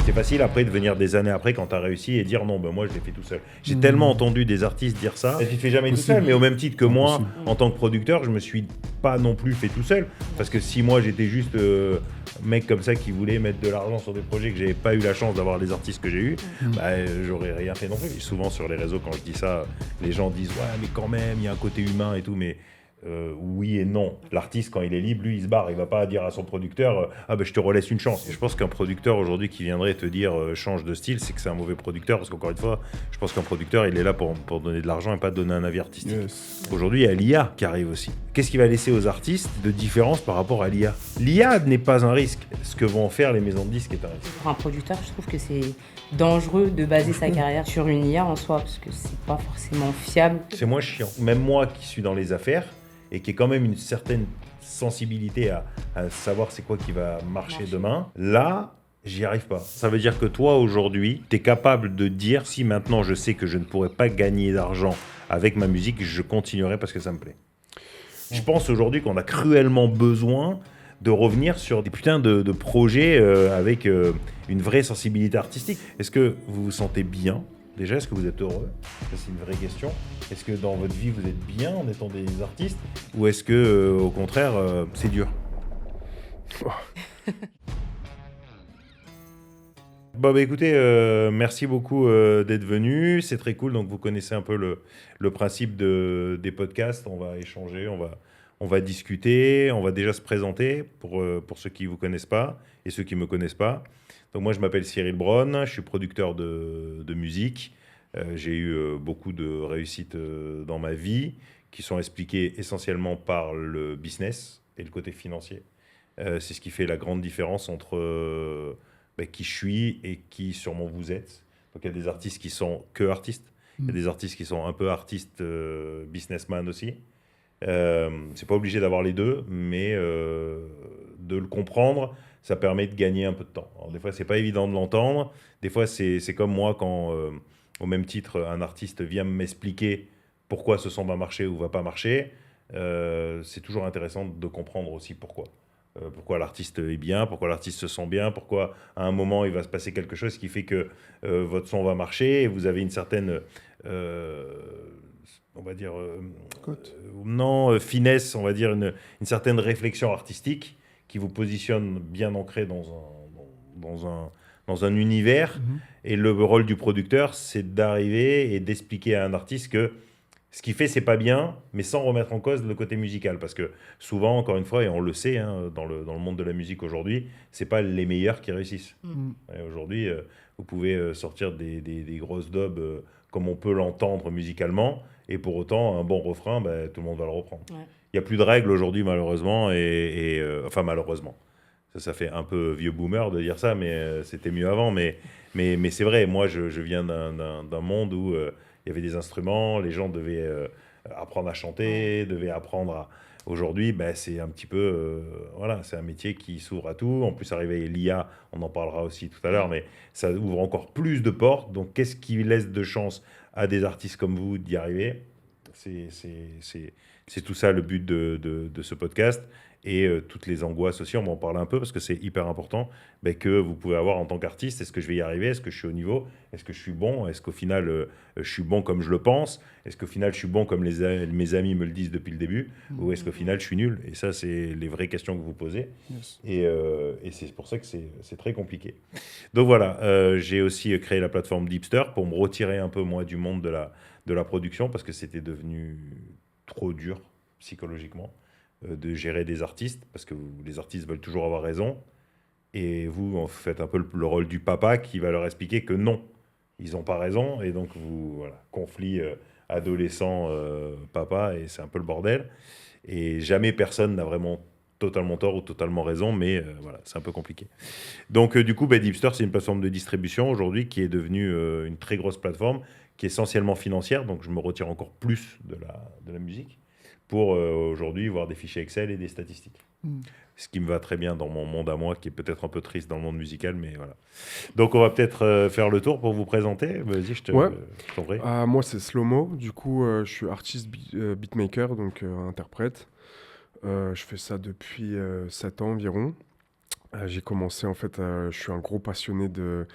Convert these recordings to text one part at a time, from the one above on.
C'est facile après de venir des années après quand tu as réussi et dire non, ben moi je l'ai fait tout seul. J'ai tellement entendu des artistes dire ça. Tu ne fais jamais tout seul, mais au même titre que moi, en tant que producteur, je me suis pas non plus fait tout seul. Parce que si moi j'étais juste mec comme ça qui voulait mettre de l'argent sur des projets que j'avais pas eu la chance d'avoir les artistes que j'ai eu, bah, j'aurais rien fait non plus. Et souvent sur les réseaux, quand je dis ça, les gens disent ouais, mais quand même, il y a un côté humain et tout, mais. Oui et non. L'artiste, quand il est libre, lui, il se barre. Il va pas dire à son producteur ah ben je te relaisse une chance. Et je pense qu'un producteur aujourd'hui qui viendrait te dire change de style, c'est que c'est un mauvais producteur. Parce qu'encore une fois, je pense qu'un producteur, il est là pour donner de l'argent et pas donner un avis artistique. Aujourd'hui, il y a l'IA qui arrive aussi. Qu'est-ce qui va laisser aux artistes de différence par rapport à l'IA? L'IA n'est pas un risque. Ce que vont faire les maisons de disques est un risque. Pour un producteur, je trouve que c'est dangereux de baser sa carrière sur une IA en soi, parce que c'est pas forcément fiable. C'est moins chiant. Même moi qui suis dans les affaires, et qui est quand même une certaine sensibilité à savoir c'est quoi qui va marcher demain, là, j'y arrive pas. Ça veut dire que toi, aujourd'hui, tu es capable de dire si maintenant je sais que je ne pourrais pas gagner d'argent avec ma musique, je continuerai parce que ça me plaît. Je pense aujourd'hui qu'on a cruellement besoin de revenir sur des putains de projets avec une vraie sensibilité artistique. Est-ce que vous vous sentez bien ? Déjà, est-ce que vous êtes heureux ? Ça, c'est une vraie question. Est-ce que dans votre vie, vous êtes bien en étant des artistes ? Ou est-ce que, au contraire, c'est dur ? Bon, bah écoutez, merci beaucoup d'être venu. C'est très cool. Donc, vous connaissez un peu le principe des podcasts. On va échanger, on va discuter, on va déjà se présenter pour ceux qui ne vous connaissent pas et ceux qui ne me connaissent pas. Donc moi, je m'appelle Cyril Braun, je suis producteur de musique. J'ai eu beaucoup de réussites dans ma vie qui sont expliquées essentiellement par le business et le côté financier. C'est ce qui fait la grande différence entre qui je suis et qui sûrement vous êtes. Donc il y a des artistes qui sont que artistes, il y a des artistes qui sont un peu artistes businessman aussi. C'est pas obligé d'avoir les deux, mais de le comprendre, ça permet de gagner un peu de temps. Alors, des fois, c'est pas évident de l'entendre. Des fois, c'est comme moi quand, au même titre, un artiste vient m'expliquer pourquoi ce son va marcher ou va pas marcher. C'est toujours intéressant de comprendre aussi pourquoi. Pourquoi l'artiste est bien, pourquoi l'artiste se sent bien, pourquoi à un moment il va se passer quelque chose qui fait que votre son va marcher et vous avez une certaine on va dire, finesse, on va dire une certaine réflexion artistique qui vous positionne bien ancré dans un univers. Et le rôle du producteur, c'est d'arriver et d'expliquer à un artiste que ce qu'il fait, c'est pas bien, mais sans remettre en cause le côté musical. Parce que souvent, encore une fois, et on le sait, hein, dans le monde de la musique aujourd'hui, c'est pas les meilleurs qui réussissent. Et aujourd'hui, vous pouvez sortir des grosses daubes comme on peut l'entendre musicalement, et pour autant, un bon refrain, tout le monde va le reprendre. Il n'y a plus de règles aujourd'hui, malheureusement, enfin malheureusement. Ça fait un peu vieux boomer de dire ça, mais c'était mieux avant. Mais c'est vrai, moi, je viens d'un monde où il y avait des instruments, les gens devaient apprendre à chanter, devaient apprendre à... Aujourd'hui, c'est un petit peu... voilà, c'est un métier qui s'ouvre à tout. En plus, arriver l'IA, on en parlera aussi tout à l'heure, mais ça ouvre encore plus de portes. Donc, qu'est-ce qui laisse de chance à des artistes comme vous d'y arriver ? C'est tout ça le but de ce podcast. Et toutes les angoisses aussi, on va en parler un peu parce que c'est hyper important que vous pouvez avoir en tant qu'artiste. Est-ce que je vais y arriver? Est-ce que je suis au niveau? Est-ce que je suis bon? Est-ce qu'au final, je suis bon comme je le pense? Est-ce qu'au final, je suis bon comme mes amis me le disent depuis le début? Ou est-ce qu'au final, je suis nul? Et ça, c'est les vraies questions que vous posez. Et c'est pour ça que c'est très compliqué. Donc voilà, j'ai aussi créé la plateforme Deepster pour me retirer un peu, moi, du monde de la production parce que c'était devenu trop dur psychologiquement de gérer des artistes, parce que les artistes veulent toujours avoir raison, et vous faites un peu le rôle du papa qui va leur expliquer que non, ils n'ont pas raison, et donc voilà, conflit adolescent papa, et c'est un peu le bordel, et jamais personne n'a vraiment totalement tort ou totalement raison, mais voilà, c'est un peu compliqué. Donc du coup, Deepster, c'est une plateforme de distribution aujourd'hui qui est devenue une très grosse plateforme, qui est essentiellement financière, donc je me retire encore plus de la musique, pour aujourd'hui voir des fichiers Excel et des statistiques. Ce qui me va très bien dans mon monde à moi, qui est peut-être un peu triste dans le monde musical, mais voilà. Donc on va peut-être faire le tour pour vous présenter. Vas-y, je t'en prie. Moi, c'est Slomo. Du coup, je suis artiste beatmaker, donc interprète. Je fais ça depuis 7 ans environ. J'ai commencé en fait, je suis un gros passionné de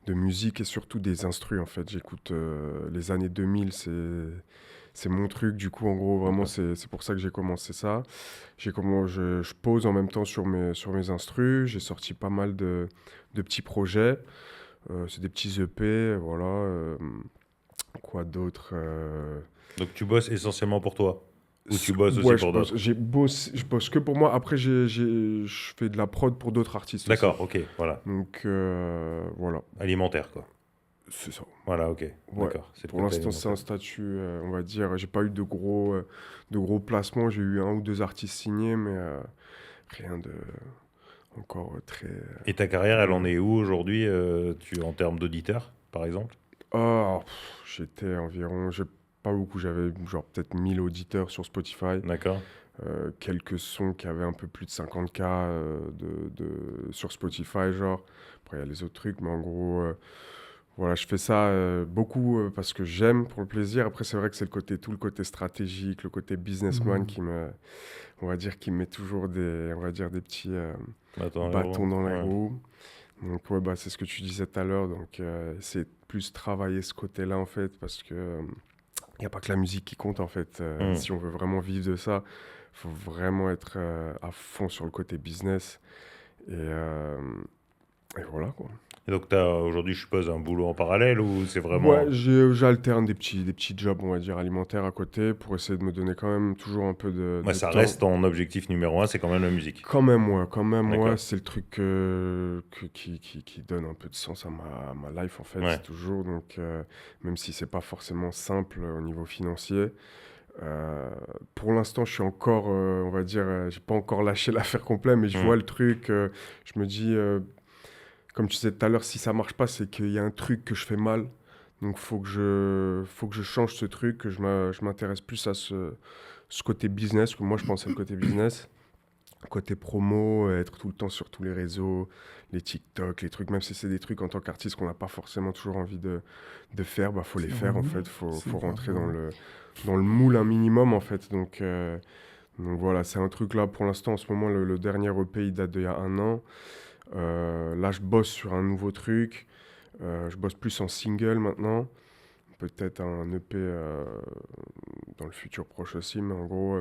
musique et surtout des instrus en fait. J'écoute les années 2000, c'est mon truc. Du coup, en gros, vraiment, D'accord. c'est pour ça que j'ai commencé ça. Je pose en même temps sur mes instrus. J'ai sorti pas mal de petits projets. C'est des petits EP, voilà. Quoi d'autre Donc tu bosses essentiellement pour toi? Ou tu bosses aussi Ouais, pour d'autres? je bosse que pour moi. Après, je fais de la prod pour d'autres artistes aussi. D'accord, ok, voilà. Donc, voilà, Alimentaire, quoi. c'est ça. Voilà, ok, Ouais. d'accord. C'est le Pour côté l'instant, c'est un alimentaire. statut, on va dire. J'ai pas eu de gros placements. J'ai eu un ou deux artistes signés, mais rien de encore très Et ta carrière, elle en énorme. est où aujourd'hui, en termes d'auditeurs, par exemple? Ah, j'étais environ, j'ai pas beaucoup, j'avais genre peut-être 1000 auditeurs sur Spotify. D'accord. Quelques sons qui avaient un peu plus de 50K sur Spotify, genre. Après, il y a les autres trucs, mais en gros, voilà, je fais ça beaucoup parce que j'aime pour le plaisir. Après, c'est vrai que c'est tout le côté stratégique, le côté businessman on va dire, qui me met toujours on va dire, des petits Attends, bâtons Léo. dans les Ouais. roues. Donc, ouais, bah, c'est ce que tu disais tout à l'heure. Donc, c'est plus travailler ce côté-là, en fait, parce que il n'y a pas que la musique qui compte, en fait. Hmm. Si on veut vraiment vivre de ça, il faut vraiment être à fond sur le côté business. Et, euh, et voilà, quoi. Et donc, tu as aujourd'hui, je suppose, un boulot en parallèle ou c'est Ouais, vraiment. j'alterne des petits jobs, on va dire, alimentaires à côté pour essayer de me donner quand même toujours un peu Ouais, de ça temps. reste ton objectif numéro un, c'est quand même la musique. Quand même, ouais, D'accord. c'est le truc qui donne un peu de sens à ma life, en fait, Ouais. toujours. Donc, même si c'est pas forcément simple au niveau financier, euh, pour l'instant, je suis encore, on va dire, j'ai pas encore lâché l'affaire complète, mais je Hmm. vois le truc, je me dis, comme tu disais tout à l'heure, si ça marche pas, c'est qu'il y a un truc que je fais mal. Donc, faut que je change ce truc, que je m'intéresse plus à ce côté business, que moi, je pense c'est le côté business. Côté promo, être tout le temps sur tous les réseaux, les TikTok, les trucs, même si c'est des trucs en tant qu'artiste qu'on n'a pas forcément toujours envie de faire, bah faut les C'est faire en normal. fait, C'est faut grave rentrer normal. dans le moule un minimum en fait. Donc voilà, c'est un truc là pour l'instant en ce moment, le dernier EP il date d'il y a un an. Là je bosse sur un nouveau truc, je bosse plus en single maintenant, peut-être un EP dans le futur proche aussi, mais en gros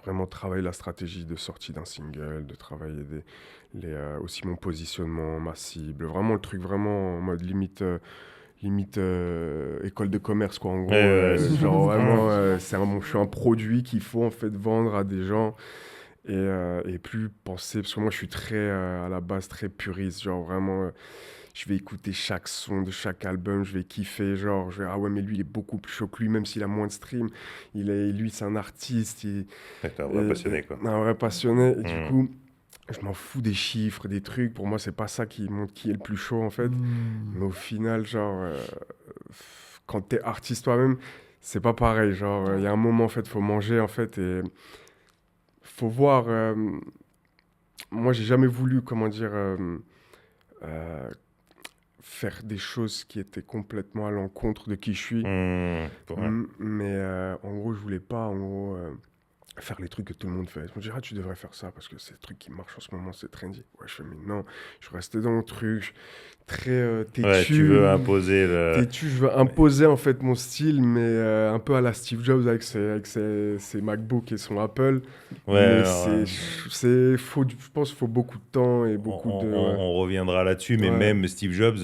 vraiment travailler la stratégie de sortie d'un single, de travailler aussi mon positionnement, ma cible, vraiment le truc vraiment en mode limite école de commerce quoi en Ouais, gros, ouais, c'est sûr. genre Hmm. vraiment je suis un produit qu'il faut en fait vendre à des gens et plus penser, parce que moi je suis très à la base très puriste, genre vraiment je vais écouter chaque son de chaque album, je vais kiffer, genre, ah ouais, mais lui, il est beaucoup plus chaud que lui, même s'il a moins de streams. Lui, c'est un artiste, Ouais, t'es un vrai passionné, quoi. un vrai passionné. Et du Hmm. coup, je m'en fous des chiffres, des trucs. Pour moi, c'est pas ça qui montre qui est le plus chaud, en fait. Hmm. Mais au final, genre, quand t'es artiste toi-même, c'est pas pareil. Genre, il y a un moment, en fait, faut manger, en fait, et faut voir. Moi, j'ai jamais voulu, comment dire, euh, faire des choses qui étaient complètement à l'encontre de qui je suis. Hmm. Ouais. Mais en gros, je voulais pas en gros, faire les trucs que tout le monde fait. Je me disais, ah, tu devrais faire ça parce que c'est le truc qui marche en ce moment, c'est trendy. Ouais, je fais, mais non, je restais dans le truc, très Ouais, tu veux têtu. imposer le. Têtu, je veux imposer en fait mon style, mais un peu à la Steve Jobs avec ses MacBooks et son Apple. Ouais, Mais alors, je pense qu'il faut beaucoup de temps et beaucoup de. Ouais. on reviendra là-dessus, mais Ouais. même Steve Jobs,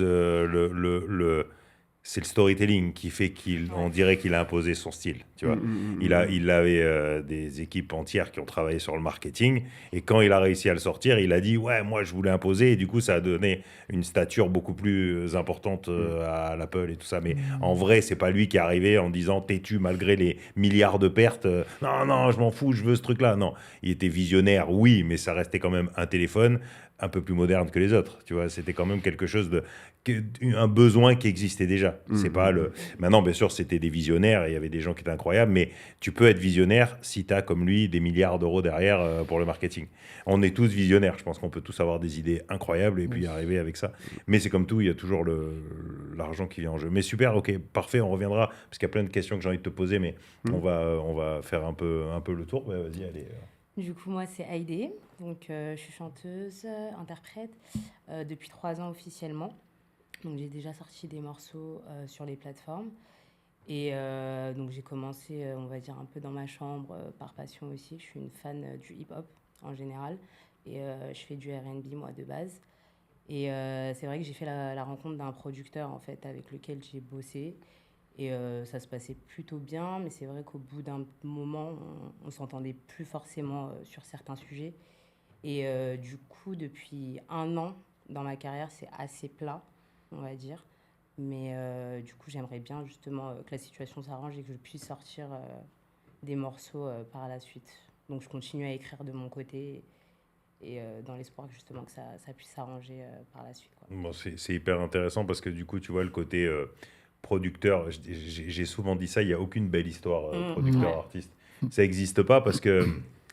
c'est le storytelling qui fait on dirait qu'il a imposé son style, tu vois. Il avait des équipes entières qui ont travaillé sur le marketing, et quand il a réussi à le sortir, il a dit, ouais, moi je voulais imposer, et du coup ça a donné une stature beaucoup plus importante à l'Apple et tout ça. Mais en Hmm. vrai, c'est pas lui qui est arrivé en disant têtu malgré les milliards de pertes. Non, non, je m'en fous, je veux ce truc-là. Non, il était visionnaire, oui, mais ça restait quand même un téléphone un peu plus moderne que les autres. Tu vois, c'était quand même quelque chose un besoin qui existait déjà. C'est pas le. Maintenant, bien sûr, c'était des visionnaires et il y avait des gens qui étaient incroyables, mais tu peux être visionnaire si tu as comme lui des milliards d'euros derrière pour le marketing. On est tous visionnaires. Je pense qu'on peut tous avoir des idées incroyables et puis y arriver avec ça. Mais c'est comme tout, il y a toujours l'argent qui vient en jeu. Mais super, ok, parfait, on reviendra parce qu'il y a plein de questions que j'ai envie de te poser, mais on va faire un peu le tour. Ouais, vas-y, allez. Du coup, moi, c'est Haïdé. Donc, je suis chanteuse, interprète depuis 3 ans officiellement. Donc, j'ai déjà sorti des morceaux sur les plateformes. Et donc, j'ai commencé, on va dire, un peu dans ma chambre par passion aussi. Je suis une fan du hip-hop en général. Et je fais du R&B, moi, de base. Et c'est vrai que j'ai fait la rencontre d'un producteur, en fait, avec lequel j'ai bossé. Et ça se passait plutôt bien, mais c'est vrai qu'au bout d'un moment, on s'entendait plus forcément sur certains sujets. Et du coup, depuis 1 an dans ma carrière, c'est assez plat, on va dire. Mais du coup, j'aimerais bien justement que la situation s'arrange et que je puisse sortir des morceaux par la suite. Donc je continue à écrire de mon côté et dans l'espoir justement que ça puisse s'arranger par la suite, quoi. Bon, c'est hyper intéressant parce que du coup, tu vois, le côté producteur, j'ai souvent dit ça, il n'y a aucune belle histoire Ouais. producteur-artiste. Ça n'existe pas parce que,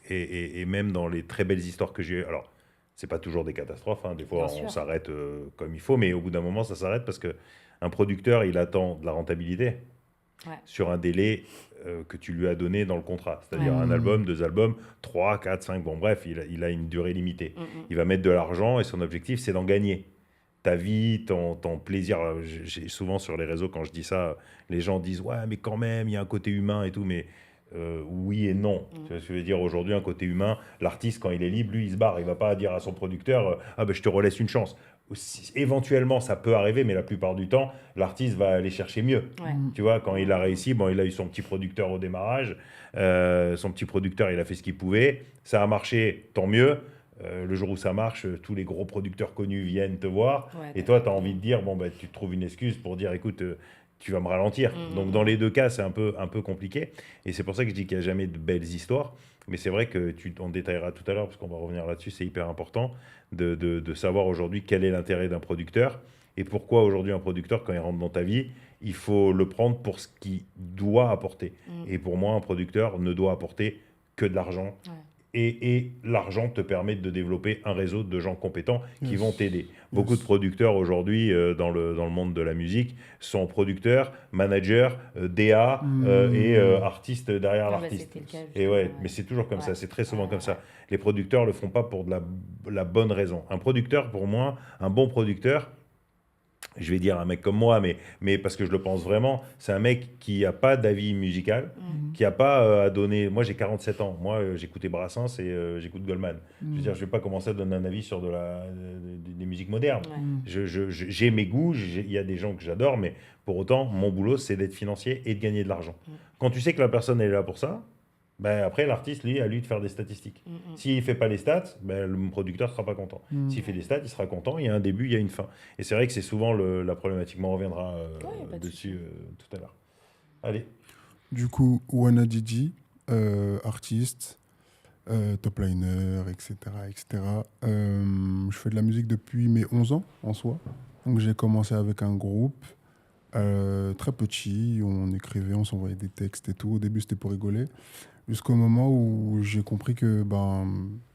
et même dans les très belles histoires que j'ai eues, alors, c'est pas toujours des catastrophes, hein, des Bien fois on sûr. s'arrête comme il faut, mais au bout d'un moment, ça s'arrête parce que un producteur, il attend de la rentabilité Ouais. sur un délai que tu lui as donné dans le contrat. C'est-à-dire Ouais. un album, 2 albums, 3, 4, 5, bon bref, il a une durée limitée. Mm, mm. Il va mettre de l'argent et son objectif, c'est d'en gagner. Ta vie, ton plaisir. Souvent sur les réseaux, quand je dis ça, les gens disent ouais, mais quand même, il y a un côté humain et tout. Mais oui et non. Mm. Tu vois ce que je veux dire aujourd'hui, un côté humain. L'artiste, quand il est libre, lui, il se barre. Il va pas dire à son producteur ah ben je te relaisse une chance. Éventuellement, ça peut arriver, mais la plupart du temps, l'artiste va aller chercher mieux. Ouais. Tu vois, quand il a réussi, bon, il a eu son petit producteur au démarrage. Son petit producteur, il a fait ce qu'il pouvait. Ça a marché, tant mieux. Le jour où ça marche, tous les gros producteurs connus viennent te voir. Ouais, Et bah toi, oui. tu as envie de dire, bon, bah, tu te trouves une excuse pour dire, écoute, tu vas me ralentir. Donc, dans Mm. les deux cas, c'est un peu compliqué. Et c'est pour ça que je dis qu'il n'y a jamais de belles histoires. Mais c'est vrai que on détaillera tout à l'heure, parce qu'on va revenir là-dessus, c'est hyper important de savoir aujourd'hui quel est l'intérêt d'un producteur et pourquoi aujourd'hui un producteur, quand il rentre dans ta vie, il faut le prendre pour ce qu'il doit apporter. Mm. Et pour moi, un producteur ne doit apporter que de l'argent Ouais. et l'argent te permet de développer un réseau de gens compétents qui vont Yes. t'aider. Beaucoup de Yes. producteurs aujourd'hui dans le monde de la musique sont producteurs, managers, DA et artistes derrière Ah bah, l'artiste. c'était le cas Et justement, ouais, ouais. mais c'est toujours comme ça, Ouais. c'est très souvent Ouais, comme ouais. ça. Les producteurs le font pas pour de la bonne raison. Un producteur, pour moi, un bon producteur, je vais dire un mec comme moi, mais parce que je le pense vraiment, c'est un mec qui n'a pas d'avis musical, Mm. qui n'a pas à donner. Moi, j'ai 47 ans. Moi, j'écoutais Brassens et j'écoute Goldman. Je veux dire, je ne vais pas commencer à donner un avis sur des musiques modernes. Ouais. J'ai mes goûts, il y a des gens que j'adore, mais pour autant, mon boulot, c'est d'être financier et de gagner de l'argent. Mm. Quand tu sais que la personne elle est là pour ça, ben après, l'artiste, lui, à lui de faire des statistiques. Mm. S'il ne fait pas les stats, ben, le producteur ne sera pas content. S'il fait des stats, il sera content. Il y a un début, il y a une fin. Et c'est vrai que c'est souvent la problématique. Mais on reviendra Ouais, pas de dessus souci. tout à l'heure. Allez. Du coup, Wana Didi, artiste, top liner, etc. etc. Je fais de la musique depuis mes 11 ans en soi. Donc j'ai commencé avec un groupe très petit, on écrivait, on s'envoyait des textes et tout. Au début c'était pour rigoler. Jusqu'au moment où j'ai compris que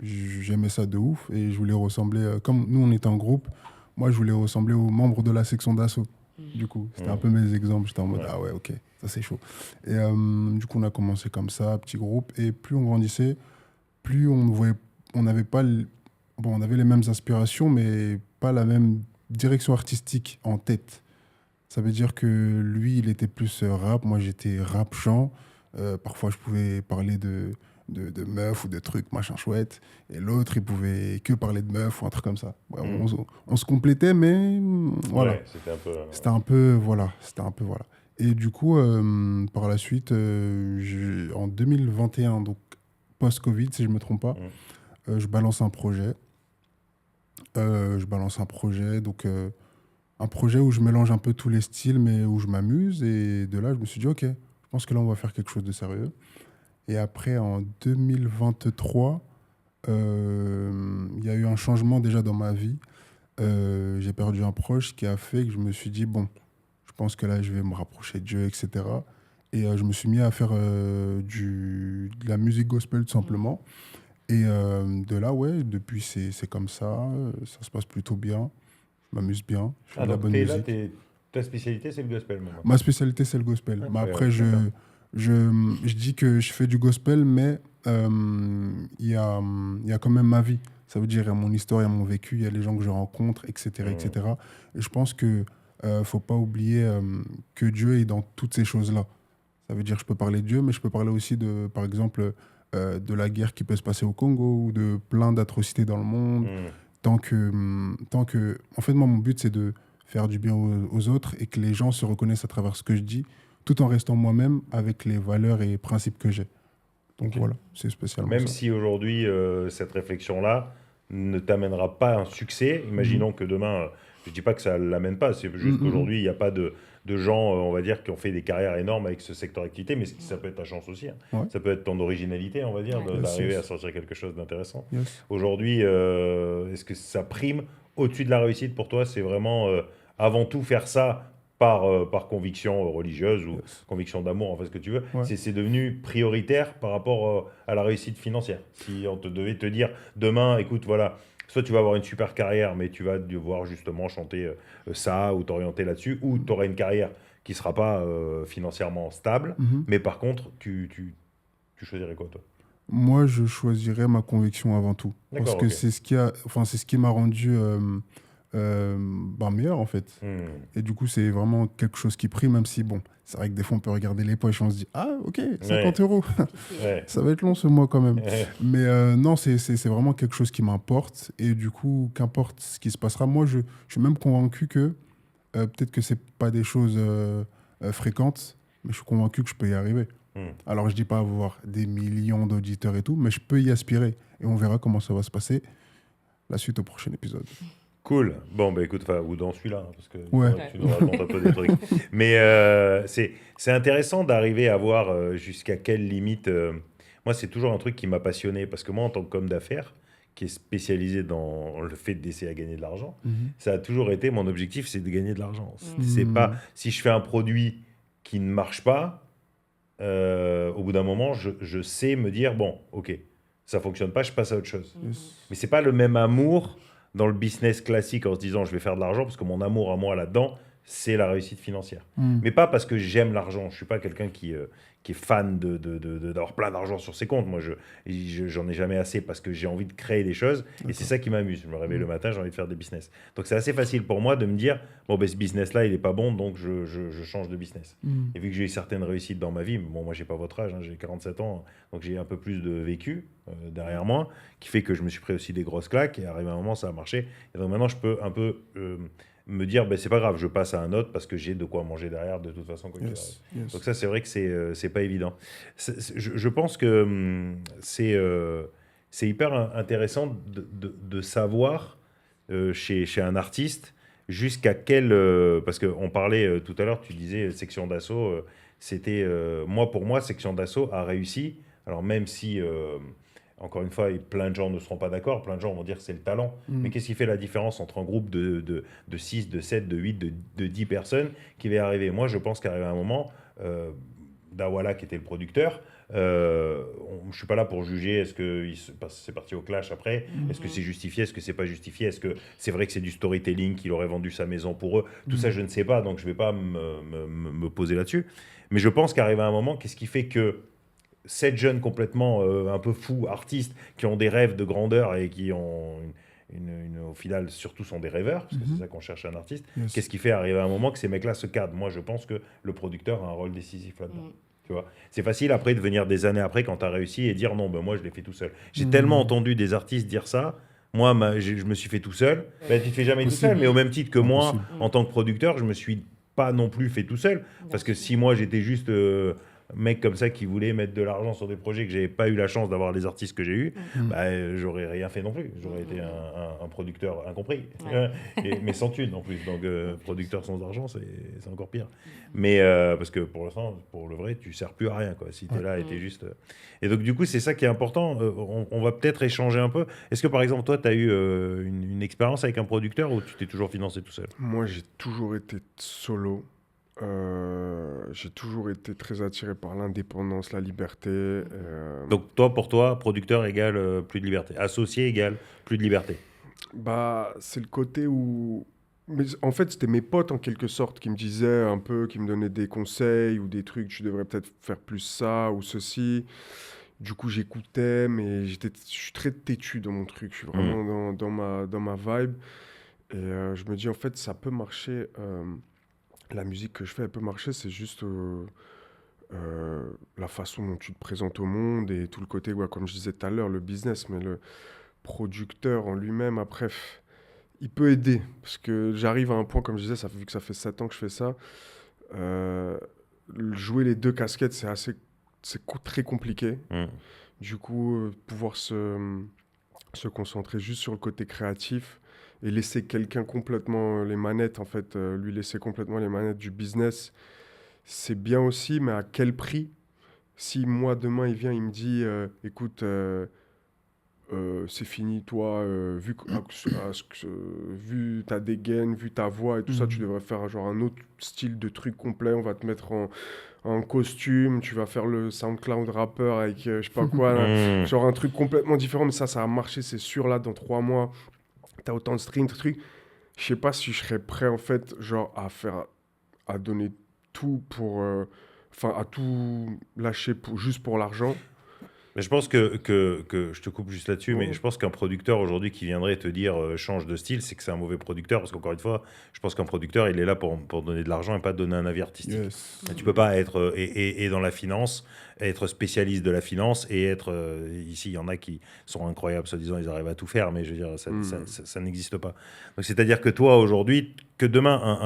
j'aimais ça de ouf et je voulais ressembler, comme nous on était en groupe, moi je voulais ressembler aux membres de la section d'assaut. Du coup, c'était un peu mes exemples. J'étais en mode, Ouais. ah ouais, ok, ça c'est chaud. Et du coup, on a commencé comme ça, petit groupe. Et plus on grandissait, plus on voyait, on n'avait pas, bon, on avait les mêmes aspirations, mais pas la même direction artistique en tête. Ça veut dire que lui, il était plus rap, moi j'étais rap chant. Parfois, je pouvais parler de meufs ou de trucs, machin chouette. Et l'autre, il pouvait que parler de meufs ou un truc comme ça. Ouais, on se complétait, mais voilà. Ouais, c'était un peu. C'était un peu, voilà. Et du coup, par la suite, en 2021, donc post-Covid, si je ne me trompe pas, je balance un projet. Donc un projet où je mélange un peu tous les styles, mais où je m'amuse. Et de là, je me suis dit, ok, je pense que là, on va faire quelque chose de sérieux. Et après, en 2023, il y a eu un changement déjà dans ma vie. J'ai perdu un proche qui a fait que je me suis dit, bon, je pense que là, je vais me rapprocher de Dieu, etc. Et je me suis mis à faire de la musique gospel, tout simplement. Et de là, ouais, depuis, c'est comme ça. Ça se passe plutôt bien. Je m'amuse bien. Je fais de la donc bonne t'es là, musique. ta spécialité, c'est le gospel, maintenant. Ma spécialité, c'est le gospel. Mais Incroyable, après, d'accord. je dis que je fais du gospel, mais il y a quand même ma vie. Ça veut dire, il y a mon histoire, il y a mon vécu, il y a les gens que je rencontre, etc., etc. Et je pense que faut pas oublier que Dieu est dans toutes ces choses-là. Ça veut dire, je peux parler de Dieu, mais je peux parler aussi de, par exemple, de la guerre qui peut se passer au Congo ou de plein d'atrocités dans le monde. En fait, moi, mon but, c'est de faire du bien aux autres et que les gens se reconnaissent à travers ce que je dis, tout en restant moi-même avec les valeurs et principes que j'ai. Donc voilà, c'est spécialement Même ça. si aujourd'hui, cette réflexion-là ne t'amènera pas un succès, imaginons que demain, je ne dis pas que ça ne l'amène pas, c'est juste qu'aujourd'hui, il n'y a pas de gens, on va dire, qui ont fait des carrières énormes avec ce secteur d'activité, mais ça peut être ta chance aussi. Hein. Ouais. Ça peut être ton originalité, on va dire, Ouais. d'arriver Yes. à sortir quelque chose d'intéressant. Yes. Aujourd'hui, est-ce que ça prime au-dessus de la réussite pour toi? C'est vraiment avant tout faire ça par conviction religieuse ou Yes. conviction d'amour, en fait, ce que tu veux. Ouais. C'est devenu prioritaire par rapport à la réussite financière. Si on te devait te dire demain, écoute, voilà, soit tu vas avoir une super carrière, mais tu vas devoir justement chanter ça ou t'orienter là-dessus, ou tu auras une carrière qui ne sera pas financièrement stable, mais par contre, tu choisirais quoi, toi? Moi, je choisirais ma conviction avant tout. Parce D'accord, que ok. c'est ce qui m'a rendu meilleur, en fait. Et du coup, c'est vraiment quelque chose qui prime, même si, bon, c'est vrai que des fois, on peut regarder les poches et on se dit, ah, ok, 50 euros, Ouais. ça va être long ce mois quand même. Mais non, c'est vraiment quelque chose qui m'importe. Et du coup, qu'importe ce qui se passera, moi, je suis même convaincu que peut-être que c'est pas des choses fréquentes, mais je suis convaincu que je peux y arriver. Alors, je dis pas avoir des millions d'auditeurs et tout, mais je peux y aspirer. Et on verra comment ça va se passer. La suite au prochain épisode. Cool. Bon, bah écoute, ou dans celui-là, hein, parce que Ouais. tu nous racontes un peu des trucs. Mais c'est intéressant d'arriver à voir jusqu'à quelle limite. Moi, c'est toujours un truc qui m'a passionné, parce que moi, en tant qu'homme d'affaires, qui est spécialisé dans le fait d'essayer à gagner de l'argent, ça a toujours été mon objectif, c'est de gagner de l'argent. C'est pas si je fais un produit qui ne marche pas, au bout d'un moment, je sais me dire bon, ok, ça fonctionne pas, je passe à autre chose. Mais c'est pas le même amour dans le business classique en se disant je vais faire de l'argent, parce que mon amour à moi là-dedans, c'est la réussite financière. Mais pas parce que j'aime l'argent. Je suis pas quelqu'un qui est fan d'avoir plein d'argent sur ses comptes. Moi, j'en ai jamais assez parce que j'ai envie de créer des choses. Et c'est ça qui m'amuse. Je me réveille le matin, j'ai envie de faire des business. Donc c'est assez facile pour moi de me dire, bon, ben, ce business-là, il est pas bon, donc je change de business. Et vu que j'ai eu certaines réussites dans ma vie, bon, moi, j'ai pas votre âge, hein, j'ai 47 ans, donc j'ai un peu plus de vécu derrière moi, qui fait que je me suis pris aussi des grosses claques. Et arrivé à un moment, ça a marché. Et donc maintenant, je peux un peu me dire, ben, c'est pas grave, je passe à un autre parce que j'ai de quoi manger derrière de toute façon. Quoi qu'il arrive. Donc ça, c'est vrai que c'est pas évident. Je pense que c'est hyper intéressant de savoir chez un artiste jusqu'à quel... parce qu'on parlait tout à l'heure, tu disais section d'assaut, c'était... pour moi, section d'assaut a réussi. Alors même si... encore une fois, plein de gens ne seront pas d'accord, plein de gens vont dire que c'est le talent. Mais qu'est-ce qui fait la différence entre un groupe de 6, de 7, de 8, de 10 personnes qui va arriver? Moi, je pense qu'arrivé à un moment, Dawala, qui était le producteur, je ne suis pas là pour juger, est-ce que c'est parti au clash après, est-ce que c'est justifié, est-ce que c'est pas justifié, est-ce que c'est vrai que c'est du storytelling, qu'il aurait vendu sa maison pour eux, tout ça je ne sais pas, donc je ne vais pas me poser là-dessus. Mais je pense qu'arrivé à un moment, qu'est-ce qui fait que 7 jeunes complètement un peu fous, artistes, qui ont des rêves de grandeur et qui ont au final surtout sont des rêveurs, parce que c'est ça qu'on cherche chez un artiste. Qu'est-ce qui fait arriver à un moment que ces mecs-là se cadrent? Moi, je pense que le producteur a un rôle décisif là-dedans. Tu vois, c'est facile après de venir des années après quand tu as réussi et dire non, ben moi je l'ai fait tout seul. J'ai tellement entendu des artistes dire ça. Moi, je me suis fait tout seul. Ben, tu te fais jamais tout seul, mais au même titre que moi, en tant que producteur, je me suis pas non plus fait tout seul. Parce que si moi j'étais juste mec comme ça qui voulait mettre de l'argent sur des projets que j'avais pas eu la chance d'avoir les artistes que j'ai eu, bah, j'aurais rien fait non plus. J'aurais été un producteur incompris, mais sans thune en plus. Donc producteur sans argent, c'est encore pire. Mais parce que pour l'instant, pour le vrai, tu sers plus à rien quoi. Si tu es là et t'es juste. Et donc du coup, c'est ça qui est important. On va peut-être échanger un peu. Est-ce que par exemple, toi, tu as eu une expérience avec un producteur ou tu t'es toujours financé tout seul? Moi, j'ai toujours été solo. J'ai toujours été très attiré par l'indépendance, la liberté. Donc toi, pour toi, producteur égale plus de liberté. Associé égale plus de liberté. Bah, c'est le côté où... Mais en fait, c'était mes potes en quelque sorte qui me disaient un peu, qui me donnaient des conseils ou des trucs, tu devrais peut-être faire plus ça ou ceci. Du coup, j'écoutais, mais je suis très têtu dans mon truc. Je suis vraiment dans ma vibe. Et je me dis, en fait, ça peut marcher. La musique que je fais, elle peut marcher. C'est juste la façon dont tu te présentes au monde et tout le côté, ouais, comme je disais tout à l'heure, le business. Mais le producteur en lui-même, après, il peut aider. Parce que j'arrive à un point, comme je disais, vu que ça fait 7 ans que je fais ça, euh, jouer les deux casquettes, très compliqué. Mm. Du coup, pouvoir se concentrer juste sur le côté créatif et laisser quelqu'un complètement les manettes, en fait, lui laisser complètement les manettes du business, c'est bien aussi, mais à quel prix? Si moi, demain, il vient, il me dit, écoute, c'est fini, toi, vu ta dégaine, vu ta voix et tout ça, tu devrais faire genre un autre style de truc complet, on va te mettre en costume, tu vas faire le SoundCloud rappeur avec je sais pas quoi, là. Mm. Genre un truc complètement différent, mais ça a marché, c'est sûr, là, dans 3 mois, t'as autant de streams, de trucs. Je sais pas si je serais prêt, en fait, genre, à donner tout enfin, à tout lâcher juste pour l'argent. Mais je pense que je te coupe juste là-dessus, mais Ouais. je pense qu'un producteur aujourd'hui qui viendrait te dire change de style, c'est que c'est un mauvais producteur. Parce qu'encore une fois, je pense qu'un producteur, il est là pour donner de l'argent et pas donner un avis artistique. Yes. Tu peux pas être et dans la finance, être spécialiste de la finance et être ici, il y en a qui sont incroyables, soi-disant ils arrivent à tout faire, mais je veux dire, ça n'existe pas. Donc c'est-à-dire que toi aujourd'hui, que demain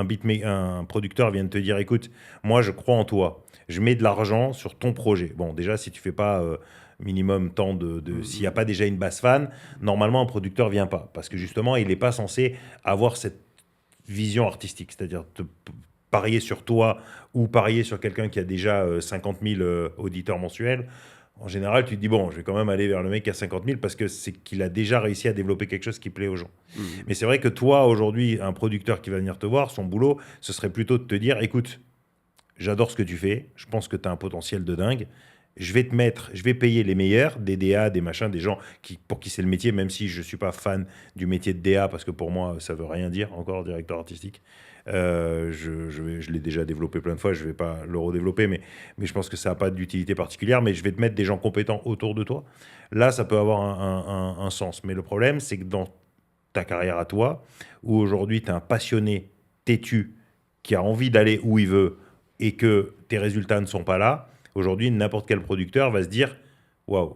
un producteur vienne te dire, écoute, moi je crois en toi, je mets de l'argent sur ton projet. Bon, déjà si tu fais pas minimum tant s'il n'y a pas déjà une base fan, normalement un producteur vient pas parce que justement il n'est pas censé avoir cette vision artistique, c'est-à-dire parier sur toi ou parier sur quelqu'un qui a déjà 50 000 auditeurs mensuels. En général, tu te dis, bon, je vais quand même aller vers le mec qui a 50 000 parce que c'est qu'il a déjà réussi à développer quelque chose qui plaît aux gens. Mais c'est vrai que toi, aujourd'hui, un producteur qui va venir te voir, son boulot, ce serait plutôt de te dire, écoute, j'adore ce que tu fais, je pense que tu as un potentiel de dingue, je vais payer les meilleurs, des DA, des machins, des gens pour qui c'est le métier, même si je ne suis pas fan du métier de DA, parce que pour moi, ça ne veut rien dire, encore, directeur artistique. Je l'ai déjà développé plein de fois, je ne vais pas le redévelopper, mais je pense que ça n'a pas d'utilité particulière, mais je vais te mettre des gens compétents autour de toi. Là, ça peut avoir un sens. Mais le problème, c'est que dans ta carrière à toi, où aujourd'hui, tu es un passionné têtu qui a envie d'aller où il veut et que tes résultats ne sont pas là, aujourd'hui, n'importe quel producteur va se dire waouh,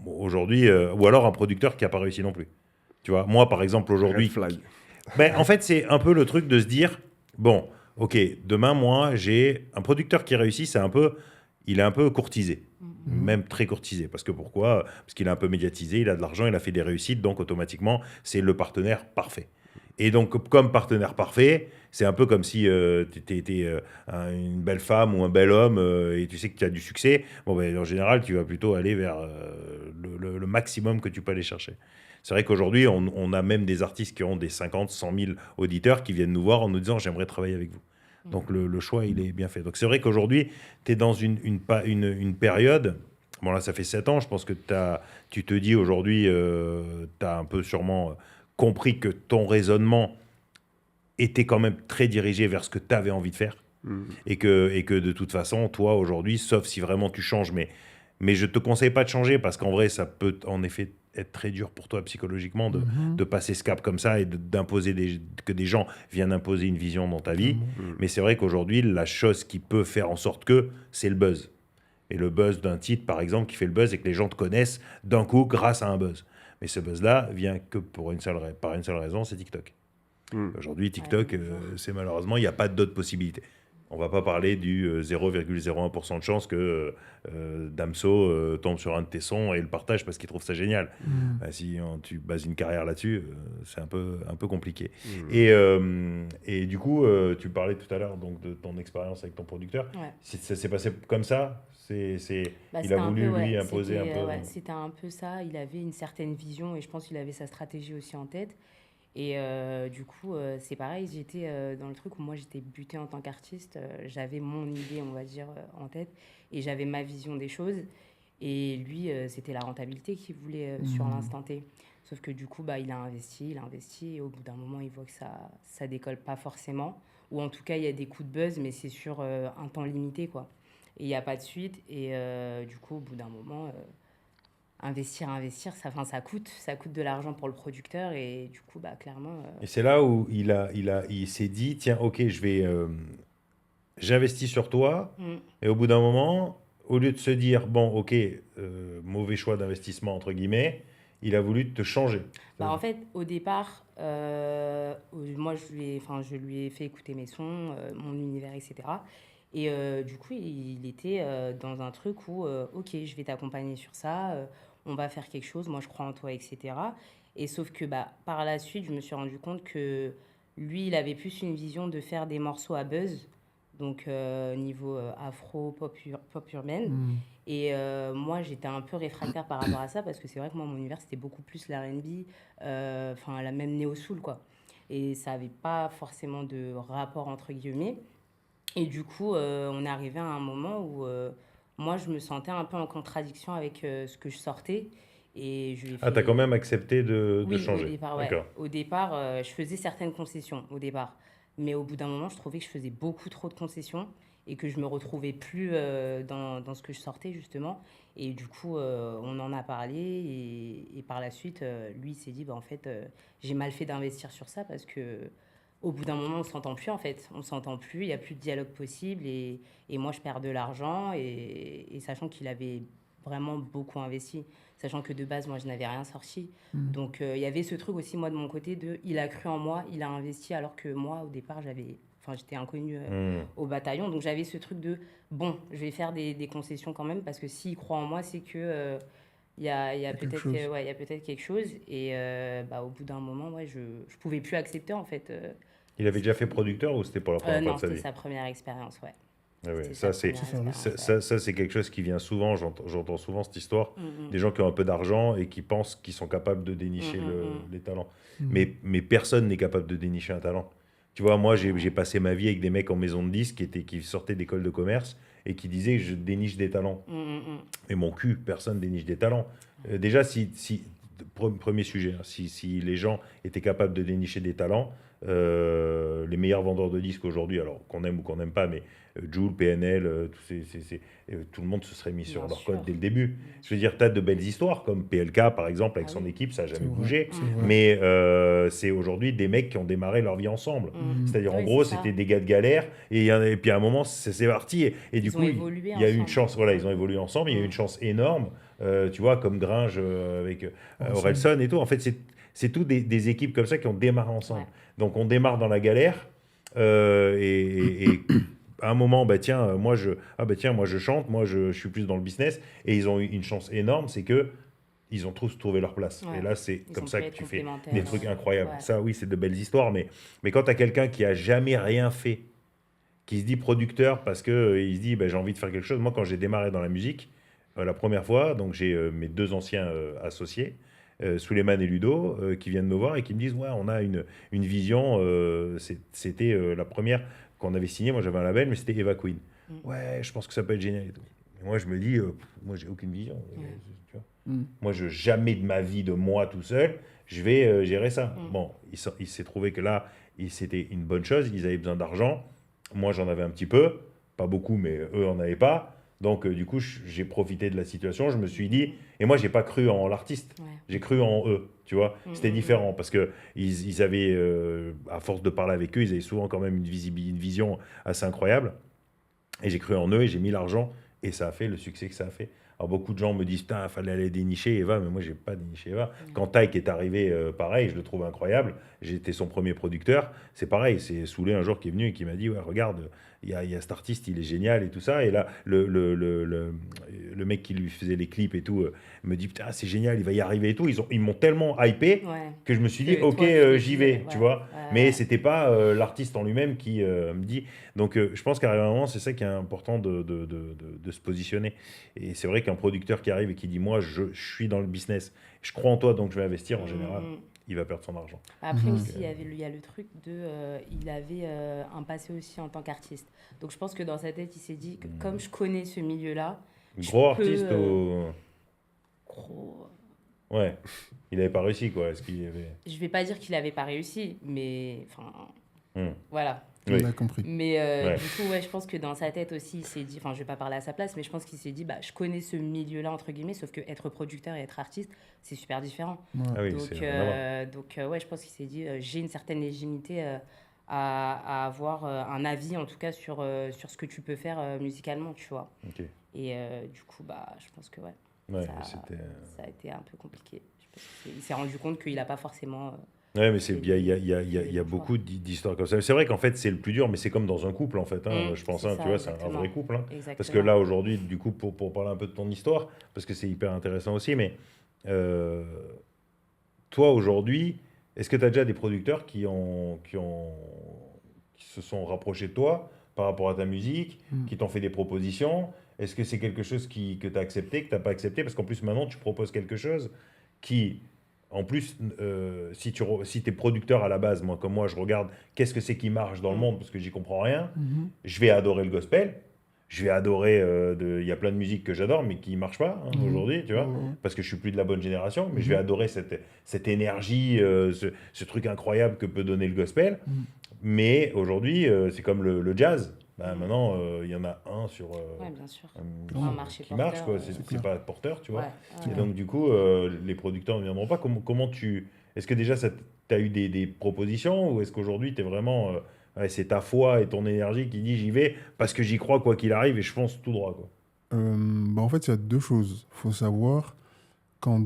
aujourd'hui, ou alors un producteur qui n'a pas réussi non plus. Tu vois, moi, par exemple, Red aujourd'hui, flag. en fait, c'est un peu le truc de se dire bon, ok, demain, moi, j'ai un producteur qui réussit, il est un peu courtisé. Même très courtisé. Parce que pourquoi? Parce qu'il est un peu médiatisé, il a de l'argent, il a fait des réussites, donc automatiquement, c'est le partenaire parfait. Et donc, comme partenaire parfait, c'est un peu comme si tu étais une belle femme ou un bel homme et tu sais que tu as du succès. Bon, ben, en général, tu vas plutôt aller vers le maximum que tu peux aller chercher. C'est vrai qu'aujourd'hui, on a même des artistes qui ont des 50, 100 000 auditeurs qui viennent nous voir en nous disant j'aimerais travailler avec vous. Donc le choix, il est bien fait. Donc c'est vrai qu'aujourd'hui, tu es dans une période. Bon, là, ça fait 7 ans. Je pense que tu te dis aujourd'hui, tu as un peu sûrement compris que ton raisonnement était quand même très dirigé vers ce que tu avais envie de faire. Et que de toute façon, toi, aujourd'hui, sauf si vraiment tu changes, mais je ne te conseille pas de changer parce qu'en vrai, ça peut en effet être très dur pour toi psychologiquement de passer ce cap comme ça et que des gens viennent imposer une vision dans ta vie. Mais c'est vrai qu'aujourd'hui, la chose qui peut faire en sorte que, c'est le buzz. Et le buzz d'un titre, par exemple, qui fait le buzz et que les gens te connaissent d'un coup grâce à un buzz. Mais ce buzz-là vient que par une seule raison, c'est TikTok. Aujourd'hui, TikTok, c'est malheureusement, il n'y a pas d'autre possibilité. On va pas parler du 0,01% de chance que Damso tombe sur un de tes sons et le partage parce qu'il trouve ça génial. Si tu bases une carrière là-dessus, c'est un peu compliqué. Et du coup, tu parlais tout à l'heure donc, de ton expérience avec ton producteur. Ouais. Ça s'est passé comme ça? Bah, Il a voulu, ouais, lui, imposer un peu... c'était un peu ça. Il avait une certaine vision et je pense qu'il avait sa stratégie aussi en tête. Et du coup, c'est pareil, j'étais dans le truc où moi j'étais butée en tant qu'artiste. J'avais mon idée, on va dire, en tête et j'avais ma vision des choses. Et lui, c'était la rentabilité qu'il voulait sur l'instant T. Sauf que du coup, bah, il a investi et au bout d'un moment, il voit que ça décolle pas forcément. Ou en tout cas, il y a des coups de buzz, mais c'est sur un temps limité, quoi. et il n'y a pas de suite. Et du coup, au bout d'un moment, investir, ça coûte de l'argent pour le producteur. Et du coup, bah, clairement, Et c'est là où il s'est dit, tiens, ok, j'investis sur toi. mm. Et au bout d'un moment, au lieu de se dire, bon, ok, mauvais choix d'investissement, entre guillemets, il a voulu te changer. Bah, en fait, au départ, moi, je lui ai fait écouter mes sons, mon univers, etc. Et du coup, il était dans un truc où, ok, je vais t'accompagner sur ça, on va faire quelque chose, moi, je crois en toi, etc. Et sauf que bah, par la suite, je me suis rendu compte que lui, il avait plus une vision de faire des morceaux à buzz, donc niveau afro, pop urbaine. Hmm. Et moi, j'étais un peu réfractaire par rapport à ça parce que c'est vrai que moi, mon univers, c'était beaucoup plus l'R&B, enfin, la même néo-soul, quoi. Et ça n'avait pas forcément de rapport, entre guillemets. Et du coup, on est arrivé à un moment où moi, je me sentais un peu en contradiction avec ce que je sortais. Et je lui ai Ah, t'as quand fait... même accepté de Oui, au changer. départ, ouais. D'accord. Au départ, je faisais certaines concessions, au départ. Mais au bout d'un moment, je trouvais que je faisais beaucoup trop de concessions et que je me retrouvais plus dans ce que je sortais, justement. Et du coup, on en a parlé. Et par la suite, lui, il s'est dit, bah, en fait, j'ai mal fait d'investir sur ça parce que au bout d'un moment, on s'entend plus, en fait. On s'entend plus, il n'y a plus de dialogue possible. Et moi, je perds de l'argent. Et sachant qu'il avait vraiment beaucoup investi, sachant que de base, moi, je n'avais rien sorti. Hmm. Donc, il y avait ce truc aussi, moi, de mon côté, il a cru en moi, il a investi, alors que moi, au départ, j'étais inconnue Hmm. au bataillon. Donc, j'avais ce truc de, bon, je vais faire des concessions quand même, parce que s'il croit en moi, c'est que il y a quelque peut-être chose. ouais, il y a peut-être quelque chose. Et bah, au bout d'un moment, ouais, je pouvais plus accepter, en fait. Il avait Ce déjà fait qui... producteur ou c'était pour la première fois Non, de sa c'était vie? sa première expérience, ouais. Ah ouais, C'était sa C'est première ça, oui. expérience, ouais. ça, c'est quelque chose qui vient souvent, j'entends souvent cette histoire, Mm, des gens qui ont un peu d'argent et qui pensent qu'ils sont capables de mm, dénicher mm, les talents. Hmm. Mais personne n'est capable de dénicher un talent. Tu vois, moi, j'ai passé ma vie avec des mecs en maison de disques qui sortaient d'école de commerce et qui disaient, je déniche des talents. mm, mm, mm. Et mon cul, personne déniche des talents. Déjà, premier sujet, hein, si les gens étaient capables de dénicher des talents, les meilleurs vendeurs de disques aujourd'hui, alors qu'on aime ou qu'on n'aime pas, mais Jul, PNL, tout le monde se serait mis sur Bien leur sûr. code dès le début. Bien Je veux dire, tu as de belles histoires, comme PLK par exemple, avec Ah son oui. équipe, ça n'a C'est jamais vrai, bougé. c'est vrai. Mais c'est aujourd'hui des mecs qui ont démarré leur vie ensemble. Mm. C'est-à-dire, en Oui, gros, c'est ça. c'était des gars de galère, et puis à un moment, c'est parti. Et du Ils ont coup, évolué il y a eu une ensemble. chance, voilà, ils ont évolué ensemble, il y a eu une chance énorme, tu vois, comme Gringe avec Orelsan. Orelsan et tout. En fait, c'est tout des équipes comme ça qui ont démarré ensemble. Ouais. Donc, on démarre dans la galère, et à un moment, bah, tiens, moi je chante, moi je suis plus dans le business, et ils ont eu une chance énorme, c'est que ils ont tous trouvé leur place. Ouais. Et là, c'est Ils comme ont ça pu que être tu fais complémentaires, des trucs incroyables. ouais. Ça, oui, c'est de belles histoires, mais quand tu as quelqu'un qui a jamais rien fait, qui se dit producteur parce que il se dit bah, j'ai envie de faire quelque chose. Moi, quand j'ai démarré dans la musique, la première fois, donc j'ai mes deux anciens associés, Souleymane et Ludo, qui viennent me voir et qui me disent ouais, on a une vision. C'était la première qu'on avait signée. Moi, j'avais un label, mais c'était Eva Queen. Mm. Ouais, je pense que ça peut être génial et tout. Et moi, je me dis, moi, j'ai aucune vision. Tu vois. Hmm. Moi, jamais de ma vie, de moi tout seul, je vais gérer ça. Mm. Bon, il s'est trouvé que là, c'était une bonne chose. Ils avaient besoin d'argent. Moi, j'en avais un petit peu. Pas beaucoup, mais eux en avaient pas. Donc, du coup, j'ai profité de la situation. Je me suis dit, et moi, j'ai pas cru en l'artiste. Ouais. J'ai cru en eux, tu vois. Mm, C'était mm, différent parce que ils avaient, à force de parler avec eux, ils avaient souvent quand même une vision assez incroyable. Et j'ai cru en eux et j'ai mis l'argent et ça a fait le succès que ça a fait. Alors beaucoup de gens me disent, putain, il fallait aller dénicher Eva, mais moi, j'ai pas déniché Eva. Quand Taïk est arrivé, pareil, je le trouve incroyable. J'étais son premier producteur. C'est pareil, c'est Soulé un jour qui est venu et qui m'a dit, ouais, regarde, il y a cet artiste, il est génial et tout ça. Et là, le mec qui lui faisait les clips et tout me dit, putain, c'est génial, il va y arriver et tout. Ils m'ont tellement hypé Ouais. que je me suis dit, Que ok, toi, tu j'y t'es vais, dit, tu ouais, vois. ouais, Mais ouais. c'était pas l'artiste en lui-même qui me dit. Donc, je pense qu'à un moment, c'est ça qui est important de se positionner. Et c'est vrai qu'un producteur qui arrive et qui dit, moi, je suis dans le business, je crois en toi, donc je vais investir, en général, Mm. il va perdre son argent. Après Mhm. aussi, il y a le truc il avait un passé aussi en tant qu'artiste. Donc je pense que dans sa tête, il s'est dit que comme je connais ce milieu-là, je Gros peux, artiste ou... gros, Ouais, il avait pas réussi, quoi. Est-ce qu'il y avait... je vais pas dire qu'il avait pas réussi, mais enfin, Hmm. voilà. Oui. On a compris. Mais Ouais. du coup, ouais, je pense que dans sa tête aussi, il s'est dit, enfin, je vais pas parler à sa place, mais je pense qu'il s'est dit, bah, je connais ce milieu-là, entre guillemets, sauf que être producteur et être artiste, c'est super différent. Ouais. Ah oui, c'est Donc, rien à voir. ouais, je pense qu'il s'est dit, j'ai une certaine légitimité à avoir un avis, en tout cas, sur ce que tu peux faire musicalement, tu vois. Ok. Et du coup, bah, je pense que, ouais, Ouais, ça, c'était. ça a été un peu compliqué. Je pense il s'est rendu compte qu'il n'a pas forcément Ouais, mais fait il y a les bons choix. beaucoup d'histoires comme ça. C'est vrai qu'en fait, c'est le plus dur, mais c'est comme dans un couple, en fait, hein, je pense, C'est hein, tu ça, vois, c'est un exactement. vrai couple, hein. Parce que Exactement. là, aujourd'hui, du coup, pour parler un peu de ton histoire, parce que c'est hyper intéressant aussi, mais euh, toi, aujourd'hui, est-ce que tu as déjà des producteurs qui se sont rapprochés de toi par rapport à ta musique, Mm. qui t'ont fait des propositions? Est-ce que c'est quelque chose que tu as accepté, que tu n'as pas accepté? Parce qu'en plus, maintenant, tu proposes quelque chose qui, en plus, si tu es producteur à la base, moi, comme moi, je regarde qu'est-ce que c'est qui marche dans le Mm. monde, parce que j'y comprends rien, Mhm. je vais adorer le gospel. Je vais adorer. Il y a plein de musiques que j'adore, mais qui ne marchent pas hein, Mhm. aujourd'hui, tu Ouais, vois, ouais. parce que je suis plus de la bonne génération. Mais je vais Mhm. adorer cette énergie, ce truc incroyable que peut donner le gospel. Mhm. Mais aujourd'hui, c'est comme le jazz. Bah, Mm. maintenant, il y en a un sur Ouais, bien sûr. qui, Un marché qui marche, porteur. quoi. C'est C'est clair. pas porteur, tu vois. Ouais, Et ouais. donc, du coup, les producteurs ne viendront pas. Comment tu. Est-ce que déjà, tu as eu des propositions ou est-ce qu'aujourd'hui, tu es vraiment. Ouais, c'est ta foi et ton énergie qui dit j'y vais parce que j'y crois quoi qu'il arrive et je fonce tout droit, quoi. Bah, en fait, il y a deux choses. Il faut savoir qu'en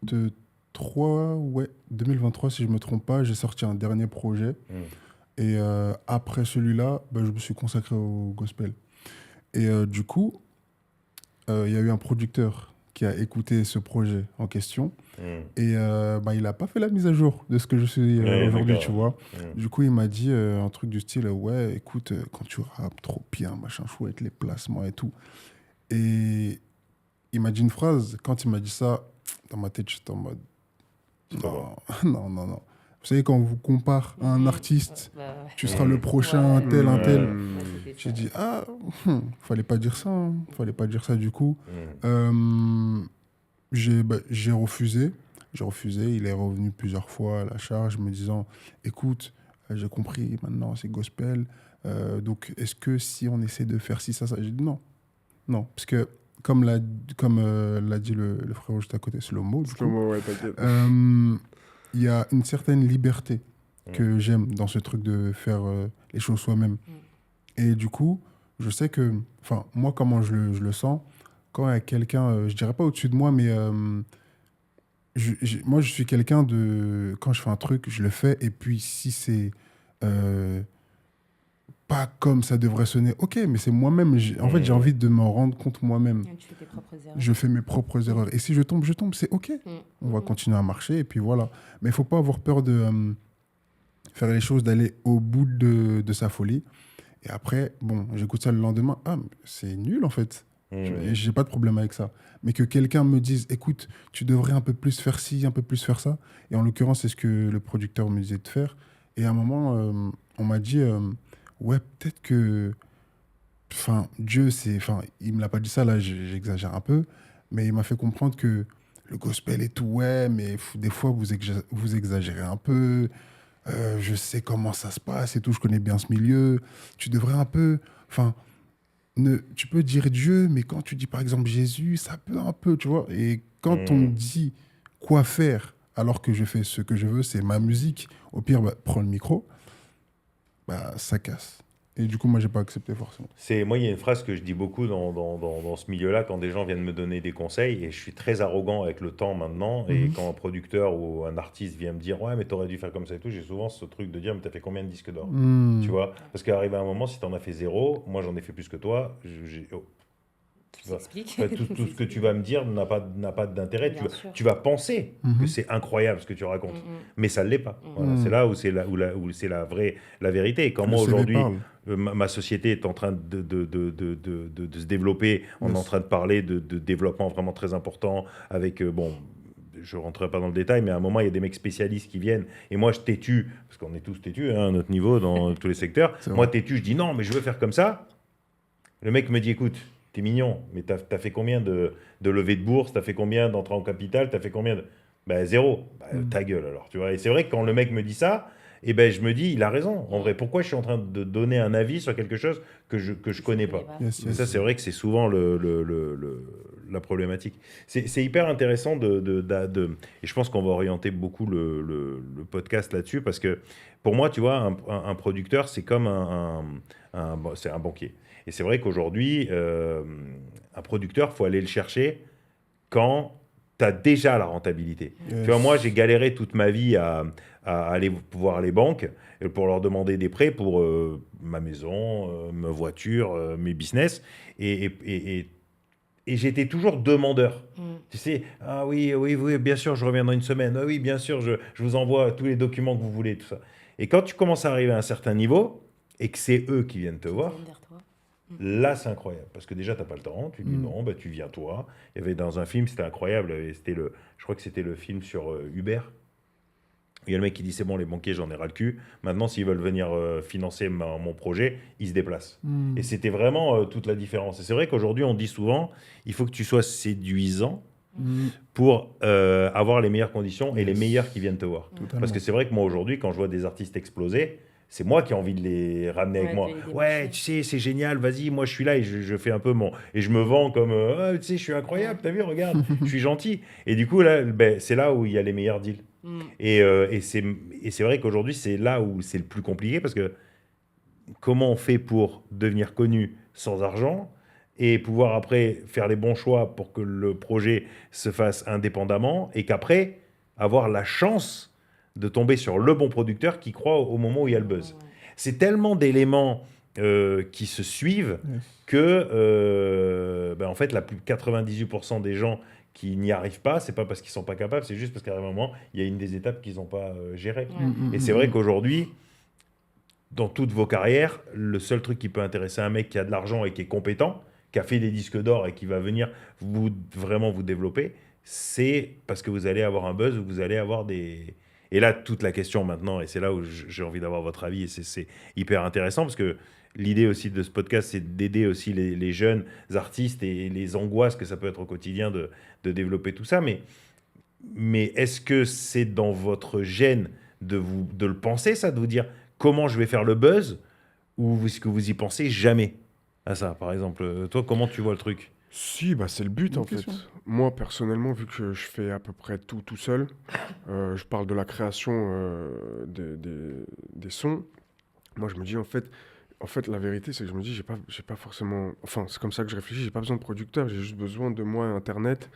2023, ouais, 2023, si je ne me trompe pas, j'ai sorti un dernier projet. Hmm. Et après celui-là, bah, je me suis consacré au gospel. Et du coup, il y a eu un producteur qui a écouté ce projet en question. Hmm. Et bah, il n'a pas fait la mise à jour de ce que je suis Ouais, aujourd'hui, tu d'accord. vois. Hmm. Du coup, il m'a dit un truc du style, ouais, écoute, quand tu rappes trop bien, machin chouette, les placements et tout. Et il m'a dit une phrase, quand il m'a dit ça, dans ma tête, j'étais en mode, C'est pas bon. non, non, non, non. Vous savez, quand on vous compare à un artiste, Bah, tu seras le Hmm. prochain, un ouais, tel, un tel. ouais, Hmm. c'était J'ai ça. dit, ah, fallait pas dire ça, hein. Fallait pas dire ça du coup. Hmm. J'ai refusé. J'ai refusé. Il est revenu plusieurs fois à la charge me disant, écoute, j'ai compris, maintenant c'est gospel. Donc, est-ce que si on essaie de faire ci, ça, ça. J'ai dit non. Non. Parce que, l'a dit le frère juste à côté, Slomo, du coup, Slow-mo, ouais, t'inquiète. il y a une certaine liberté Hmm. que j'aime dans ce truc de faire les choses soi-même. Et du coup, je sais que, enfin, moi, comment je le sens, quand il y a quelqu'un, je dirais pas au-dessus de moi, mais moi, je suis quelqu'un de, quand je fais un truc, je le fais, et puis si c'est euh, pas comme ça devrait sonner, ok, mais c'est moi-même. En fait, j'ai Hmm. envie de m'en rendre compte moi-même. Tu fais tes propres erreurs. Je fais mes propres erreurs. Et si je tombe, c'est ok. Mm. On va continuer à marcher, et puis voilà. Mais il faut pas avoir peur de faire les choses, d'aller au bout de sa folie. Et après, bon, j'écoute ça le lendemain. Ah, mais c'est nul en fait. Hmm. J'ai pas de problème avec ça. Mais que quelqu'un me dise, écoute, tu devrais un peu plus faire ci, un peu plus faire ça. Et en l'occurrence, c'est ce que le producteur me disait de faire. Et à un moment, on m'a dit, ouais, peut-être que. Enfin, Dieu, c'est. Enfin, il me l'a pas dit ça, là, j'exagère un peu. Mais il m'a fait comprendre que le gospel et tout, ouais, mais des fois, vous exagérez un peu. Je sais comment ça se passe et tout, je connais bien ce milieu. Tu devrais un peu. Enfin, tu peux dire Dieu, mais quand tu dis par exemple Jésus, ça peut un peu, tu vois. Et quand on me Hmm. dit quoi faire alors que je fais ce que je veux, c'est ma musique, au pire, bah, prends le micro, bah, ça casse. Et du coup, moi, j'ai pas accepté forcément. Moi, il y a une phrase que je dis beaucoup dans ce milieu-là, quand des gens viennent me donner des conseils, et je suis très arrogant avec le temps maintenant, et Mhm. quand un producteur ou un artiste vient me dire, ouais, mais t'aurais dû faire comme ça et tout, j'ai souvent ce truc de dire, mais t'as fait combien de disques d'or? Hmm. Tu vois? Parce qu'arrivé à un moment, si t'en as fait zéro, moi j'en ai fait plus que toi, tu Ça vas, s'explique. enfin, tout ce que tu vas me dire n'a pas d'intérêt. Bien sûr. Tu vas penser que Mhm. c'est incroyable ce que tu racontes, mais ça ne l'est pas. Mm. Voilà, c'est là où c'est la vérité. Et quand Le moi CV aujourd'hui, parle. ma société est en train de se développer, on est en train de parler de développement vraiment très important avec, bon, je ne rentrerai pas dans le détail, mais à un moment, il y a des mecs spécialistes qui viennent. Et moi, je têtu, parce qu'on est tous têtus hein, à notre niveau dans tous les secteurs. C'est Moi, vrai. têtu, je dis non, mais je veux faire comme ça. Le mec me dit, écoute, t'es mignon, mais t'as fait combien de levées de bourse, t'as fait combien d'entrées en capital, t'as fait combien de... Ben zéro. Ben, ta gueule alors, tu vois. Et c'est vrai que quand le mec me dit ça, et ben je me dis, il a raison. En vrai, pourquoi je suis en train de donner un avis sur quelque chose que je connais pas? Yes, Et yes. ça, c'est vrai que c'est souvent la problématique. C'est hyper intéressant et je pense qu'on va orienter beaucoup le podcast là-dessus parce que pour moi, tu vois, un producteur, c'est comme c'est un banquier. Et c'est vrai qu'aujourd'hui, un producteur, faut aller le chercher quand tu as déjà la rentabilité. Yes. Tu vois, moi, j'ai galéré toute ma vie à aller voir les banques pour leur demander des prêts pour ma maison, ma voiture, mes business. Et j'étais toujours demandeur. Tu sais, ah oui, oui, oui, bien sûr, je reviens dans une semaine. Ah oui, bien sûr, je vous envoie tous les documents que vous voulez, tout ça. Et quand tu commences à arriver à un certain niveau et que c'est eux qui viennent te voir, là, c'est incroyable. Parce que déjà, tu n'as pas le temps. Tu dis non, bah, tu viens toi. Il y avait dans un film, c'était incroyable. Et je crois que c'était le film sur Uber. Il y a le mec qui dit c'est bon, les banquiers, j'en ai ras le cul. Maintenant, s'ils veulent venir financer mon projet, ils se déplacent. Et c'était vraiment toute la différence. Et c'est vrai qu'aujourd'hui, on dit souvent il faut que tu sois séduisant pour avoir les meilleures conditions et les meilleurs qui viennent te voir. Totalement. Parce que c'est vrai que moi, aujourd'hui, quand je vois des artistes exploser, c'est moi qui ai envie de les ramener avec moi. de les Ouais, démarcher. tu sais, c'est génial, vas-y, moi je suis là et je fais un peu mon... Et je me vends comme, ah, tu sais, je suis incroyable, t'as vu, regarde, je suis gentil. Et du coup, là, ben, c'est là où il y a les meilleurs deals. Et c'est vrai qu'aujourd'hui, c'est là où c'est le plus compliqué parce que comment on fait pour devenir connu sans argent et pouvoir après faire les bons choix pour que le projet se fasse indépendamment et qu'après, avoir la chance de tomber sur le bon producteur qui croit au moment où il y a le buzz. C'est tellement d'éléments qui se suivent Yes. que ben, en fait, 98% des gens qui n'y arrivent pas, c'est pas parce qu'ils sont pas capables, c'est juste parce qu'à un moment, il y a une des étapes qu'ils n'ont pas gérées. Et c'est vrai qu'aujourd'hui, dans toutes vos carrières, le seul truc qui peut intéresser un mec qui a de l'argent et qui est compétent, qui a fait des disques d'or et qui va venir vraiment vous développer, c'est parce que vous allez avoir un buzz ou vous allez avoir des... Et là, toute la question maintenant, et c'est là où j'ai envie d'avoir votre avis, et c'est hyper intéressant, parce que l'idée aussi de ce podcast, c'est d'aider aussi les jeunes artistes et les angoisses que ça peut être au quotidien de développer tout ça. Mais est-ce que c'est dans votre gène de le penser, ça, de vous dire comment je vais faire le buzz, ou est-ce que vous y pensez jamais à ça, par exemple? Toi, comment tu vois le truc? Si, bah c'est le but Bonne en fait. question. Moi, personnellement, vu que je fais à peu près tout seul, je parle de la création des sons. Moi, je me dis en fait, la vérité, c'est que je me dis, j'ai pas forcément. Enfin, c'est comme ça que je réfléchis. J'ai pas besoin de producteur. J'ai juste besoin de moi, Internet.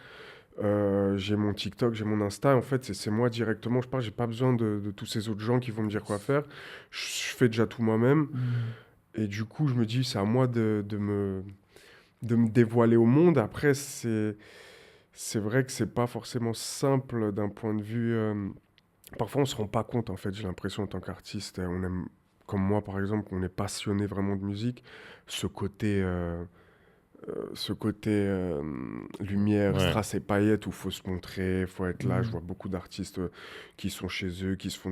J'ai mon TikTok, j'ai mon Insta. En fait, c'est moi directement. Je parle. J'ai pas besoin de tous ces autres gens qui vont me dire quoi faire. Je fais déjà tout moi-même. Et du coup, je me dis, c'est à moi de me dévoiler au monde. Après, c'est vrai que c'est pas forcément simple d'un point de vue. Parfois, on se rend pas compte, en fait, j'ai l'impression, en tant qu'artiste, on aime, comme moi, par exemple, qu'on est passionné vraiment de musique, ce côté, lumière, Ouais. strass et paillettes, où il faut se montrer, il faut être là. Je vois beaucoup d'artistes qui sont chez eux, qui se font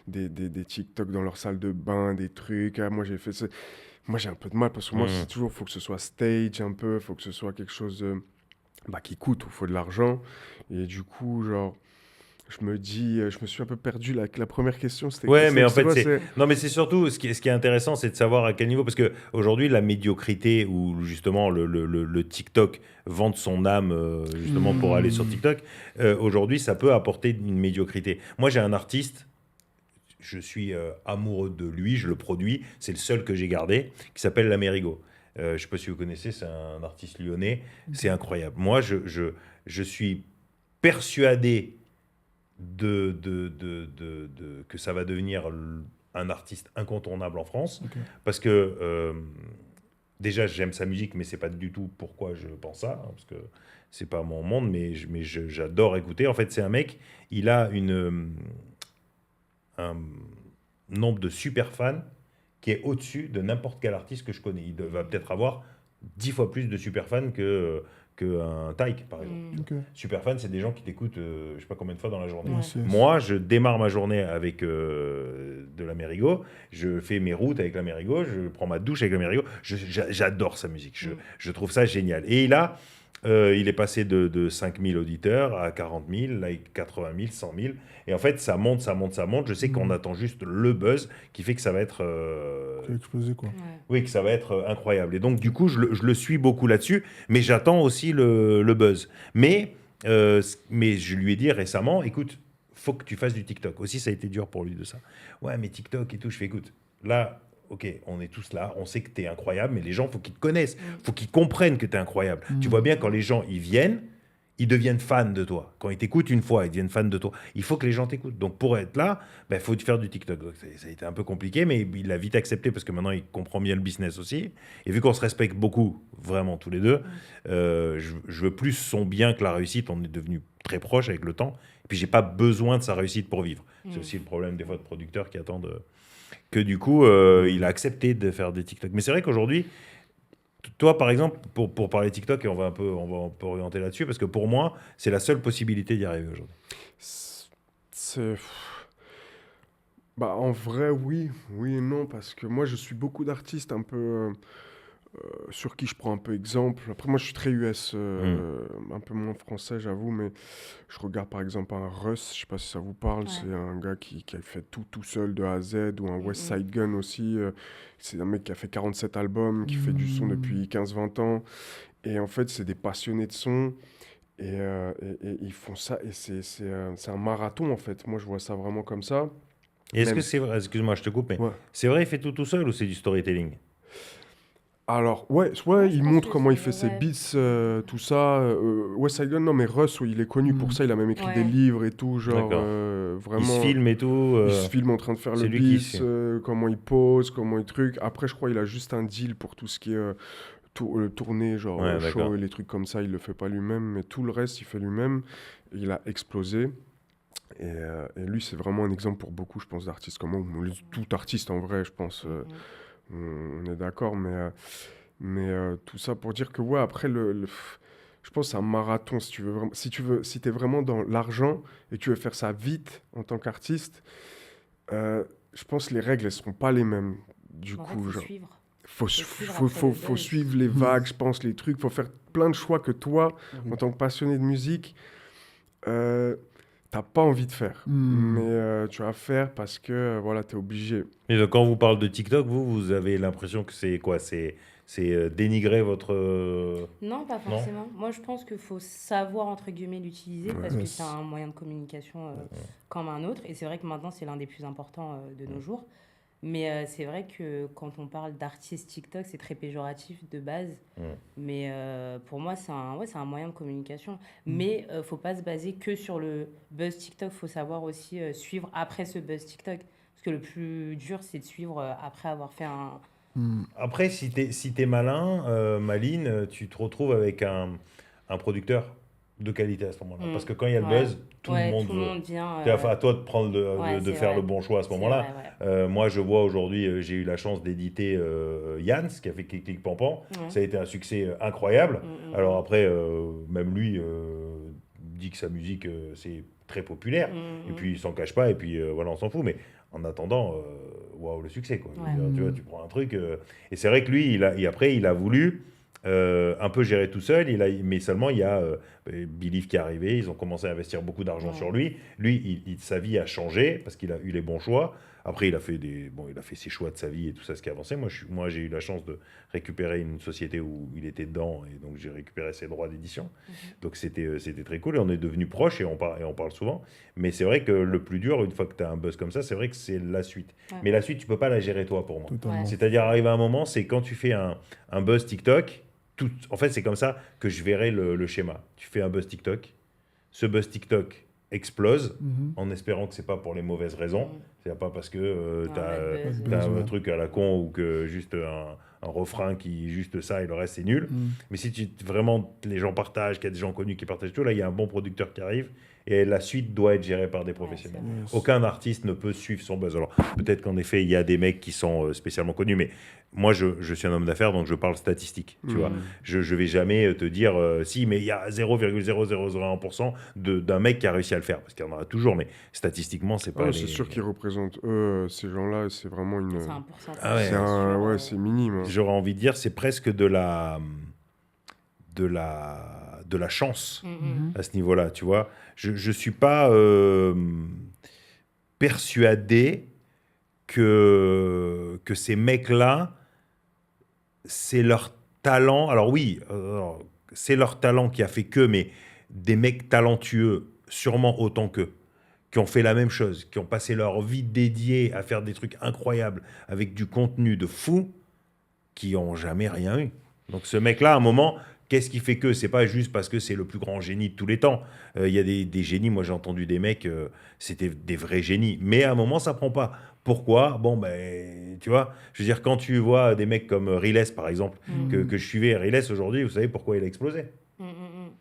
des TikTok dans leur salle de bain, des trucs. Ah, moi, j'ai fait ça. Moi, j'ai un peu de mal parce que moi, c'est toujours, faut que ce soit stage un peu, faut que ce soit quelque chose qui coûte, il faut de l'argent. Et du coup, genre, je me dis, je me suis un peu perdu. La première question, c'était Ouais, mais en fait, quoi, non, mais c'est surtout ce qui est intéressant, c'est de savoir à quel niveau, parce que aujourd'hui, la médiocrité ou justement le TikTok vende son âme justement pour aller sur TikTok, aujourd'hui, ça peut apporter une médiocrité. Moi, j'ai un artiste, je suis amoureux de lui, je le produis, c'est le seul que j'ai gardé, qui s'appelle L'Amérigo. Je ne sais pas si vous connaissez, c'est un artiste lyonnais, c'est incroyable. Moi, je suis persuadé que ça va devenir un artiste incontournable en France, parce que déjà j'aime sa musique, mais c'est pas du tout pourquoi je pense ça, hein, parce que c'est pas mon monde, mais j'adore écouter. En fait, c'est un mec, il a un nombre de super fans qui est au-dessus de n'importe quel artiste que je connais. Il va peut-être avoir 10 fois plus de super fans qu'un Taïk, par exemple. Super fan, c'est des gens qui t'écoutent je sais pas combien de fois dans la journée. Moi, je démarre ma journée avec de l'Amérigo, je fais mes routes avec l'Amérigo, je prends ma douche avec l'Amérigo, j'adore sa musique, je trouve ça génial. Et il a Il est passé de 5 000 auditeurs à 40 000, là, 80 000, 100 000. Et en fait, ça monte, ça monte, ça monte. Je sais qu'on attend juste le buzz qui fait que ça va être, Ça a explosé, quoi. Ouais. oui, que ça va être incroyable. Et donc, du coup, je le suis beaucoup là-dessus, mais j'attends aussi le buzz. Mais je lui ai dit récemment, écoute, faut que tu fasses du TikTok. Aussi, ça a été dur pour lui de ça. Ouais, mais TikTok et tout. Je fais, écoute, là, ok, on est tous là, on sait que tu es incroyable, mais les gens, faut qu'ils te connaissent, faut qu'ils comprennent que tu es incroyable. Tu vois bien, quand les gens, ils viennent, ils deviennent fans de toi. Quand ils t'écoutent une fois, ils deviennent fans de toi. Il faut que les gens t'écoutent. Donc, pour être là, il faut faire du TikTok. Donc, ça a été un peu compliqué, mais il l'a vite accepté parce que maintenant, il comprend bien le business aussi. Et vu qu'on se respecte beaucoup, vraiment, tous les deux, je veux plus son bien que la réussite. On est devenus très proches avec le temps. Et puis, j'ai pas besoin de sa réussite pour vivre. C'est aussi le problème des fois de producteurs qui attendent que du coup, il a accepté de faire des TikTok. Mais c'est vrai qu'aujourd'hui, toi, par exemple, pour parler TikTok, et on va un peu orienter là-dessus, parce que pour moi, c'est la seule possibilité d'y arriver aujourd'hui. C'est... Bah, en vrai, oui. Oui et non, parce que moi, je suis beaucoup d'artistes un peu... sur qui je prends un peu exemple. Après, moi, je suis très US, un peu moins français, j'avoue, mais je regarde par exemple un Russ, je sais pas si ça vous parle, Ouais. c'est un gars qui a fait tout seul de A à Z, ou un West Side Gun aussi, c'est un mec qui a fait 47 albums, qui fait du son depuis 15-20 ans, et en fait, c'est des passionnés de son, et ils font ça, et c'est un marathon en fait. Moi, je vois ça vraiment comme ça. Et est-ce Même que c'est vrai, excuse-moi, je te coupe, mais Ouais. c'est vrai, il fait tout seul ou c'est du storytelling? Alors, Moi, ouais, je il pense montre que comment il c'est fait ses vrai. beats, tout ça. West Side Gun, non, mais Russ, oui, il est connu pour ça. Il a même écrit des Ouais. livres et tout, genre, D'accord. Il se vraiment. filme et tout. Il se filme en train de faire c'est le lui qui se beat, filme. comment il pose, comment il truc. Après, je crois qu'il a juste un deal pour tout ce qui est tournée, genre Ouais, show d'accord. et les trucs comme ça. Il le fait pas lui-même, mais tout le reste, il fait lui-même. Il a explosé. Et lui, c'est vraiment un exemple pour beaucoup, je pense, d'artistes comme moi, ou tout artiste en vrai, je pense. On est d'accord, mais tout ça pour dire que, ouais, après, je pense que c'est un marathon, si tu veux vraiment, si t'es vraiment dans l'argent et que tu veux faire ça vite en tant qu'artiste, je pense que les règles, elles seront pas les mêmes. Du En fait, coup, faut genre, suivre. faut, Faut su- suivre faut, après le faut buzz. suivre les vagues, je pense, les trucs, faut faire plein de choix que toi, en tant que passionné de musique, euh, t'as pas envie de faire. Mais tu vas faire parce que, voilà, t'es obligé. Et donc, quand vous parlez de TikTok, vous avez l'impression que c'est quoi? C'est dénigrer votre. Non, pas Non? forcément. Moi, je pense qu'il faut savoir, entre guillemets, l'utiliser parce que c'est Yes. un moyen de communication comme un autre. Et c'est vrai que maintenant, c'est l'un des plus importants de nos jours. Mais c'est vrai que quand on parle d'artiste TikTok, c'est très péjoratif de base. Mais pour moi, c'est un moyen de communication. Mais faut pas se baser que sur le buzz TikTok. Faut savoir aussi suivre après ce buzz TikTok. Parce que le plus dur, c'est de suivre après avoir fait un... Après, si t'es malin, Maline, tu te retrouves avec un producteur de qualité à ce moment-là. Parce que quand il y a le Ouais. buzz, tout le Ouais, monde tout le veut. monde vient... C'est à toi de prendre Ouais, de c'est faire le vrai. bon choix à ce C'est moment-là. vrai, ouais. Moi, je vois aujourd'hui, j'ai eu la chance d'éditer Yans, qui a fait Clic Clic Pampan. Ouais. Ça a été un succès incroyable. Alors après, même lui dit que sa musique, c'est très populaire. Et puis, il s'en cache pas. Et puis, voilà, on s'en fout. Mais en attendant, waouh, le succès, quoi. Je veux Ouais. dire, tu vois, tu prends un truc. Et c'est vrai que lui, après, il a voulu un peu gérer tout seul. Mais seulement, il y a Believe qui est arrivé. Ils ont commencé à investir beaucoup d'argent Ouais. sur lui. Lui, sa vie a changé parce qu'il a eu les bons choix. Après, il a fait ses choix de sa vie et tout ça, ce qui a avancé. Moi, j'ai eu la chance de récupérer une société où il était dedans. Et donc, j'ai récupéré ses droits d'édition. Donc, c'était très cool. Et on est devenus proches et on parle souvent. Mais c'est vrai que le plus dur, une fois que tu as un buzz comme ça, c'est vrai que c'est la suite. Ouais. Mais la suite, tu peux pas la gérer toi pour moi. Totalement. Ouais. C'est-à-dire, arrive à un moment, c'est quand tu fais un buzz TikTok, en fait, c'est comme ça que je verrai le schéma. Tu fais un buzz TikTok, ce buzz TikTok explose, en espérant que c'est pas pour les mauvaises raisons. C'est pas parce que Ouais, t'as le buzz. t'as un Ouais. truc à la con ou que juste un refrain qui juste ça et le reste c'est nul. Mais si vraiment les gens partagent, qu'il y a des gens connus qui partagent tout, là il y a un bon producteur qui arrive et la suite doit être gérée par des professionnels. c'est vrai. Yes. Aucun artiste ne peut suivre son buzz. Alors peut-être qu'en effet il y a des mecs qui sont spécialement connus, mais moi je suis un homme d'affaires donc je parle statistique. Tu vois, je vais jamais te dire si, mais il y a 0,0001% d'un mec qui a réussi à le faire parce qu'il y en aura toujours, mais statistiquement c'est pas. Ah, c'est sûr qu'ils représentent eux, ces gens-là, c'est vraiment une. C'est un pourcentage. Ah ouais. C'est sûr, ouais, c'est minime. J'aurais envie de dire, c'est presque de la de la chance Mhm. à ce niveau-là, tu vois. Je ne suis pas persuadé que ces mecs-là, c'est leur talent. Alors oui, c'est leur talent qui a fait que, mais des mecs talentueux, sûrement autant qu'eux, qui ont fait la même chose, qui ont passé leur vie dédiée à faire des trucs incroyables avec du contenu de fou, qui ont jamais rien eu. Donc ce mec-là, à un moment, qu'est-ce qui fait que c'est pas juste parce que c'est le plus grand génie de tous les temps. Il y a des génies, moi j'ai entendu des mecs, c'était des vrais génies. Mais à un moment, ça prend pas. Pourquoi? Bon, ben, tu vois, je veux dire, quand tu vois des mecs comme Riles, par exemple, que je suivais, Riles aujourd'hui, vous savez pourquoi il a explosé? Mhm.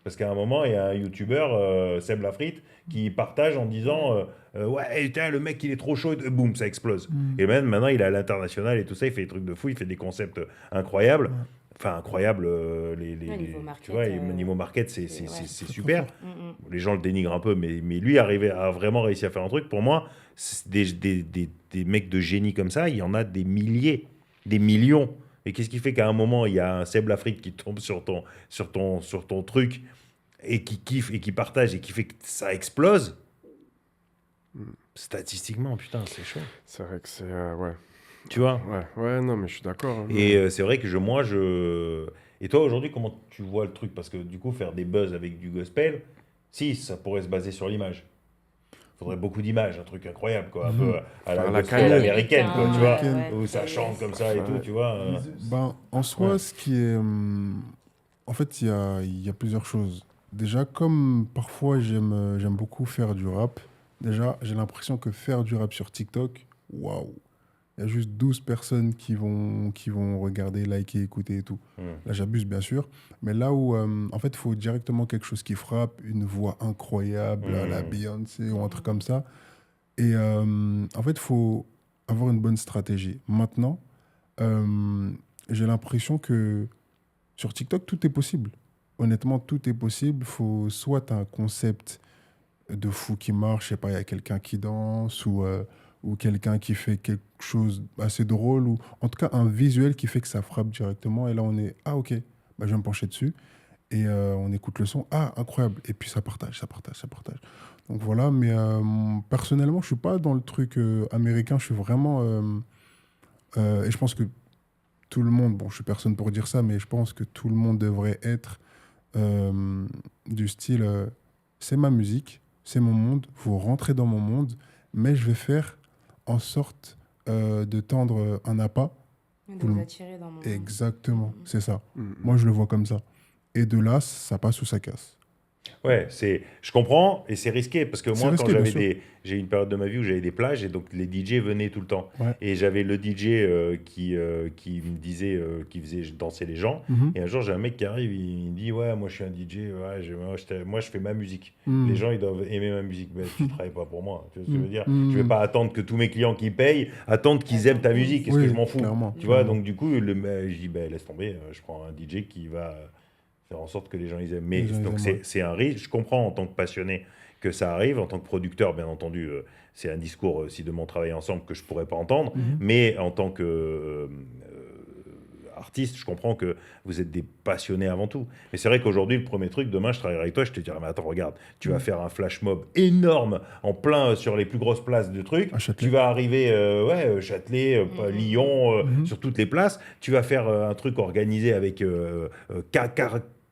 Parce qu'à un moment, il y a un youtubeur, Seb Lafrite, qui partage en disant ouais, putain, le mec, il est trop chaud, et boum, ça explose. Et même maintenant, il est à l'international et tout ça, il fait des trucs de fou, il fait des concepts incroyables. Ouais. Enfin, incroyables, Niveau tu market, vois, niveau market, c'est ouais. c'est Très, super. très Mhm. Les gens le dénigrent un peu, mais lui, a vraiment réussi à faire un truc. Pour moi, des mecs de génie comme ça, il y en a des milliers, des millions. Et qu'est-ce qui fait qu'à un moment, il y a un Seb Lafrite qui tombe sur ton truc et qui kiffe et qui partage et qui fait que ça explose? Statistiquement, putain, c'est chaud. C'est vrai que c'est. Ouais. Tu vois? Ouais, non, mais je suis d'accord. Hein, Et c'est vrai que Et toi, aujourd'hui, comment tu vois le truc? Parce que du coup, faire des buzz avec du gospel, si, ça pourrait se baser sur l'image. Il faudrait beaucoup d'images, un truc incroyable, quoi. Un peu à la Enfin, la gospel Kanye. américaine, quoi, tu vois? Américaine. Où ça chante comme ça et tout, Ouais. tu vois? Ben, en soi, Ouais. ce qui est. En fait, il y a plusieurs choses. Déjà, comme parfois j'aime beaucoup faire du rap, déjà, j'ai l'impression que faire du rap sur TikTok, waouh, il y a juste 12 personnes qui vont regarder, liker, écouter et tout. Hmm. Là, j'abuse, bien sûr. Mais là où, en fait, il faut directement quelque chose qui frappe, une voix incroyable, à la Hmm. Beyoncé ou un truc comme ça. Et en fait, il faut avoir une bonne stratégie. Maintenant, euh, j'ai l'impression que sur TikTok, tout est possible. Honnêtement, tout est possible. Faut soit tu as un concept de fou qui marche, je sais pas, il y a quelqu'un qui danse ou quelqu'un qui fait quelque chose assez drôle ou en tout cas un visuel qui fait que ça frappe directement. Et là, on est, ah ok, bah, je vais me pencher dessus. Et on écoute le son, ah incroyable. Et puis ça partage, ça partage, ça partage. Donc voilà, mais personnellement, je suis pas dans le truc américain, je suis vraiment... et je pense que tout le monde, bon, je suis personne pour dire ça, mais je pense que tout le monde devrait être euh, du style c'est ma musique, c'est mon monde, vous rentrez dans mon monde, mais je vais faire en sorte de tendre un appât. De Tout vous le- attirer dans mon... Exactement, c'est ça. Mm. Moi, je le vois comme ça. Et de là, ça passe ou ça casse. Ouais, je comprends et c'est risqué parce que C'est moi, quand risqué, bien sûr. j'ai eu une période de ma vie où j'avais des plages et donc les DJ venaient tout le temps. Ouais. Et j'avais le DJ qui me disait, qui faisait danser les gens. Mhm. Et un jour, j'ai un mec qui arrive, il me dit, ouais, moi je suis un DJ, ouais, moi je fais ma musique. Mhm. Les gens, ils doivent aimer ma musique. Mais tu travailles pas pour moi. Tu vois ce que je veux dire? Mhm. Je vais pas attendre que tous mes clients qui payent attendent qu'ils aiment ta musique. Qu'est-ce que Oui, je m'en fous? clairement, Tu vois, clairement. donc du coup, je dis, ben, laisse tomber, je prends un DJ qui va faire en sorte que les gens ils aiment. Mais Les gens, ils donc aiment, ouais. c'est un risque. Je comprends en tant que passionné que ça arrive, en tant que producteur, bien entendu, c'est un discours si de mon travail ensemble que je pourrais pas entendre. Mhm. Mais en tant que artiste, je comprends que vous êtes des passionnés avant tout. Mais c'est vrai qu'aujourd'hui, le premier truc, demain, je travaillerai avec toi, je te dirais, mais attends, regarde, tu vas faire un flash mob énorme, en plein sur les plus grosses places de trucs. À Châtelet. Tu vas arriver, Châtelet, Lyon, Mhm. sur toutes les places. Tu vas faire un truc organisé avec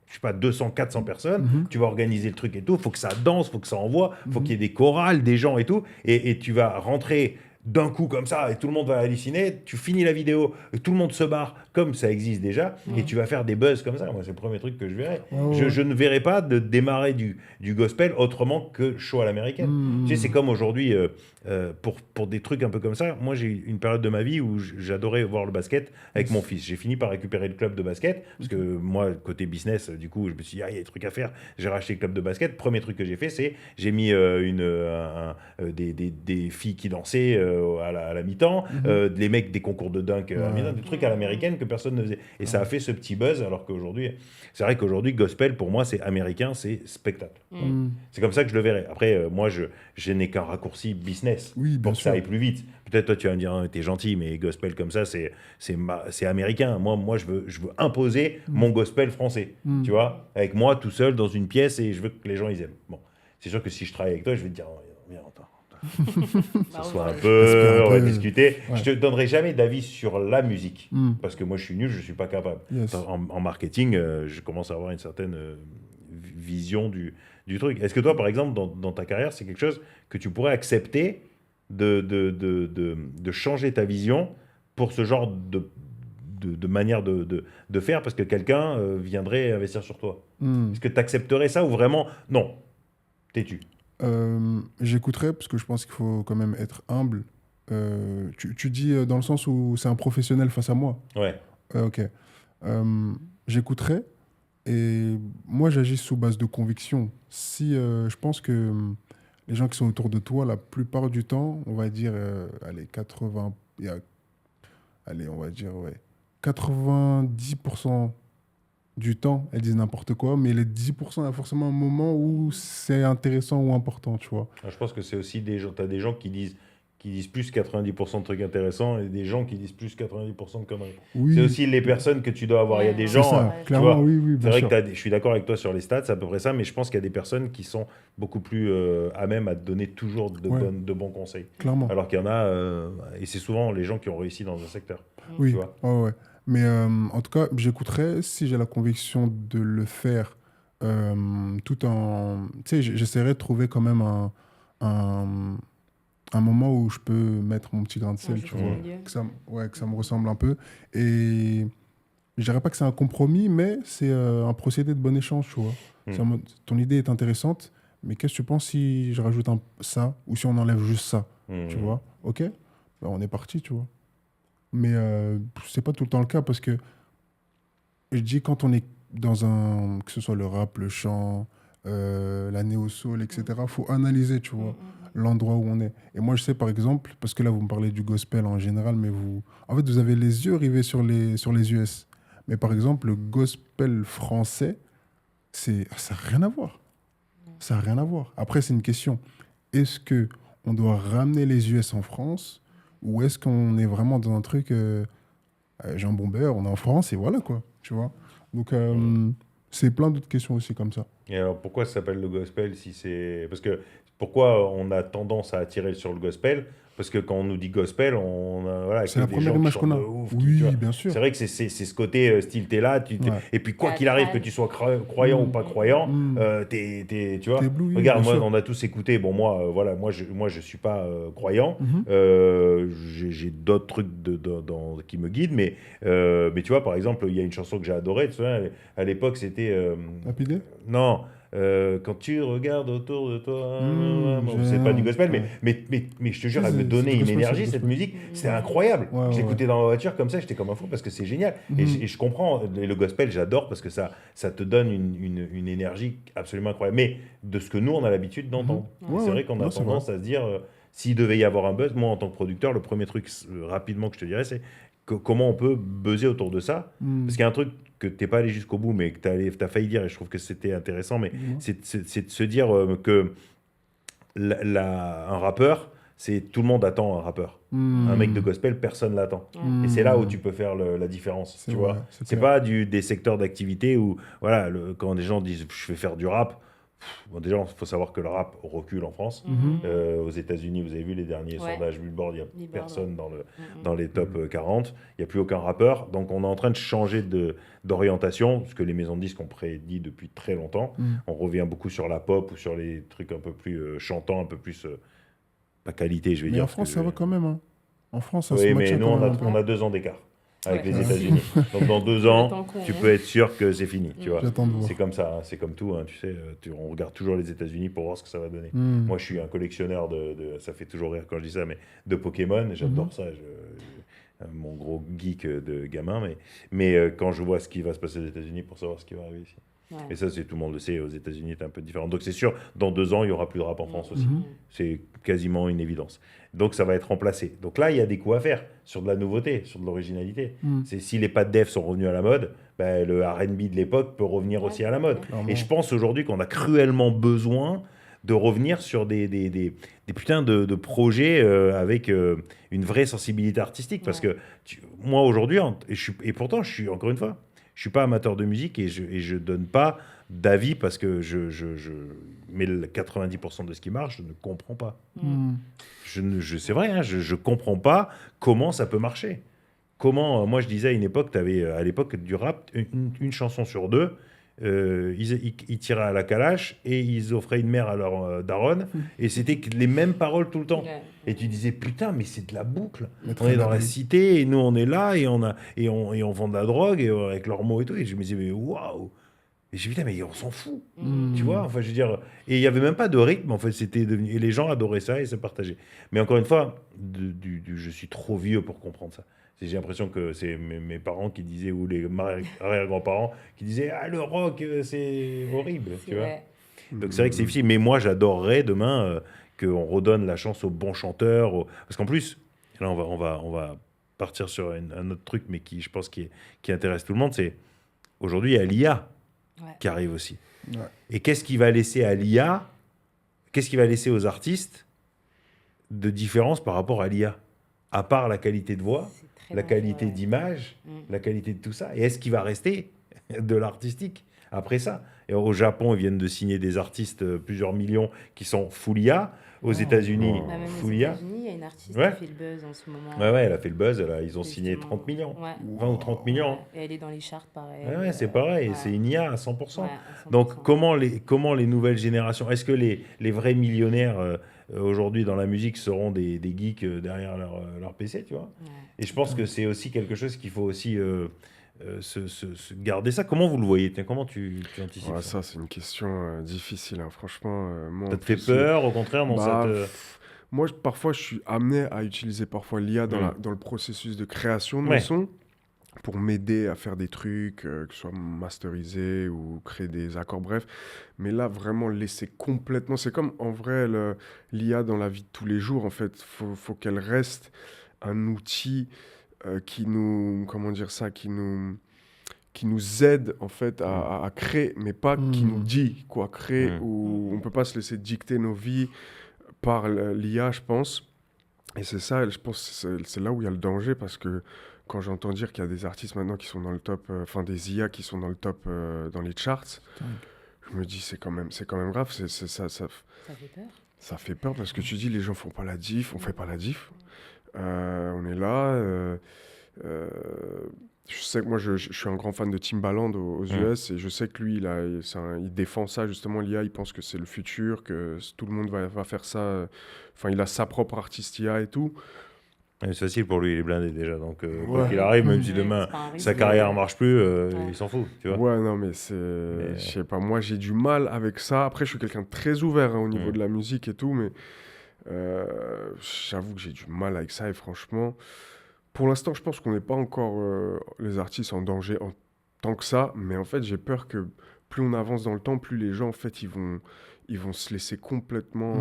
je sais pas, 200, 400 personnes. Mhm. Tu vas organiser le truc et tout. Il faut que ça danse, il faut que ça envoie, il faut Mhm. qu'il y ait des chorales, des gens et tout. Et tu vas rentrer d'un coup comme ça et tout le monde va halluciner. Tu finis la vidéo, et tout le monde se barre comme ça existe déjà. Et tu vas faire des buzz comme ça. Moi, c'est le premier truc que je verrai. Ouais, ouais. Je ne verrai pas de démarrer du gospel autrement que show à l'américaine. Mhm. Tu sais, c'est comme aujourd'hui, pour des trucs un peu comme ça. Moi, j'ai eu une période de ma vie où j'adorais voir le basket avec mon fils. J'ai fini par récupérer le club de basket parce que moi, côté business, du coup, je me suis dit, ah, il y a des trucs à faire. J'ai racheté le club de basket. Premier truc que j'ai fait, c'est j'ai mis des filles qui dansaient à la mi-temps, les mecs des concours de dunk à la mi-temps, des trucs à l'américaine que personne ne faisait. Et ça a fait ce petit buzz, alors qu'aujourd'hui, c'est vrai qu'aujourd'hui, gospel, pour moi, c'est américain, c'est spectacle. C'est comme ça que je le verrais. Après, moi, je n'ai qu'un raccourci business Oui, bien pour que ça sûr. aille plus vite. Peut-être toi, tu vas me dire, ah, t'es gentil, mais gospel comme ça, c'est américain. Moi je veux imposer mon gospel français, tu vois, avec moi tout seul dans une pièce et je veux que les gens ils aiment. Bon, c'est sûr que si je travaille avec toi, je vais te dire, oh, viens, attends, Bah, ça soit un ouais. peu, un on va peu. discuter. Ouais. Je te donnerai jamais d'avis sur la musique parce que moi je suis nul, je suis pas capable. Yes. En marketing, je commence à avoir une certaine vision du truc. Est-ce que toi, par exemple, dans ta carrière, c'est quelque chose que tu pourrais accepter de changer ta vision pour ce genre de manière de faire parce que quelqu'un viendrait investir sur toi? Est-ce que tu accepterais ça ou vraiment, non, têtu? J'écouterai parce que je pense qu'il faut quand même être humble. Tu dis dans le sens où c'est un professionnel face à moi. Ouais. Ok. J'écouterai et moi j'agis sous base de conviction. Si je pense que les gens qui sont autour de toi, la plupart du temps, on va dire, allez, 80, allez, on va dire, ouais, 90% du temps, elles disent n'importe quoi, mais les 10%, il y a forcément un moment où c'est intéressant ou important, tu vois. Je pense que c'est aussi des gens, t'as des gens qui disent plus 90% de trucs intéressants et des gens qui disent plus 90% de conneries. Oui, C'est aussi les personnes que tu dois avoir. Il y a des Ouais, c'est gens, ça, ouais, tu clairement, vois, oui, oui, c'est bien vrai sûr. que je suis d'accord avec toi sur les stats, c'est à peu près ça, mais je pense qu'il y a des personnes qui sont beaucoup plus à même à te donner toujours Ouais. de bons conseils. Clairement. Alors qu'il y en a, et c'est souvent les gens qui ont réussi dans un secteur. Oui, Tu vois. ouais, ouais. Mais en tout cas, j'écouterai si j'ai la conviction de le faire tout en... Tu sais, j'essaierai de trouver quand même un, un moment où je peux mettre mon petit grain de sel, juste tu vois. milieu. Ouais, que ça me ressemble un peu. Et je dirais pas que c'est un compromis, mais c'est un procédé de bon échange, tu vois. C'est en mode, ton idée est intéressante, mais qu'est-ce que tu penses si je rajoute ça ou si on enlève juste ça, tu vois? Ok? Ben, on est parti, tu vois. Mais c'est pas tout le temps le cas parce que je dis quand on est dans un, que ce soit le rap, le chant, la néo-soul, etc., faut analyser, tu vois, l'endroit où on est. Et moi, je sais par exemple, parce que là, vous me parlez du gospel en général, mais en fait, vous avez les yeux rivés sur les US. Mais par exemple, le gospel français, ça n'a rien à voir. Ça n'a rien à voir. Après, c'est une question. Est-ce que on doit ramener les US en France ou est-ce qu'on est vraiment dans un truc jambon beurre, on est en France et voilà quoi, tu vois. Donc, c'est plein d'autres questions aussi comme ça. Et alors pourquoi ça s'appelle le gospel si c'est... Parce que pourquoi on a tendance à attirer sur le gospel? Parce que quand on nous dit gospel, on a voilà, C'est que la des première gens qui image chantent qu'on de a. ouf. Oui, Tu vois. bien sûr. C'est vrai que c'est ce côté style, t'es là. Ouais. Et puis quoi qu'il arrive, que tu sois croyant ou pas croyant, tu vois. T'es ébloui, Regarde, bien moi, sûr. on a tous écouté. Bon, voilà, moi je suis pas croyant. J'ai d'autres trucs qui me guident. Mais tu vois, par exemple, il y a une chanson que j'ai adorée. Tu vois, à l'époque, c'était... Lapidé. non, quand tu regardes autour de toi, bon, c'est J'ai pas du un- gospel, ouais. mais je te jure, Si, elle me c'est donnait du une gospel, c'est du énergie, cette gospel. musique, c'était incroyable. Ouais, Je ouais, l'écoutais dans la voiture comme ça, j'étais comme un fou parce que c'est génial. Et je comprends, et le gospel, j'adore parce que ça te donne une énergie absolument incroyable. Mais de ce que nous, on a l'habitude d'entendre. Et Ouais, c'est ouais. vrai qu'on a Non, c'est tendance à se dire, s'il devait y avoir un buzz, moi, en tant que producteur, le premier truc rapidement que je te dirais, c'est comment on peut buzzer autour de ça. Parce qu'il y a un truc que tu n'es pas allé jusqu'au bout, mais que tu as failli dire, et je trouve que c'était intéressant, mais Dis-moi. c'est de se dire que un rappeur, c'est tout le monde attend un rappeur. Un mec de gospel, personne l'attend. Et c'est là où tu peux faire la différence, C'est tu vrai, vois. c'est C'est clair. pas des secteurs d'activité où, voilà, quand des gens disent je vais faire du rap, bon, déjà, il faut savoir que le rap recule en France. Aux États-Unis, vous avez vu les derniers Ouais. sondages Billboard, il n'y a Billboard, personne ouais. dans les top 40. Il n'y a plus aucun rappeur. Donc, on est en train de changer d'orientation, ce que les maisons de disques ont prédit depuis très longtemps. On revient beaucoup sur la pop ou sur les trucs un peu plus chantants, un peu plus. Pas qualité, je vais Mais dire. en parce France, que ça va quand même. Hein. En France, ça se Oui, mais maintient nous, quand on a, même un peu. on a 2 ans d'écart avec Ouais. les États-Unis. Donc, dans 2 Le ans, temps qu'on- tu peux être sûr que c'est fini, tu vois. J'attends de voir. C'est comme ça, hein, c'est comme tout, hein, tu sais, on regarde toujours les États-Unis pour voir ce que ça va donner. Moi, je suis un collectionneur ça fait toujours rire quand je dis ça, mais de Pokémon, j'adore ça. Mon gros geek de gamin, mais quand je vois ce qui va se passer aux États-Unis pour savoir ce qui va arriver ici. Ouais. Et ça, tout le monde le sait, aux États-Unis, c'est un peu différent. Donc c'est sûr, dans 2 ans, il n'y aura plus de rap en France aussi. Mhm. C'est quasiment une évidence. Donc ça va être remplacé. Donc là, il y a des coups à faire sur de la nouveauté, sur de l'originalité. Mhm. Si les pas de def sont revenus à la mode, ben, le R&B de l'époque peut revenir aussi à la mode. Clairement. Et je pense aujourd'hui qu'on a cruellement besoin de revenir sur des putains de projets avec une vraie sensibilité artistique. Parce Ouais. que moi, aujourd'hui, et pourtant, je suis, encore une fois, je suis pas amateur de musique et je donne pas d'avis parce que mais le 90% de ce qui marche, je ne comprends pas. Mhm. C'est vrai, hein, je comprends pas comment ça peut marcher. Comment, moi je disais à une époque, tu avais à l'époque du rap, une chanson sur 2, ils tiraient à la calache et ils offraient une mère à leur daronne et c'était les mêmes paroles tout le temps. Ouais. Et tu disais, putain, mais c'est de la boucle. Mais On très est dans la bien. cité et nous on est là et on vend de la drogue et, avec leurs mots et tout. Et je me disais, mais waouh! Et j'ai dit, putain, mais on s'en fout. Mm. Tu vois, enfin, je veux dire, et il n'y avait même pas de rythme, en fait, c'était devenu, et les gens adoraient ça et se partageaient. Mais encore une fois, je suis trop vieux pour comprendre ça. J'ai l'impression que c'est mes parents qui disaient, ou les arrière-grands-parents qui disaient, ah, le rock, c'est horrible, C'est tu vois. vrai. Donc c'est vrai que c'est difficile, mais moi, j'adorerais demain qu'on redonne la chance aux bons chanteurs, parce qu'en plus, là, on va partir sur un autre truc, mais qui, je pense, qui intéresse tout le monde, c'est aujourd'hui, il y a l'IA Ouais. qui arrive aussi. Ouais. Et qu'est-ce qui va laisser à l'IA, qu'est-ce qui va laisser aux artistes de différence par rapport à l'IA? À part la qualité de voix, C'est très la dangereux, qualité ouais. d'image, Mm. la qualité de tout ça. Et est-ce qu'il va rester de l'artistique après ça? Et au Japon, ils viennent de signer des artistes, plusieurs millions, qui sont full IA. Aux Oh. États-Unis, Bah, même aux full IA. États-Unis, il y a une artiste Ouais. qui fait le buzz en ce moment. Ouais, elle a fait le buzz. Ils ont signé Justement. 30 millions. Ouais. 20 ou 30 millions. Ouais. Et elle est dans les charts, pareil. Ouais, c'est pareil. Ouais. C'est une IA à 100%. Ouais, à 100%. Donc, comment les nouvelles générations, est-ce que les vrais millionnaires aujourd'hui dans la musique seront des geeks derrière leur PC, tu vois? Ouais. Et je pense que c'est aussi quelque chose qu'il faut aussi se garder ça. Comment vous le voyez? Comment tu anticipes Ouais, ça? ça, c'est une question difficile, hein. Franchement, moi, Ça en te fait plus, peur, au contraire, non, bah, ça te... pff, moi, parfois, je suis amené à utiliser parfois l'IA Mm. dans le processus de création de Ouais. mes sons pour m'aider à faire des trucs, que ce soit masteriser ou créer des accords, bref. Mais là, vraiment, laisser complètement... C'est comme, en vrai, l'IA dans la vie de tous les jours, en fait. Faut qu'elle reste un outil qui nous... Comment dire ça? Qui nous aide, en fait, à créer, mais pas qui nous dit quoi créer, Mm. ou on peut pas se laisser dicter nos vies par l'IA, je pense. Et c'est ça, je pense, c'est là où il y a le danger, parce que quand j'entends dire qu'il y a des artistes maintenant qui sont dans le top, enfin des IA qui sont dans le top dans les charts, Dingue. je me dis c'est quand même grave, ça Ça fait peur. ça fait peur, parce que tu dis les gens font pas la diff, on fait pas la diff. On est là. Je sais que moi je suis un grand fan de Timbaland aux US, et je sais que lui il défend ça justement, l'IA, il pense que c'est le futur, que tout le monde va faire ça. Enfin, il a sa propre artiste IA et tout. Ouais, c'est facile pour lui, il est blindé déjà. Donc, quoi Ouais. qu'il arrive, même si Ouais, demain c'est pas un risque. sa carrière marche plus, Ouais. il s'en fout, tu vois. Ouais, non, mais je sais pas, moi j'ai du mal avec ça. Après, je suis quelqu'un de très ouvert, hein, au niveau de la musique et tout, mais j'avoue que j'ai du mal avec ça, et franchement, pour l'instant, je pense qu'on n'est pas encore les artistes en danger en tant que ça, mais en fait, j'ai peur que plus on avance dans le temps, plus les gens, en fait, ils vont se laisser complètement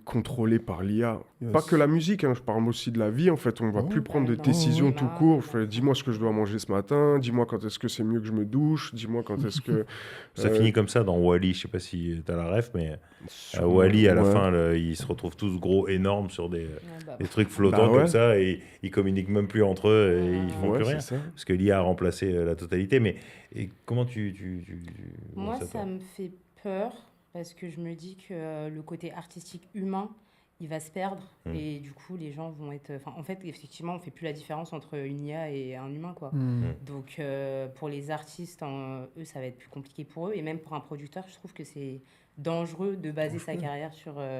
contrôler par l'IA. Yes. Pas que la musique, hein, je parle aussi de la vie, en fait. On va Oh. plus prendre de Dans décisions le tout climat, court. dans le Dis-moi ce que je dois manger ce matin, dis-moi quand est-ce que c'est mieux que je me douche, dis-moi quand est-ce que... Ça finit comme ça dans Wall-E, je sais pas si tu as la ref, mais Sûrement, Wall-E, à la ouais. fin, ils se retrouvent tous gros, énormes sur des bah, trucs flottants Bah ouais. comme ça, et ils communiquent même plus entre eux, et ils font Ouais, plus c'est rien. ça. Parce que l'IA a remplacé la totalité. Mais et comment tu Moi, vois ça toi me fait peur parce que je me dis que le côté artistique humain, il va se perdre. Et du coup, les gens vont être... Enfin, en fait, effectivement, on ne fait plus la différence entre une IA et un humain, quoi. Donc, pour les artistes, eux, ça va être plus compliqué pour eux. Et même pour un producteur, je trouve que c'est dangereux de baser sa carrière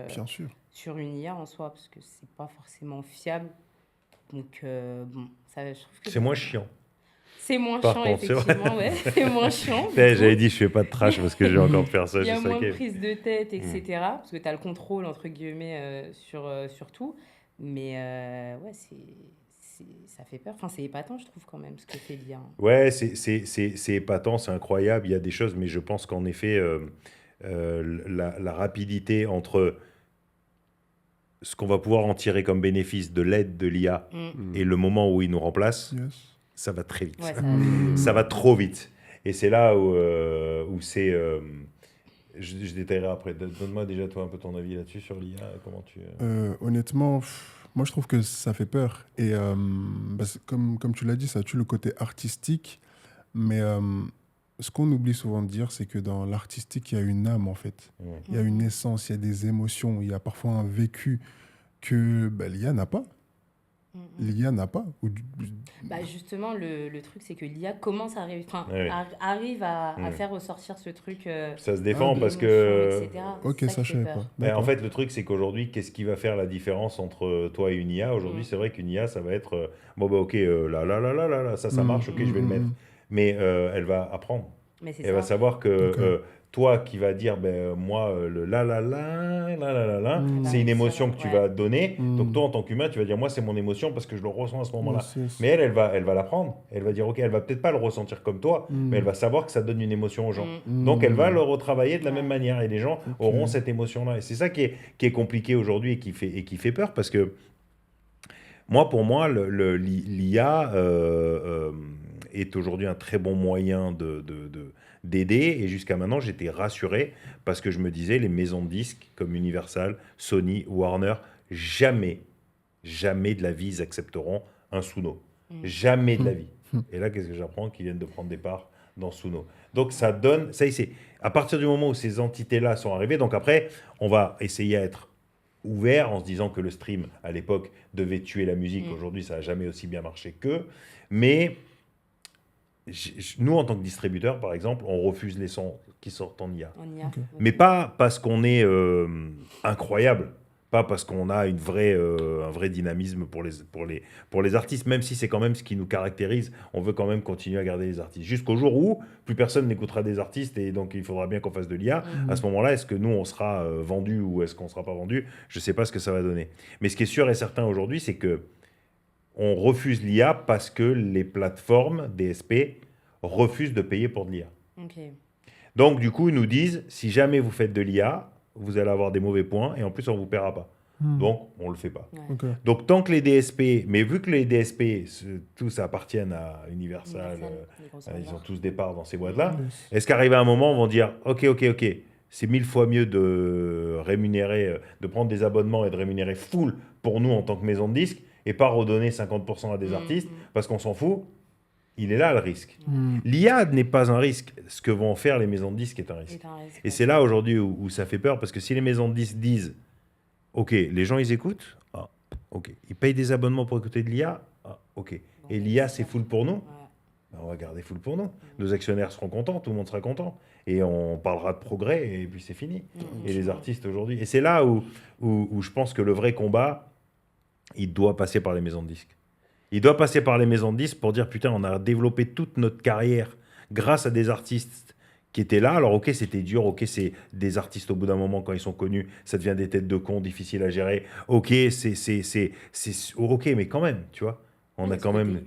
Bien sûr. sur une IA en soi, parce que c'est pas forcément fiable. Donc, bon, ça, je trouve que C'est moins chiant. C'est moins Par chiant, contre, c'est vrai. effectivement, ouais. C'est moins chiant. du Eh, coup. J'avais dit, je fais pas de trash parce que je vais encore faire ça. Il y a je sais moins de que- prise de tête, etc. Parce que tu as le contrôle, entre guillemets, sur tout. Mais ouais, ça fait peur. Enfin, c'est épatant, je trouve, quand même, ce que fait l'IA. Ouais, c'est épatant, c'est incroyable. Il y a des choses, mais je pense qu'en effet, la rapidité entre ce qu'on va pouvoir en tirer comme bénéfice de l'aide de l'IA Mm. et le moment où il nous remplace, Yes. ça va très vite. Ouais, ça Ça va trop vite. Et c'est là où c'est. Je détaillerai après. Donne-moi déjà, toi, un peu ton avis là-dessus sur l'IA. Comment tu. Honnêtement, moi je trouve que ça fait peur. Et comme tu l'as dit, ça tue le côté artistique. Mais ce qu'on oublie souvent de dire, c'est que dans l'artistique, il y a une âme en fait. Ouais. Il y a une essence, il y a des émotions, il y a parfois un vécu que l'IA n'a pas. Mm. L'IA n'a pas. Bah justement, le truc, c'est que l'IA commence à arriver, Ouais. arrive à Mm. faire ressortir ce truc Ça se défend Ah, parce d'émotion, que. etc. Ok, C'est ça qui je fait savais peur. pas. Ben, en D'accord. fait, le truc, c'est qu'aujourd'hui, qu'est-ce qui va faire la différence entre toi et une IA? Aujourd'hui, Mm. c'est vrai qu'une IA, ça va être bon, bah, ok, là, ça Mm, marche, ok, je vais le mettre. Mais elle va apprendre. Mais c'est Elle va ça. savoir que Ok. toi qui vas dire, ben, moi, le Mm. c'est une émotion que tu vas donner. Mm. Donc, toi, en tant qu'humain, tu vas dire, moi, c'est mon émotion parce que je le ressens à ce moment-là. Yes, yes. Mais elle va l'apprendre. Elle va dire, ok, elle va peut-être pas le ressentir comme toi, Mm. mais elle va savoir que ça donne une émotion aux gens. Mm. Donc, elle va le Mm. retravailler de la Ouais. même manière et les gens Ok. auront cette émotion-là. Et c'est ça qui est compliqué aujourd'hui et qui fait peur parce que pour moi, l'IA est aujourd'hui un très bon moyen d'aider. Et jusqu'à maintenant, j'étais rassuré parce que je me disais, les maisons de disques comme Universal, Sony, Warner, jamais, jamais de la vie, ils accepteront un Suno. Jamais de la vie. Et là, qu'est-ce que j'apprends? Qu'ils viennent de prendre des parts dans Suno. Donc ça donne, ça y est, c'est à partir du moment où ces entités-là sont arrivées, donc après, on va essayer à être ouvert en se disant que le stream, à l'époque, devait tuer la musique. Aujourd'hui, ça n'a jamais aussi bien marché qu'eux. Mais nous, en tant que distributeurs, par exemple, on refuse les sons qui sortent en IA. On y a. Ok. Mais pas parce qu'on est incroyable, pas parce qu'on a un vrai dynamisme pour les artistes, même si c'est quand même ce qui nous caractérise. On veut quand même continuer à garder les artistes. Jusqu'au jour où plus personne n'écoutera des artistes et donc il faudra bien qu'on fasse de l'IA. À ce moment-là, est-ce que nous, on sera vendu ou est-ce qu'on ne sera pas vendu? Je ne sais pas ce que ça va donner. Mais ce qui est sûr et certain aujourd'hui, c'est que on refuse l'IA parce que les plateformes DSP refusent de payer pour de l'IA. Ok. Donc, du coup, ils nous disent, si jamais vous faites de l'IA, vous allez avoir des mauvais points et en plus, on ne vous paiera pas. Donc, on ne le fait pas. Ouais. Ok. Donc, tant que les DSP, mais vu que les DSP, tous appartiennent à Universal, Les grosses ils ont valeurs. tous des parts dans ces boîtes-là, Yes. est-ce qu'arrivé à un moment, on va dire, ok, c'est 1000 fois mieux de rémunérer, de prendre des abonnements et de rémunérer full pour nous en tant que maison de disques et pas redonner 50% à des artistes parce qu'on s'en fout. Il est là le risque. Mm. L'IA n'est pas un risque. Ce que vont faire les maisons de disques est un risque. C'est un risque. Et c'est là aujourd'hui où ça fait peur parce que si les maisons de disques disent ok, les gens ils écoutent, ah, ok, ils payent des abonnements pour écouter de l'IA, ah, ok, et l'IA c'est full pour nous, Ouais. ben, on va garder full pour nous. Nos actionnaires seront contents, tout le monde sera content et on parlera de progrès et puis c'est fini. Et les artistes aujourd'hui, et c'est là où je pense que le vrai combat, il doit passer par les maisons de disques. Il doit passer par les maisons de disques pour dire putain, on a développé toute notre carrière grâce à des artistes qui étaient là. Alors ok, c'était dur, ok, c'est des artistes au bout d'un moment quand ils sont connus, ça devient des têtes de cons difficiles à gérer. Ok, c'est ok, mais quand même, tu vois, on a quand même.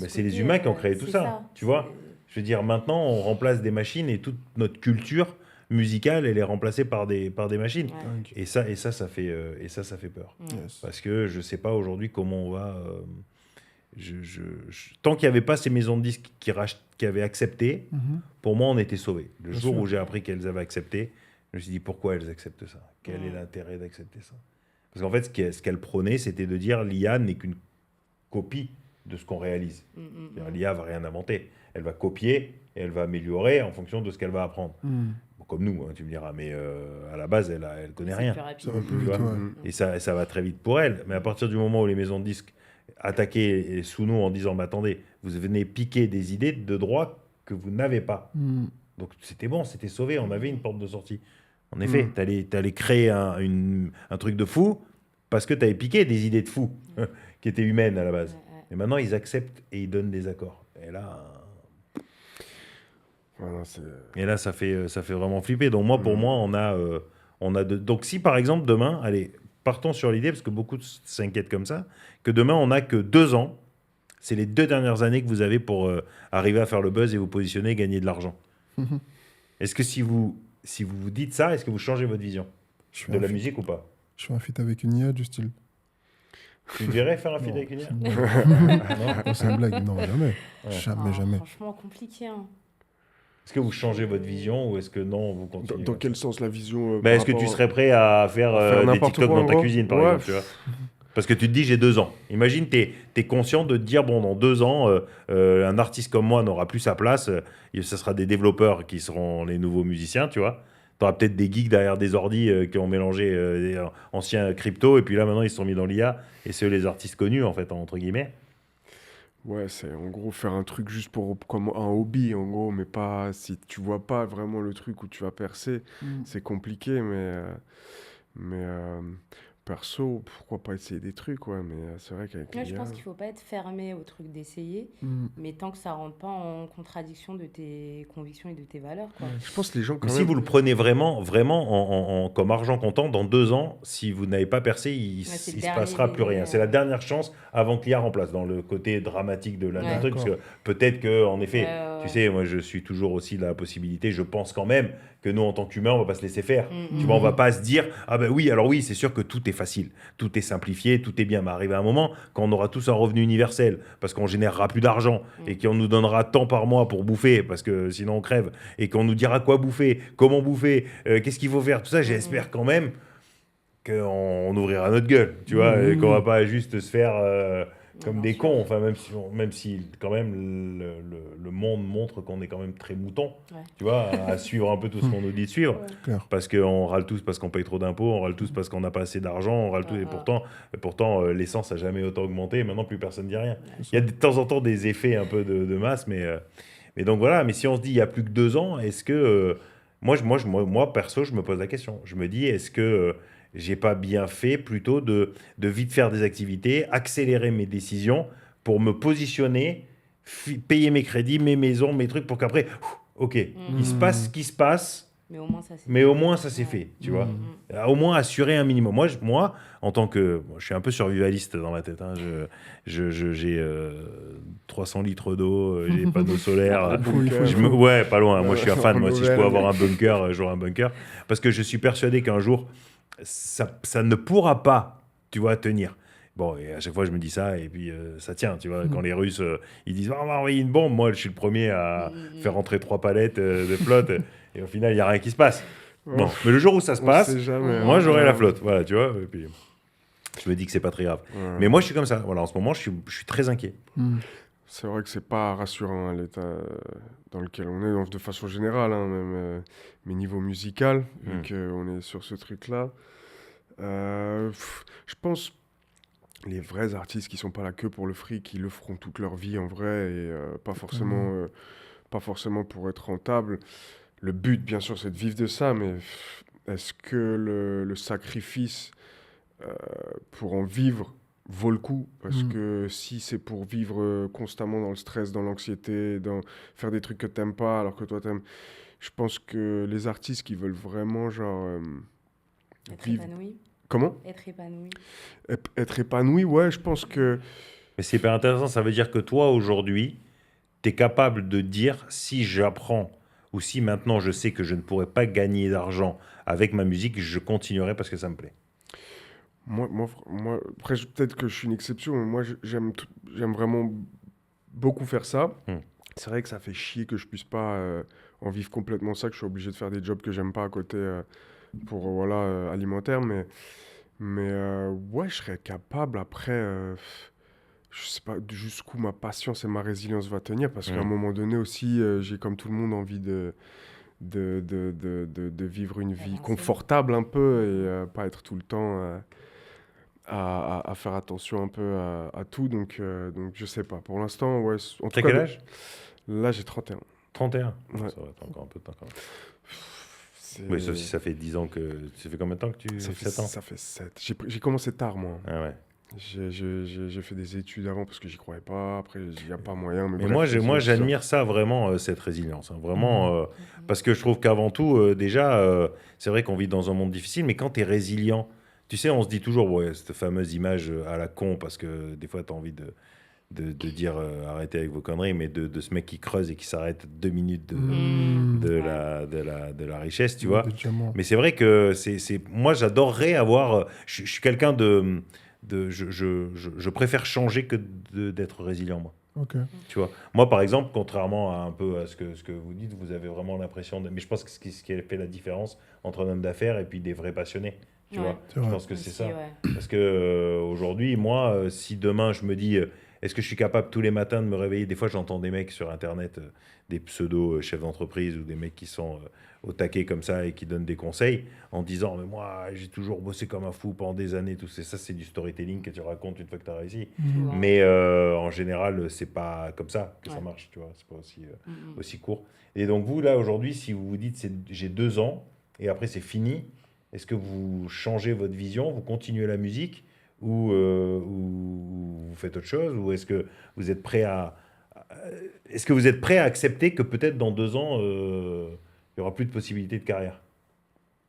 C'est les humains qui ont créé tout ça, tu vois. Je veux dire, maintenant, on remplace des machines et toute notre culture musicale, elle est remplacée par des machines. Ouais. Ok. Et ça fait peur. Yes. Parce que je ne sais pas aujourd'hui comment on va. Tant qu'il n'y avait pas ces maisons de disques qui avaient accepté, Mhm. pour moi, on était sauvés. Le Bien jour sûr. où j'ai appris qu'elles avaient accepté, je me suis dit pourquoi elles acceptent ça? Quel est l'intérêt d'accepter ça? Parce qu'en fait, ce qu'elles prônaient, c'était de dire l'IA n'est qu'une copie de ce qu'on réalise. C'est-à-dire, l'IA va rien inventer. Elle va copier et elle va améliorer en fonction de ce qu'elle va apprendre. Mm. Bon, comme nous, hein, tu me diras, mais à la base, elle connaît rien. Ça va plus Tu vite, vois. ouais. Et ça va très vite pour elle. Mais à partir du moment où les maisons de disques attaquaient sous nous en disant, mais attendez, vous venez piquer des idées de droit que vous n'avez pas. Mm. Donc c'était bon, c'était sauvé, on avait une porte de sortie. En effet, t'allais créer un truc de fou parce que t'avais piqué des idées de fou qui étaient humaines à la base. Et maintenant, ils acceptent et ils donnent des accords. Et là, Ouais, non, c'est- ça fait vraiment flipper. Donc moi, pour moi, donc si par exemple demain, allez, partons sur l'idée, parce que beaucoup s'inquiètent comme ça, que demain, on n'a que 2 ans. C'est les 2 dernières années que vous avez pour arriver à faire le buzz et vous positionner et gagner de l'argent. Est-ce que si vous vous dites ça, est-ce que vous changez votre vision Je fais de un la feat- musique ou pas? Je fais un feat avec une IA du style. Tu verrais faire un feat Non, avec une IA? non, c'est une blague. Non, jamais. Ouais. Jamais, jamais. Franchement, compliqué. Hein. Est-ce que vous changez votre vision ou est-ce que non, vous Dans, continuez dans comme quel ça? sens la vision Bah, par est-ce que tu rapport serais prêt à faire, faire des n'importe TikTok quoi, dans en ta gros? cuisine, par Ouais. exemple, tu vois? Parce que tu te dis, j'ai 2 ans. Imagine, tu es conscient de te dire, bon, dans 2 ans, un artiste comme moi n'aura plus sa place. Ce sera des développeurs qui seront les nouveaux musiciens, tu vois. Tu auras peut-être des geeks derrière des ordis qui ont mélangé des anciens crypto, et puis là, maintenant, ils se sont mis dans l'IA, et c'est eux les artistes connus, en fait, entre guillemets. Ouais, c'est en gros faire un truc juste pour comme un hobby, en gros, mais pas si tu vois pas vraiment le truc où tu vas percer, c'est compliqué, mais perso, pourquoi pas essayer des trucs, ouais, mais c'est vrai qu'avec Moi, je l'IA, pense qu'il faut pas être fermé au truc d'essayer, mais tant que ça rentre pas en contradiction de tes convictions et de tes valeurs, quoi. je pense que les gens quand Mais si même. vous le prenez vraiment, vraiment comme argent comptant, dans 2 ans, si vous n'avez pas percé, il c'est le se dernier passera plus délai, rien. C'est la dernière chance avant que l'IA remplace, dans le côté dramatique de la Ouais. du truc. Parce que D'accord. peut-être que, en effet, Ouais. tu sais, moi je suis toujours aussi de la possibilité, je pense quand même que nous, en tant qu'humains, on va pas se laisser faire. Tu vois, on va pas se dire, ah ben oui, alors oui, c'est sûr que tout est facile, tout est simplifié, tout est bien. Mais arrivé à un moment, quand on aura tous un revenu universel, parce qu'on générera plus d'argent et qu'on nous donnera tant par mois pour bouffer, parce que sinon on crève, et qu'on nous dira quoi bouffer, comment bouffer, qu'est-ce qu'il faut faire, tout ça, j'espère quand même qu'on ouvrira notre gueule, tu vois, et qu'on va pas juste se faire comme bien des sûr. cons, enfin même si quand même le monde montre qu'on est quand même très mouton, Ouais. tu vois, à suivre un peu tout ce qu'on nous dit de suivre, Clair. parce qu'on râle tous parce qu'on paye trop d'impôts, on râle tous parce qu'on n'a pas assez d'argent, on râle tous, et pourtant l'essence a jamais autant augmenté, et maintenant plus personne dit rien. Il y a de temps en temps des effets un peu de masse, mais donc voilà, mais si on se dit il y a plus que 2 ans, est-ce que moi perso, je me pose la question. Je me dis, est-ce que j'ai pas bien fait plutôt de vite faire des activités, accélérer mes décisions pour me positionner, payer mes crédits, mes maisons, mes trucs, pour qu'après, ok, il se passe ce qui se passe, Mais au moins, ça c'est mais au moins ça s'est Ouais. fait, tu vois. Au moins assurer un minimum. Moi en tant que... je suis un peu survivaliste dans ma tête. Hein. J'ai 300 litres d'eau, j'ai des panneaux solaires. Ouais, pas loin. Moi, je suis un fan. Moi, si je pouvais avoir un bunker, j'aurais un bunker. Parce que je suis persuadé qu'un jour, ça ne pourra pas, tu vois, tenir. Bon, et à chaque fois, je me dis ça, et puis ça tient, tu vois. Quand les Russes, ils disent, on va envoyer une bombe, moi, je suis le premier à faire rentrer 3 palettes de flotte, et au final, il n'y a rien qui se passe. Bon, mais le jour où ça se On passe, sait jamais, moi, hein. j'aurai la flotte, voilà, tu vois. Et puis, je me dis que c'est pas très grave. Ouais. Mais moi, je suis comme ça. Voilà, en ce moment, je suis très inquiet. C'est vrai que c'est pas rassurant, hein, l'état dans lequel on est, de façon générale, hein, même mais niveau musical, vu qu'on est sur ce truc-là. Je pense les vrais artistes qui sont pas là que pour le fric, ils le feront toute leur vie en vrai et pas forcément pour être rentable. Le but, bien sûr, c'est de vivre de ça, mais est-ce que le sacrifice pour en vivre vaut le coup? Parce que si c'est pour vivre constamment dans le stress, dans l'anxiété, dans faire des trucs que t'aimes pas alors que toi t'aimes, je pense que les artistes qui veulent vraiment genre Être vivre... épanoui. Comment? Être épanoui. Être épanoui, ouais, je pense que... Mais c'est hyper intéressant. Ça veut dire que toi, aujourd'hui, tu es capable de dire, si j'apprends ou si maintenant je sais que je ne pourrais pas gagner d'argent avec ma musique, je continuerai parce que ça me plaît. Moi, après, peut-être que je suis une exception, mais moi, j'aime vraiment beaucoup faire ça. C'est vrai que ça fait chier que je puisse pas en vivre complètement ça, que je suis obligé de faire des jobs que j'aime pas à côté pour alimentaire, mais ouais, je serais capable après. Je sais pas jusqu'où ma patience et ma résilience va tenir, parce qu'à un moment donné aussi, j'ai comme tout le monde envie de vivre une vie confortable un peu et pas être tout le temps à faire attention un peu à tout. Donc je sais pas. Pour l'instant, ouais. En tout T'as cas, quel âge? Là, j'ai 31. 31. Ouais. Ça va, t'as encore un peu de temps quand même. Oui, sauf si ça fait 10 ans que... Ça fait combien de temps que tu... Ça fait 7 ans? Ça fait 7. J'ai commencé tard, moi. Ah ouais. J'ai fait des études avant parce que j'y croyais pas. Après, il n'y a pas moyen. Mais Mais bref, moi, j'admire ça vraiment, cette résilience. Hein, vraiment, parce que je trouve qu'avant tout, déjà, c'est vrai qu'on vit dans un monde difficile, mais quand tu es résilient, Tu sais, on se dit toujours, ouais, cette fameuse image à la con, parce que des fois, tu as envie de dire arrêtez avec vos conneries, mais de ce mec qui creuse et qui s'arrête 2 minutes Ouais. de la richesse, tu Ouais, vois. des diamants. Mais c'est vrai que moi, j'adorerais avoir. Je suis quelqu'un je préfère changer que d'être résilient, moi. Ok. Tu vois. Moi, par exemple, contrairement à un peu à ce que vous dites, vous avez vraiment l'impression de. Mais je pense que ce qui fait la différence entre un homme d'affaires et puis des vrais passionnés. Tu Ouais. vois. C'est Je vrai. pense que c'est Aussi, ça. ouais. Parce que aujourd'hui, moi, si demain je me dis, est-ce que je suis capable tous les matins de me réveiller? Des fois, j'entends des mecs sur Internet, des pseudo chefs d'entreprise ou des mecs qui sont au taquet comme ça et qui donnent des conseils en disant, mais moi, j'ai toujours bossé comme un fou pendant des années. Tout ça, c'est du storytelling que tu racontes une fois que tu as réussi. Souvent. Mais en général, c'est pas comme ça que ça Ouais. marche, tu vois. C'est pas Mm, mm. aussi court. Et donc, vous, là, aujourd'hui, si vous vous dites, j'ai 2 ans et après c'est fini, est-ce que vous changez votre vision, vous continuez la musique ou vous faites autre chose? Ou est-ce que vous êtes prêt est-ce que vous êtes prêt à accepter que peut-être dans 2 ans, il y aura plus de possibilités de carrière?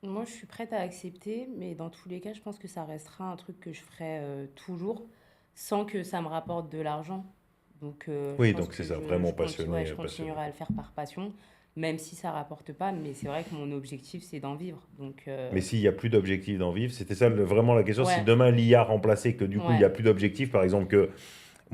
Moi, je suis prête à accepter, mais dans tous les cas, je pense que ça restera un truc que je ferai toujours sans que ça me rapporte de l'argent. Donc, je Oui, pense donc c'est que ça, vraiment ouais, passionné, je passionné. continuerai à le faire par passion, même si ça rapporte pas. Mais c'est vrai que mon objectif, c'est d'en vivre. Donc, Mais s'il n'y a plus d'objectif d'en vivre, c'était ça vraiment la question. Si ouais, demain l'IA remplaçait, que du coup il n'y ouais. a plus d'objectif, par exemple, que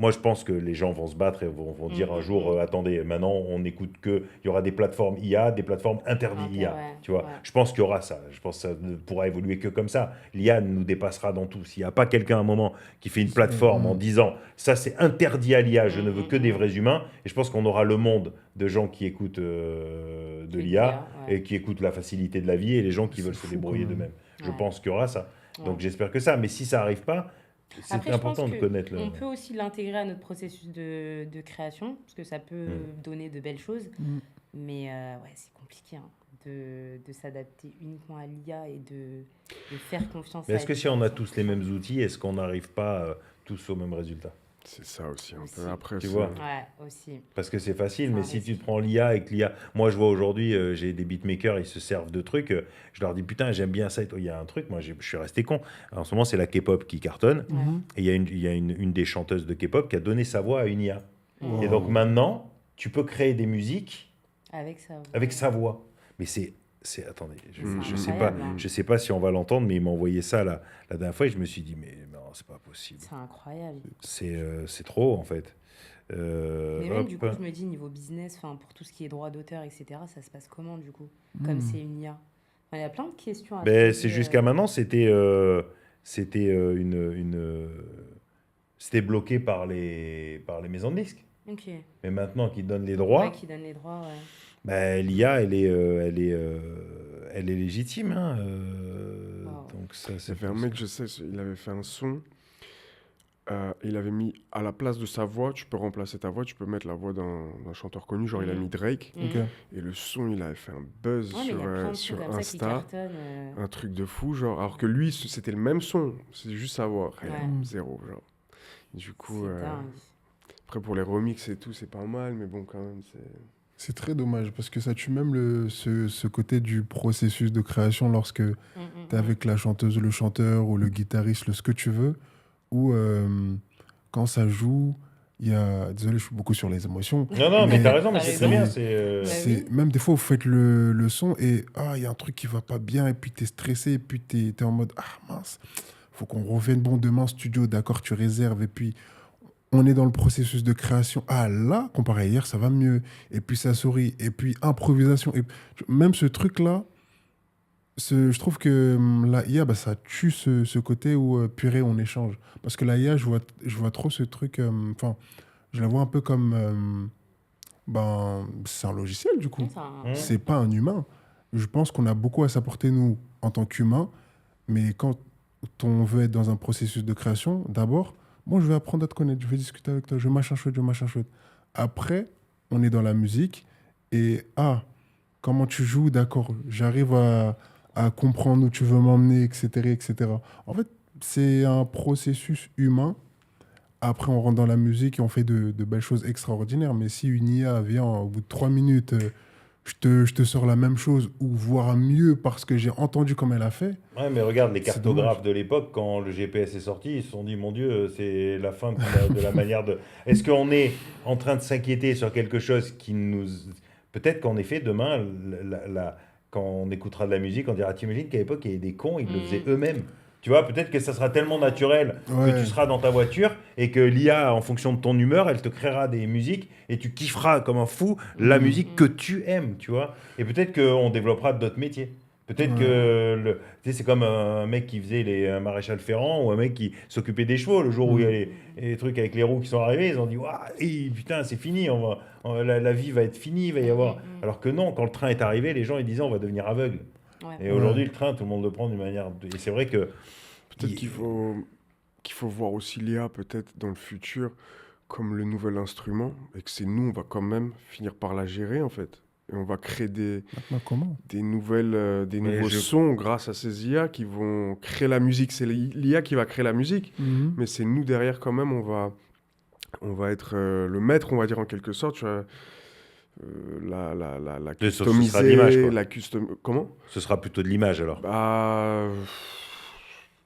moi, je pense que les gens vont se battre et vont Mm, dire un mm, jour, mm. attendez, maintenant, on n'écoute que... Il y aura des plateformes IA, des plateformes interdites IA. Ouais, Tu vois, ouais. je pense qu'il y aura ça. Je pense que ça ne pourra évoluer que comme ça. L'IA nous dépassera dans tout. S'il n'y a pas quelqu'un à un moment qui fait une plateforme en disant, ça c'est interdit à l'IA, je ne veux que des vrais humains, et je pense qu'on aura le monde de gens qui écoutent de Que de l'IA l'IA, ouais. et qui écoutent la facilité de la vie et les gens qui C'est veulent se fou, débrouiller quand même. d'eux-mêmes. Je Ouais, pense qu'il y aura ça. Donc ouais. j'espère que ça. Mais si ça n'arrive pas, c'est Après, je pense important de que connaître le... on peut aussi l'intégrer à notre processus de création, parce que ça peut donner de belles choses. Mm. Mais ouais, c'est compliqué hein, de s'adapter uniquement à l'IA et de faire confiance Mais à est-ce que si on a l'intelligence tous les artificielle. mêmes outils, est-ce qu'on n'arrive pas tous au même résultat? C'est ça aussi un Aussi. peu. Après, Tu c'est... vois? Ouais, aussi. Parce que c'est facile, C'est mais un si tu risque. te prends l'IA et que l'IA... Moi, je vois aujourd'hui, j'ai des beatmakers, ils se servent de trucs. Je leur dis, putain, j'aime bien ça. Et tout. Il y a un truc, moi, je suis resté con. En ce moment, c'est la K-pop qui cartonne. Ouais. Et il y a une des chanteuses de K-pop qui a donné sa voix à une IA. Mm. Et donc maintenant, tu peux créer des musiques Avec ça. avec sa voix. Mais attendez, C'est incroyable, hein. je sais pas si on va l'entendre, mais il m'a envoyé ça la dernière fois et je me suis dit, mais non, c'est pas possible. C'est incroyable. C'est trop, en fait. Mais même Hop. du coup, je me dis, niveau business, enfin, pour tout ce qui est droit d'auteur, etc., ça se passe comment du coup? Comme c'est une IA. Enfin, il y a plein de questions à se Ben, poser, c'est jusqu'à maintenant, c'était c'était bloqué par les maisons de disques. Ok. Mais maintenant qu'ils donnent les Ouais, droits, qui donne les droits, ouais. ben, l'IA, elle est légitime. Hein, Wow. donc ça, Il y c'est avait un mec, je sais, il avait fait un son. Il avait mis à la place de sa voix, tu peux remplacer ta voix, tu peux mettre la voix d'un chanteur connu, genre il a mis Drake. Mhm. Ok. Et le son, il avait fait un buzz Ouais, mais il y a plein de sur trucs comme ça qui Insta. cartonnent. Un truc de fou, genre. Alors que lui, c'était le même son, c'est juste sa voix. Rien, Ouais. zéro, genre. Du C'est coup, dingue. après pour les remixes et tout, c'est pas mal, mais bon, quand même, c'est. C'est très dommage parce que ça tue même ce côté du processus de création lorsque tu es avec la chanteuse, le chanteur ou le guitariste, ce que tu veux, ou quand ça joue, il y a... Désolé, je suis beaucoup sur les émotions. Non, non, mais Mais t'as raison, mais t'as c'est raison. très bien. Bah oui. Même des fois, vous faites le son et il y a un truc qui va pas bien et puis tu es stressé et puis tu es en mode mince, faut qu'on revienne bon demain en studio, d'accord, tu réserves et puis on est dans le processus de création. Là, comparé à hier, ça va mieux. Et puis ça sourit. Et puis improvisation. Et même ce truc-là, je trouve que la IA, ça tue ce côté où purée, on échange. Parce que la IA, je vois trop ce truc. Enfin, je la vois un peu comme. C'est un logiciel, du coup. Non, c'est un- C'est pas un humain. Je pense qu'on a beaucoup à s'apporter, nous, en tant qu'humains. Mais quand on veut être dans un processus de création, d'abord, je vais apprendre à te connaître, je vais discuter avec toi, je vais machin chouette. Après, on est dans la musique et comment tu joues, d'accord, j'arrive à comprendre où tu veux m'emmener, etc., etc. En fait, c'est un processus humain. Après, on rentre dans la musique et on fait de belles choses extraordinaires. Mais si une IA vient au bout de 3 minutes, je te sors la même chose ou voire mieux parce que j'ai entendu comme elle a fait. Ouais, mais regarde, les C'est cartographes dommage. de l'époque, quand le GPS est sorti, ils se sont dit, mon Dieu, c'est la fin de la manière de... Est-ce qu'on est en train de s'inquiéter sur quelque chose qui nous... Peut-être qu'en effet, demain, quand on écoutera de la musique, on dira, t'imagines qu'à l'époque, il y avait des cons, ils le faisaient eux-mêmes. Tu vois, peut-être que ça sera tellement naturel que tu Ouais. seras dans ta voiture et que l'IA, en fonction de ton humeur, elle te créera des musiques et tu kifferas comme un fou la musique que tu aimes, tu vois. Et peut-être qu'on développera d'autres métiers. Peut-être Ouais. que tu sais, c'est comme un mec qui faisait un maréchal Ferrand ou un mec qui s'occupait des chevaux. Le jour où il y a les trucs avec les roues qui sont arrivés, ils ont dit waouh, putain, c'est fini, la vie va être finie, il va y avoir. Alors que non, quand le train est arrivé, les gens ils disaient on va devenir aveugle. Ouais. Et aujourd'hui, le train, tout le monde le prend d'une manière. Et c'est vrai que. Peut-être qu'il faut voir aussi l'IA peut-être dans le futur comme le nouvel instrument et que c'est nous, on va quand même finir par la gérer en fait. Et on va créer Maintenant, comment? des Mais nouveaux sons grâce à ces IA qui vont créer la musique. C'est l'IA qui va créer la musique, mais c'est nous derrière quand même, on va être le maître, on va dire en quelque sorte. Tu vois, la Ce sera de l'image, customiser, quoi. la custom... Comment? Ce sera plutôt de l'image alors. Bah...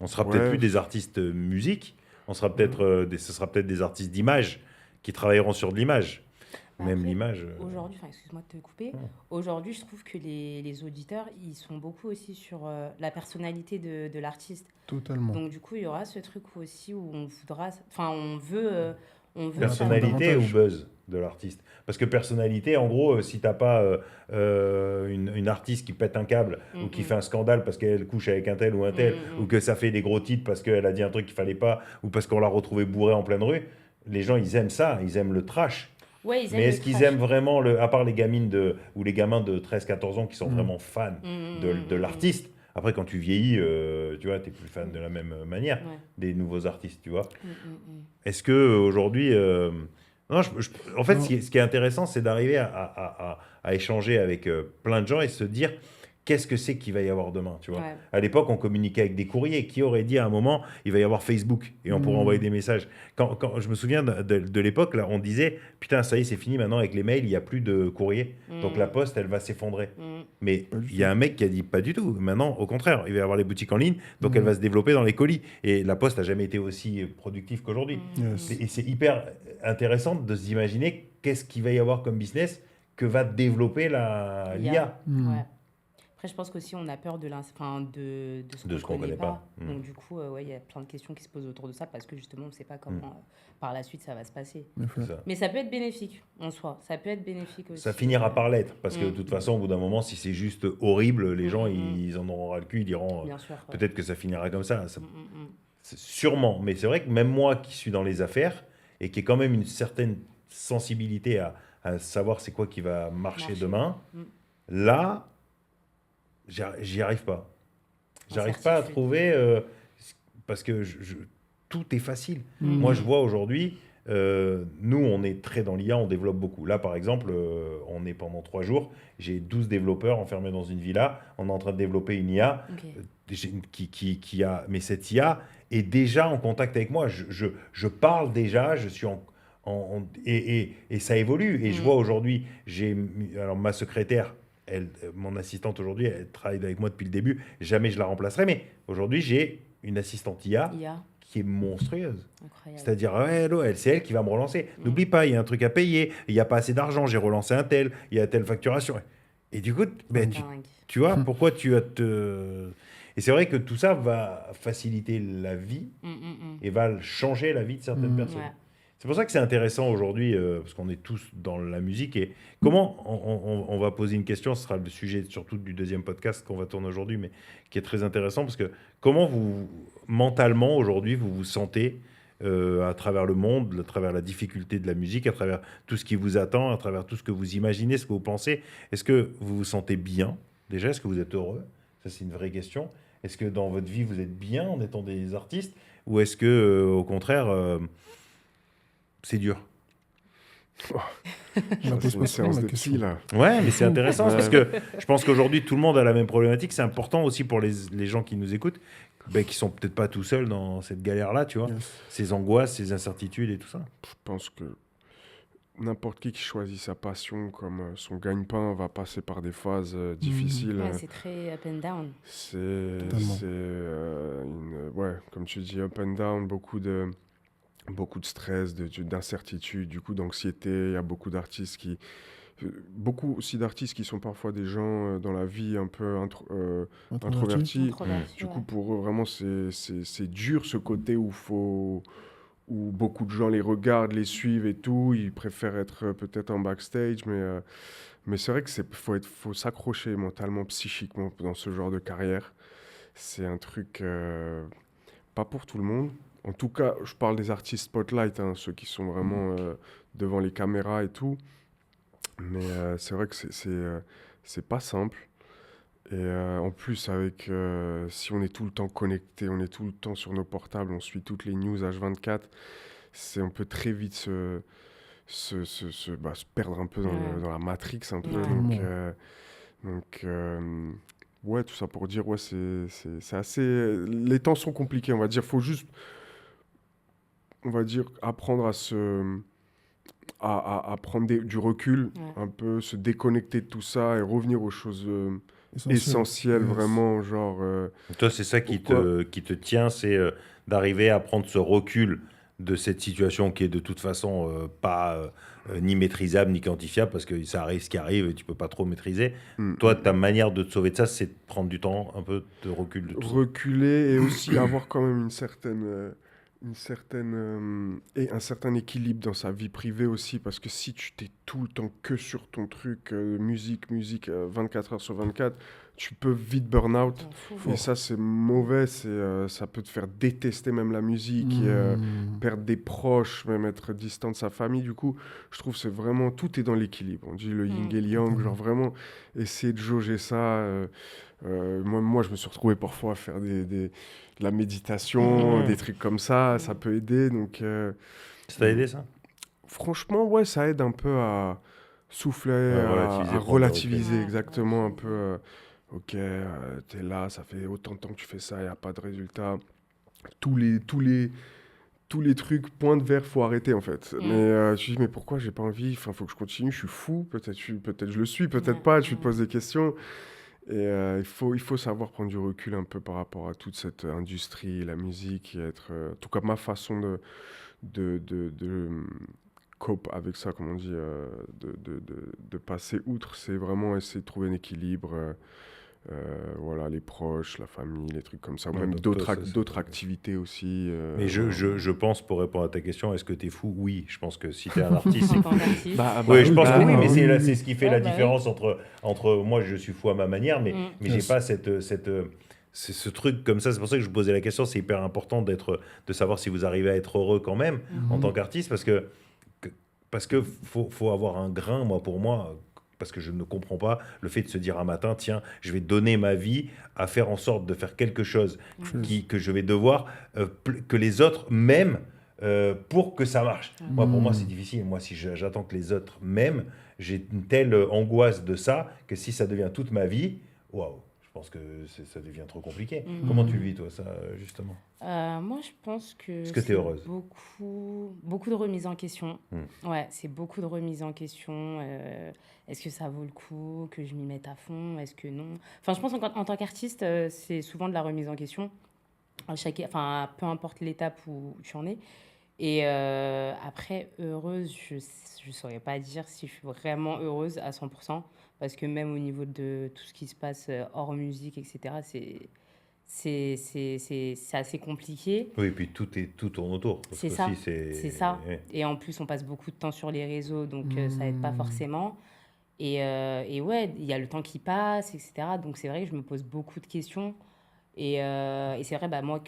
On sera peut-être ouais. plus des artistes musique, on sera peut-être ce sera peut-être des artistes d'image qui travailleront sur de l'image. Même Après, l'image. Aujourd'hui, enfin, excuse-moi de te couper. Aujourd'hui, je trouve que les auditeurs, ils sont beaucoup aussi sur la personnalité de l'artiste. Totalement. Donc, du coup, il y aura ce truc aussi où on voudra, enfin, on veut Personnalité ou davantage. buzz de l'artiste. Parce que personnalité, en gros, si t'as pas une artiste qui pète un câble ou qui fait un scandale parce qu'elle couche avec un tel ou un tel, ou que ça fait des gros titres parce qu'elle a dit un truc qu'il fallait pas, ou parce qu'on l'a retrouvé bourré en pleine rue, les gens, ils aiment ça, ils aiment le trash. Ouais, ils aiment Mais le est-ce qu'ils trash. aiment vraiment, à part les gamines ou les gamins de 13-14 ans qui sont vraiment fans de l'artiste. Après, quand tu vieillis, tu vois, tu n'es plus fan de la même manière Ouais. des nouveaux artistes, tu vois. Est-ce que aujourd'hui, non, en fait, Non. ce qui est intéressant, c'est d'arriver à échanger avec plein de gens et se dire qu'est-ce que c'est qu'il va y avoir demain, tu vois. Ouais. À l'époque, on communiquait avec des courriers. Qui aurait dit à un moment, il va y avoir Facebook et on pourrait envoyer des messages. Quand je me souviens de l'époque, là, on disait, putain, ça y est, c'est fini maintenant avec les mails, il n'y a plus de courrier. Donc la poste, elle va s'effondrer. Mais il y a un mec qui a dit pas du tout. Maintenant, au contraire, il va y avoir les boutiques en ligne, donc elle va se développer dans les colis. Et la poste n'a jamais été aussi productive qu'aujourd'hui. Yes. Et c'est hyper intéressant de s'imaginer qu'est-ce qu'il va y avoir comme business que va développer l'IA. Ouais. Après, je pense qu'aussi, on a peur de ce qu'on connaît pas. Donc, du coup, ouais, il y a plein de questions qui se posent autour de ça parce que justement, on ne sait pas comment par la suite ça va se passer. C'est ça. Mais ça peut être bénéfique en soi. Ça peut être bénéfique aussi. Ça finira par l'être, parce que de toute façon, au bout d'un moment, si c'est juste horrible, les gens, ils en auront ras le cul, ils diront Bien sûr. Ouais. peut-être que ça finira comme ça. Sûrement, mais c'est vrai que même moi qui suis dans les affaires et qui ai quand même une certaine sensibilité à savoir c'est quoi qui va marcher demain, là, j'y arrive pas. J'arrive pas à trouver, parce que tout est facile. Moi, je vois aujourd'hui, nous, on est très dans l'IA, on développe beaucoup. Là, par exemple, on est pendant 3 jours, j'ai 12 développeurs enfermés dans une villa, on est en train de développer une IA qui a... Mais cette IA est déjà en contact avec moi. Je parle déjà, je suis et ça évolue. Et je vois aujourd'hui, alors ma secrétaire, mon assistante aujourd'hui, elle travaille avec moi depuis le début, jamais je la remplacerai, mais aujourd'hui, j'ai une assistante IA qui est monstrueuse. Incroyable. C'est-à-dire, ouais, c'est elle qui va me relancer. N'oublie pas, il y a un truc à payer, il n'y a pas assez d'argent, j'ai relancé un tel, il y a telle facturation. Et du coup, tu vois, pourquoi tu as Et c'est vrai que tout ça va faciliter la vie et va changer la vie de certaines personnes. Ouais. C'est pour ça que c'est intéressant aujourd'hui, parce qu'on est tous dans la musique. Et comment on va poser une question, ce sera le sujet surtout du deuxième podcast qu'on va tourner aujourd'hui, mais qui est très intéressant, parce que comment vous, mentalement, aujourd'hui, vous vous sentez à travers le monde, à travers la difficulté de la musique, à travers tout ce qui vous attend, à travers tout ce que vous imaginez, ce que vous pensez. Est-ce que vous vous sentez bien, déjà? Est-ce que vous êtes heureux? Ça, c'est une vraie question. Est-ce que dans votre vie, vous êtes bien en étant des artistes? Ou est-ce que, au contraire... c'est dur. On pose pas séance la de question. psy, là. Ouais, mais c'est intéressant parce que je pense qu'aujourd'hui, tout le monde a la même problématique. C'est important aussi pour les gens qui nous écoutent, qui sont peut-être pas tout seuls dans cette galère-là, tu vois. Yes. Ces angoisses, ces incertitudes et tout ça. Je pense que n'importe qui choisit sa passion comme son gagne-pain va passer par des phases difficiles. Ouais, c'est très up and down. Totalement. Ouais, comme tu dis, up and down, beaucoup de stress, d'incertitude, du coup d'anxiété. Il y a beaucoup aussi d'artistes qui sont parfois des gens dans la vie un peu Introverti. introvertis. Introverti, Du coup, ouais. pour eux, vraiment, c'est dur ce côté où beaucoup de gens les regardent, les suivent et tout. Ils préfèrent être peut-être en backstage, mais c'est vrai que faut s'accrocher mentalement, psychiquement dans ce genre de carrière. C'est un truc pas pour tout le monde. En tout cas, je parle des artistes spotlight, hein, ceux qui sont vraiment devant les caméras et tout. Mais c'est vrai que c'est pas simple. Et en plus, si on est tout le temps connecté, on est tout le temps sur nos portables, on suit toutes les news H24, on peut très vite se perdre un peu Ouais. dans la matrix un peu. Ouais. Ouais, tout ça pour dire, ouais, c'est assez. Les temps sont compliqués, on va dire. Faut juste, on va dire, apprendre à prendre du recul, Ouais. un peu se déconnecter de tout ça et revenir aux choses Essentiel. essentielles, Yes. vraiment, genre. Toi, c'est ça Pourquoi qui te tient, c'est d'arriver à prendre ce recul de cette situation qui est de toute façon pas ni maîtrisable ni quantifiable parce que ça arrive ce qui arrive et tu peux pas trop maîtriser. Mm, Toi, mm. ta manière de te sauver de ça, c'est de prendre du temps, un peu de recul de tout ça. Reculer et aussi avoir quand même et un certain équilibre dans sa vie privée aussi, parce que si tu t'es tout le temps que sur ton truc, musique, 24 heures sur 24, tu peux vite burn out. T'en fous. Et ça, c'est mauvais, ça peut te faire détester même la musique, et, perdre des proches, même être distant de sa famille. Du coup, je trouve que c'est vraiment, tout est dans l'équilibre. On dit le yin et le yang, genre vraiment essayer de jauger ça. Moi, je me suis retrouvé parfois à faire de la méditation, des trucs comme ça peut aider. Donc, Ça t'a aidé ça? franchement, ouais, ça aide un peu à souffler, Ouais, à relativiser, prendre du relativiser recul. exactement un peu. Relativiser. Ok, t'es là, ça fait autant de temps que tu fais ça, il n'y a pas de résultat. Tous les trucs, point de verre, faut arrêter en fait. Mais tu dis, mais pourquoi j'ai pas envie? Enfin, faut que je continue, je suis fou, peut-être je le suis, peut-être Ouais, pas, tu te ouais. poses des questions. Et il faut savoir prendre du recul un peu par rapport à toute cette industrie, la musique, et en tout cas, ma façon de cope avec ça, comme on dit, de passer outre, c'est vraiment essayer de trouver un équilibre. Voilà, les proches, la famille, les trucs comme ça, ou Ouais, même donc d'autres toi, ça- d'autres activités aussi. Mais je pense, pour répondre à ta question, est-ce que tu es fou? Oui, je pense que si tu es un artiste, c'est En que tant t'es fou. qu'artiste. Oui, je pense que oui, mais oui, oui. c'est ce qui fait Ouais, la bah oui. différence entre moi, je suis fou à ma manière, mais j'ai Yes. pas c'est ce truc comme ça. C'est pour ça que je vous posais la question. C'est hyper important de savoir si vous arrivez à être heureux quand même en tant qu'artiste, que- parce que faut avoir un grain, pour moi. Parce que je ne comprends pas le fait de se dire un matin, tiens, je vais donner ma vie à faire en sorte de faire quelque chose que je vais devoir, que les autres m'aiment pour que ça marche. Moi, pour moi, c'est difficile. Moi, si j'attends que les autres m'aiment, j'ai une telle angoisse de ça que si ça devient toute ma vie, waouh, je pense que ça devient trop compliqué. Comment tu le vis, toi, ça, justement? Moi, je pense que Est-ce que t'es c'est heureuse? beaucoup de remise en question. Ouais, c'est beaucoup de remise en question. Est-ce que ça vaut le coup que je m'y mette à fond? Est-ce que non? Enfin, je pense en tant qu'artiste, c'est souvent de la remise en question. Enfin, peu importe l'étape où tu en es. Et après, heureuse, je ne saurais pas dire si je suis vraiment heureuse à 100%, parce que même au niveau de tout ce qui se passe hors musique, etc., c'est assez compliqué. Oui, et puis tout tourne autour. Parce C'est que ça, si c'est. c'est ça. Ouais. Et en plus, on passe beaucoup de temps sur les réseaux, donc ça aide pas forcément. Et ouais, il y a le temps qui passe, etc. Donc c'est vrai que je me pose beaucoup de questions. Et c'est vrai, bah, moi,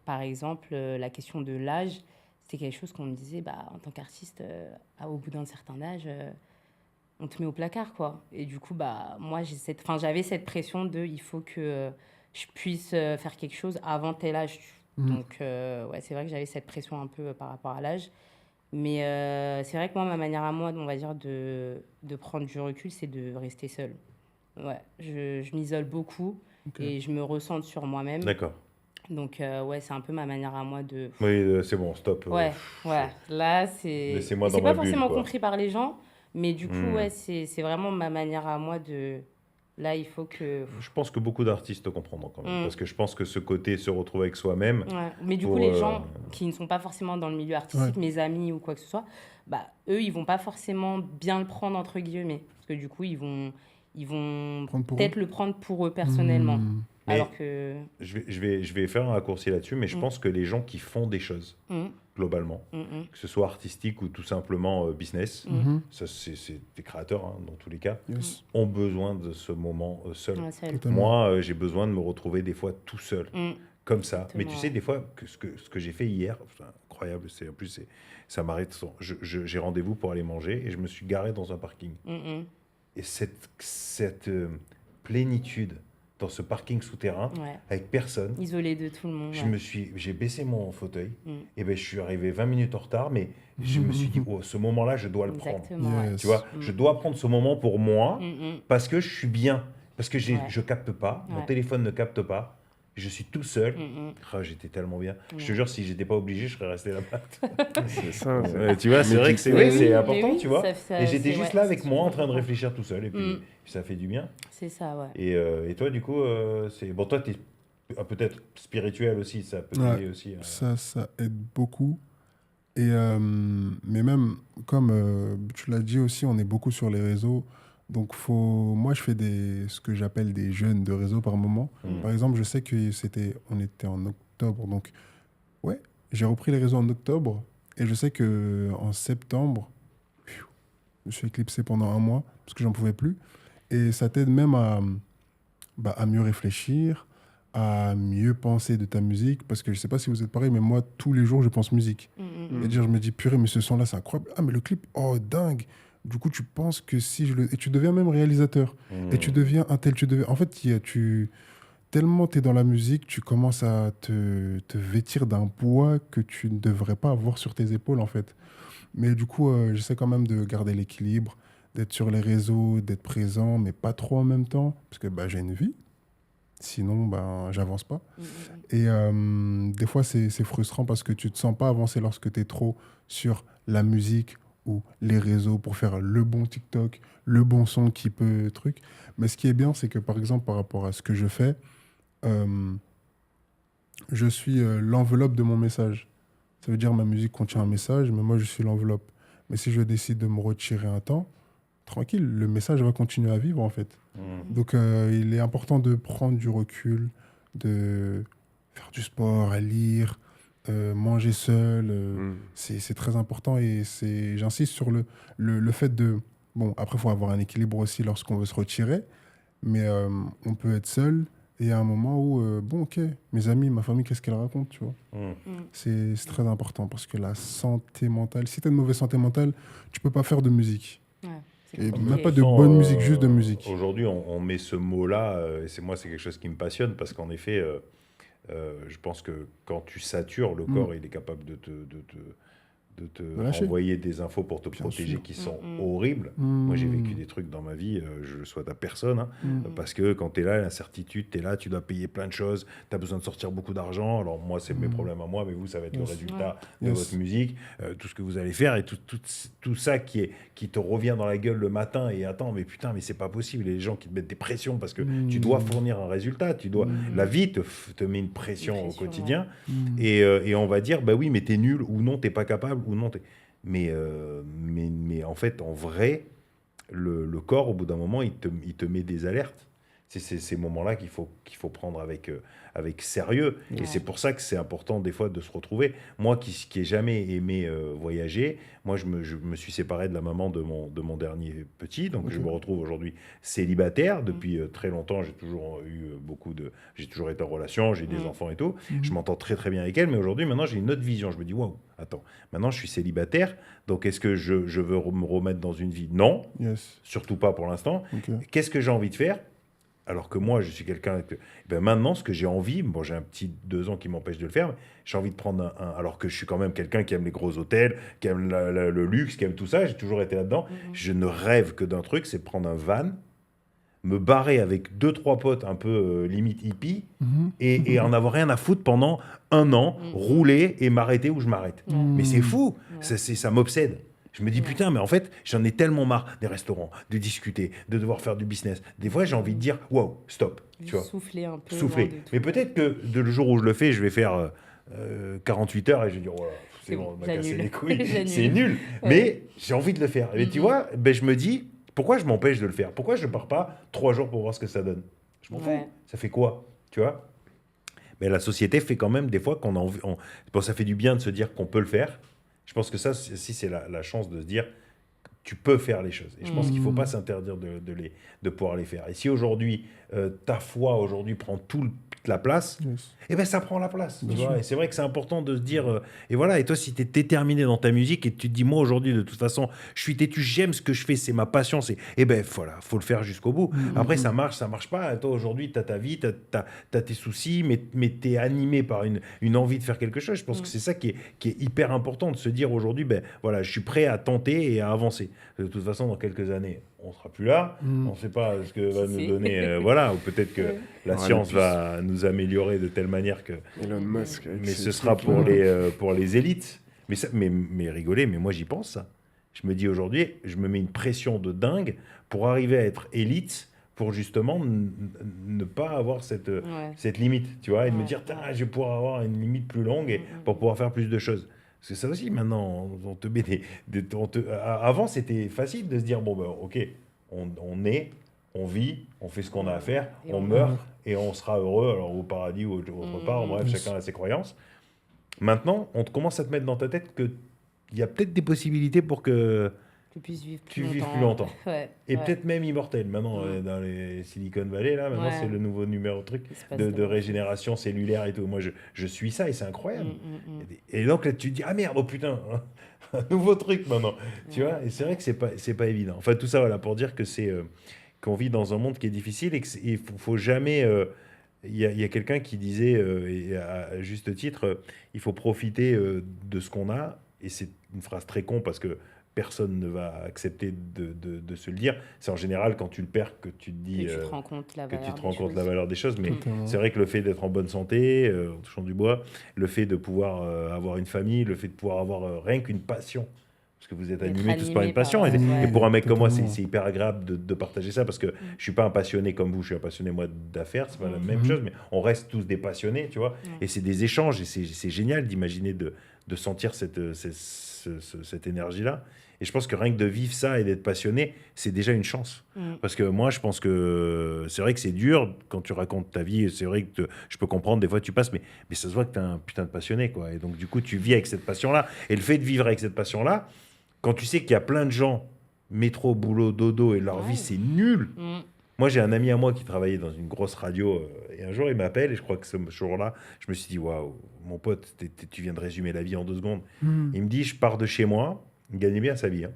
par exemple, la question de l'âge, c'était quelque chose qu'on me disait, bah, en tant qu'artiste, au bout d'un certain âge, on te met au placard, quoi. Et du coup, bah, moi, j'avais cette pression il faut que je puisse faire quelque chose avant tel âge. Donc, ouais, c'est vrai que j'avais cette pression un peu par rapport à l'âge. Mais c'est vrai que moi, ma manière à moi, on va dire, de prendre du recul, c'est de rester seule. Ouais, je m'isole beaucoup et je me recentre sur moi-même. D'accord. Donc, ouais, c'est un peu ma manière à moi de... Oui, c'est bon, stop. Ouais, ouais. Là, c'est... Laissez-moi Et dans c'est ma pas bulle, forcément quoi. compris par les gens, mais du coup, Hmm. ouais, c'est vraiment ma manière à moi de... Là, il faut que... Je pense que beaucoup d'artistes te comprendront quand même. Hmm. Parce que je pense que ce côté se retrouver avec soi-même, Ouais. Mais du coup, pour, les gens qui ne sont pas forcément dans le milieu artistique, Ouais. mes amis ou quoi que ce soit, bah, eux, ils vont pas forcément bien le prendre, entre guillemets. Parce que du coup, ils vont Prendre pour peut-être eux. le prendre pour eux personnellement. Hmm. Mais Alors que... je vais faire un raccourci là-dessus, mais je Mm. pense que les gens qui font des choses, Mm, globalement, mm, mm, que ce soit artistique ou tout simplement business, mm. Mhm. ça c'est des créateurs hein, dans tous les cas, Yes. ont besoin de ce moment seul. Ouais, seul. Totalement. Moi, j'ai besoin de me retrouver des fois tout seul, Mm. comme ça. Mais tu Exactement, sais, ouais. des fois, ce que j'ai fait hier, c'est incroyable, en plus, ça m'arrête. J'ai rendez-vous pour aller manger et je me suis garé dans un parking. Mm, mm. Et cette plénitude dans ce parking souterrain, Ouais. avec personne, Isolé de tout le monde. Ouais. j'ai baissé mon fauteuil Mm. et ben je suis arrivé 20 minutes en retard, mais je me suis dit, oh, ce moment-là, je dois le prendre. Exactement. Ouais. Yes. Tu vois, Mm. je dois prendre ce moment pour moi Mm, mm. parce que je suis bien, parce que Ouais. je capte pas, mon Ouais. téléphone ne capte pas, je suis tout seul. Mm, mm. Ah, j'étais tellement bien. Je te Ouais. jure, si j'étais pas obligé, je serais resté là-bas. C'est ça. Tu vois, c'est Mais vrai tu que c'est sais- ouais, Mais c'est oui, important, mais oui, tu vois. ça, Et j'étais c'est- juste ouais, là c'est avec moi super en train de important. réfléchir tout seul, et puis Mm. ça fait du bien. C'est ça, ouais. Et toi, du coup, c'est bon. Toi, t'es peut-être spirituel aussi, ça peut Ouais. t'aider aussi. Ça aide beaucoup. Et, mais même, comme tu l'as dit aussi, on est beaucoup sur les réseaux. Donc, moi, je fais ce que j'appelle des jeûnes de réseau par moment. Mm. Par exemple, je sais on était en octobre. Donc, ouais, j'ai repris les réseaux en octobre. Et je sais qu'en septembre, pfiou, je me suis éclipsé pendant un mois parce que j'en pouvais plus. Et ça t'aide même à mieux réfléchir, à mieux penser de ta musique. Parce que je sais pas si vous êtes pareil, mais moi, tous les jours, je pense musique. Mm, mm, Mm. mm. Et dire, je me dis, purée, mais ce son-là, c'est incroyable. Ah, mais le clip, oh, dingue. Du coup, tu penses que si je le... Et tu deviens même réalisateur. Et tu deviens un tel, tu deviens... En fait, tellement tu es dans la musique, tu commences à te vêtir d'un poids que tu ne devrais pas avoir sur tes épaules, en fait. Mais du coup, j'essaie quand même de garder l'équilibre, d'être sur les réseaux, d'être présent, mais pas trop en même temps, parce que bah, j'ai une vie. Sinon, ben, j'avance pas. Mm, mm, Et des fois, c'est frustrant parce que tu te sens pas avancer lorsque tu es trop sur la musique ou les réseaux pour faire le bon TikTok, le bon son qui peut truc. Mais ce qui est bien, c'est que par exemple, par rapport à ce que je fais, euh, je suis l'enveloppe de mon message. Ça veut dire ma musique contient un message, mais moi, je suis l'enveloppe. Mais si je décide de me retirer un temps, tranquille, le message va continuer à vivre en fait. Donc, il est important de prendre du recul, de faire du sport, à lire, manger seul. Mm. C'est très important et j'insiste sur le fait de... Bon, après, il faut avoir un équilibre aussi lorsqu'on veut se retirer, mais on peut être seul et il y a un moment où, bon, ok, mes amis, ma famille, qu'est-ce qu'elle raconte, tu vois. mm. C'est très important parce que la santé mentale, si tu as une mauvaise santé mentale, tu peux pas faire de musique. Ouais, c'est Et compliqué. même pas de bonne musique, juste de musique. Aujourd'hui, on met ce mot-là, et c'est quelque chose qui me passionne parce qu'en effet, je pense que quand tu satures, le corps, il est capable de te lâcher. envoyer des infos pour te Bien protéger sûr. qui sont Mm. horribles. Moi, j'ai vécu des trucs dans ma vie, je le souhaite à personne, hein, parce que quand tu es là, l'incertitude, tu es là, tu dois payer plein de choses, tu as besoin de sortir beaucoup d'argent. Alors, moi, c'est mes problèmes à moi, mais vous, ça va être le Yes. résultat de Yes. votre musique, tout ce que vous allez faire et tout ça qui te revient dans la gueule le matin. Et attends, mais putain, mais c'est pas possible. Et les gens qui te mettent des pressions parce que tu dois fournir un résultat, la vie te met une pression au pression, quotidien. Mm. Et on va dire, bah oui, mais t'es nul, ou non, t'es pas capable, ou non, mais en fait, en vrai, le corps, au bout d'un moment, il te met des alertes. C'est ces moments-là qu'il faut prendre avec sérieux. Ouais. Et c'est pour ça que c'est important, des fois, de se retrouver. Moi, qui ai jamais aimé voyager, moi, je me suis séparé de la maman de mon dernier petit. Donc, je me retrouve aujourd'hui célibataire. Depuis très longtemps, j'ai toujours j'ai toujours été en relation, j'ai des enfants et tout. Je m'entends très, très bien avec elle. Mais aujourd'hui, maintenant, j'ai une autre vision. Je me dis, waouh, attends, maintenant, je suis célibataire. Donc, est-ce que je veux me remettre dans une vie? Non, Yes. surtout pas pour l'instant. Ok. Qu'est-ce que j'ai envie de faire? Alors que moi, je suis quelqu'un que... maintenant, ce que j'ai envie, bon, j'ai un petit 2 ans qui m'empêche de le faire, mais j'ai envie de prendre alors que je suis quand même quelqu'un qui aime les gros hôtels, qui aime le luxe, qui aime tout ça, j'ai toujours été là-dedans. Je ne rêve que d'un truc, c'est de prendre un van, me barrer avec 2-3 potes un peu limite hippie Mhm. et en avoir rien à foutre pendant 1 an, rouler et m'arrêter où je m'arrête. Ouais. Mais c'est fou, Ouais. ça m'obsède. Je me dis, Ouais. putain, mais en fait, j'en ai tellement marre des restaurants, de discuter, de devoir faire du business. Des fois, j'ai envie de dire, wow, stop, tu Juste vois, souffler un peu. souffler. loin de tout. Mais peut-être que le jour où je le fais, je vais faire 48 heures et je vais dire, voilà, c'est C'est bon, bon, on m'a cassé j'annule. les couilles, J'annule. c'est nul. Ouais. Mais j'ai envie de le faire. Et tu Mhm. vois, ben, je me dis, pourquoi je m'empêche de le faire? Pourquoi je ne pars pas 3 jours pour voir ce que ça donne? Je m'en Ouais. fous. Ça fait quoi? Tu vois? Mais la société fait quand même des fois qu'on a envie. Bon, ça fait du bien de se dire qu'on peut le faire. Je pense que ça, si c'est la chance de se dire, tu peux faire les choses. Et je pense qu'il ne faut pas s'interdire de pouvoir les faire. Et si aujourd'hui, ta foi aujourd'hui prend toute la place, Yes. eh ben ça prend la place. Bien Tu vois. sûr. Et c'est vrai que c'est important de se dire, et voilà, et toi, si tu es déterminé dans ta musique et tu te dis, moi aujourd'hui, de toute façon, je suis têtu, j'aime ce que je fais, c'est ma passion, et ben voilà, faut le faire jusqu'au bout. Après, ça marche pas. Toi, aujourd'hui, tu as ta vie, tu as tes soucis, mais tu es animé par une envie de faire quelque chose. Je pense que c'est ça qui est hyper important, de se dire aujourd'hui, ben voilà, je suis prêt à tenter et à avancer. De toute façon, dans quelques années, on sera plus là. On ne sait pas ce que va Qui nous sait. donner, voilà, ou peut-être que Ouais. la Ouais, science les puces. va nous améliorer de telle manière que. Elon Musk. avec Mais ses ce sera trucs, pour les élites. Mais rigoler, mais moi j'y pense ça. Je me dis aujourd'hui, je me mets une pression de dingue pour arriver à être élite, pour justement ne pas avoir cette limite, tu vois, et de me Ouais, dire, Tain, ouais. je vais pouvoir avoir une limite plus longue et pour pouvoir faire plus de choses. Parce que ça aussi, maintenant, on te met avant, c'était facile de se dire, bon, ben, ok, on est, on vit, on fait ce qu'on a à faire, Et on on meurt meurt. et on sera heureux, alors au paradis ou autre part, bref, Yes. chacun a ses croyances. Maintenant, on te commence à te mettre dans ta tête qu'il y a peut-être des possibilités pour que Tu puisses vivre plus tu longtemps. vives plus longtemps. Ouais. Et ouais. peut-être même immortel. Maintenant, dans les Silicon Valley, là, maintenant, Ouais. c'est le nouveau numéro truc Il se passe de des- régénération cellulaire et tout. Moi, je suis ça et c'est incroyable. Mm. Et donc, là, tu te dis, ah merde, oh putain, un nouveau truc maintenant. Tu vois, et c'est vrai que c'est pas évident. Enfin, tout ça, voilà, pour dire que qu'on vit dans un monde qui est difficile et qu'il faut jamais. Il y a quelqu'un qui disait, et à juste titre, il faut profiter de ce qu'on a. Et c'est une phrase très con parce que personne ne va accepter de se le dire. C'est en général quand tu le perds que tu te dis Que tu te rends compte la que valeur tu te des rends compte choses. la valeur des choses. Mais Totalement. c'est vrai que le fait d'être en bonne santé, en touchant du bois, le fait de pouvoir avoir une famille, le fait de pouvoir avoir rien qu'une passion. Parce que vous êtes D'être animés tous par une animé par- passion. ouais. Et pour un mec comme moi, Totalement. c'est hyper agréable de partager ça parce que je suis pas un passionné comme vous, je suis un passionné moi d'affaires, c'est pas la même chose, mais on reste tous des passionnés, tu vois. Et c'est des échanges et c'est génial d'imaginer de sentir cette énergie-là. Et je pense que rien que de vivre ça et d'être passionné, c'est déjà une chance. Parce que moi, je pense que c'est vrai que c'est dur quand tu racontes ta vie. C'est vrai que je peux comprendre, des fois tu passes, mais ça se voit que tu es un putain de passionné, quoi. Et donc, du coup, tu vis avec cette passion-là. Et le fait de vivre avec cette passion-là, quand tu sais qu'il y a plein de gens, métro, boulot, dodo, et leur Ouais. vie, c'est nul. Mm. Moi, j'ai un ami à moi qui travaillait dans une grosse radio et un jour, il m'appelle et je crois que ce jour-là, je me suis dit, waouh, mon pote, tu viens de résumer la vie en 2 secondes. Il me dit, je pars de chez moi, il gagnait bien sa vie. Hein.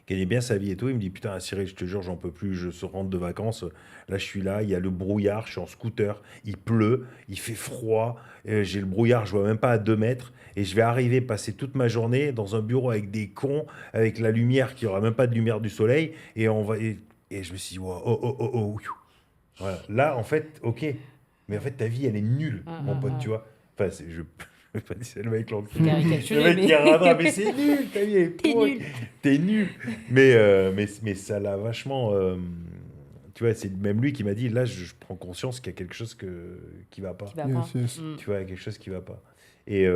Il gagnait bien sa vie et tout. Il me dit, putain, Cyril, je te jure, j'en peux plus, je rentre de vacances. Là, je suis là, il y a le brouillard, je suis en scooter, il pleut, il fait froid, j'ai le brouillard, je vois même pas à 2 mètres. Et je vais arriver, passer toute ma journée dans un bureau avec des cons, avec la lumière qui aura même pas de lumière du soleil. Et je me suis dit, wow, oh. Voilà. Là, en fait, ok. Mais en fait, ta vie, elle est nulle, mon pote, tu vois. Enfin, je vais pas dire c'est le mec l'enculé. Caricaturé, Le mec mais- qui radra, mais c'est nul, ta vie, elle est T'es pourrie. nul. T'es nul. Mais ça l'a vachement. Tu vois, c'est même lui qui m'a dit, là, je prends conscience qu'il y a quelque chose qui va pas. Qui va Yes, pas. yes. Mm. Tu vois, il y a quelque chose qui va pas. Et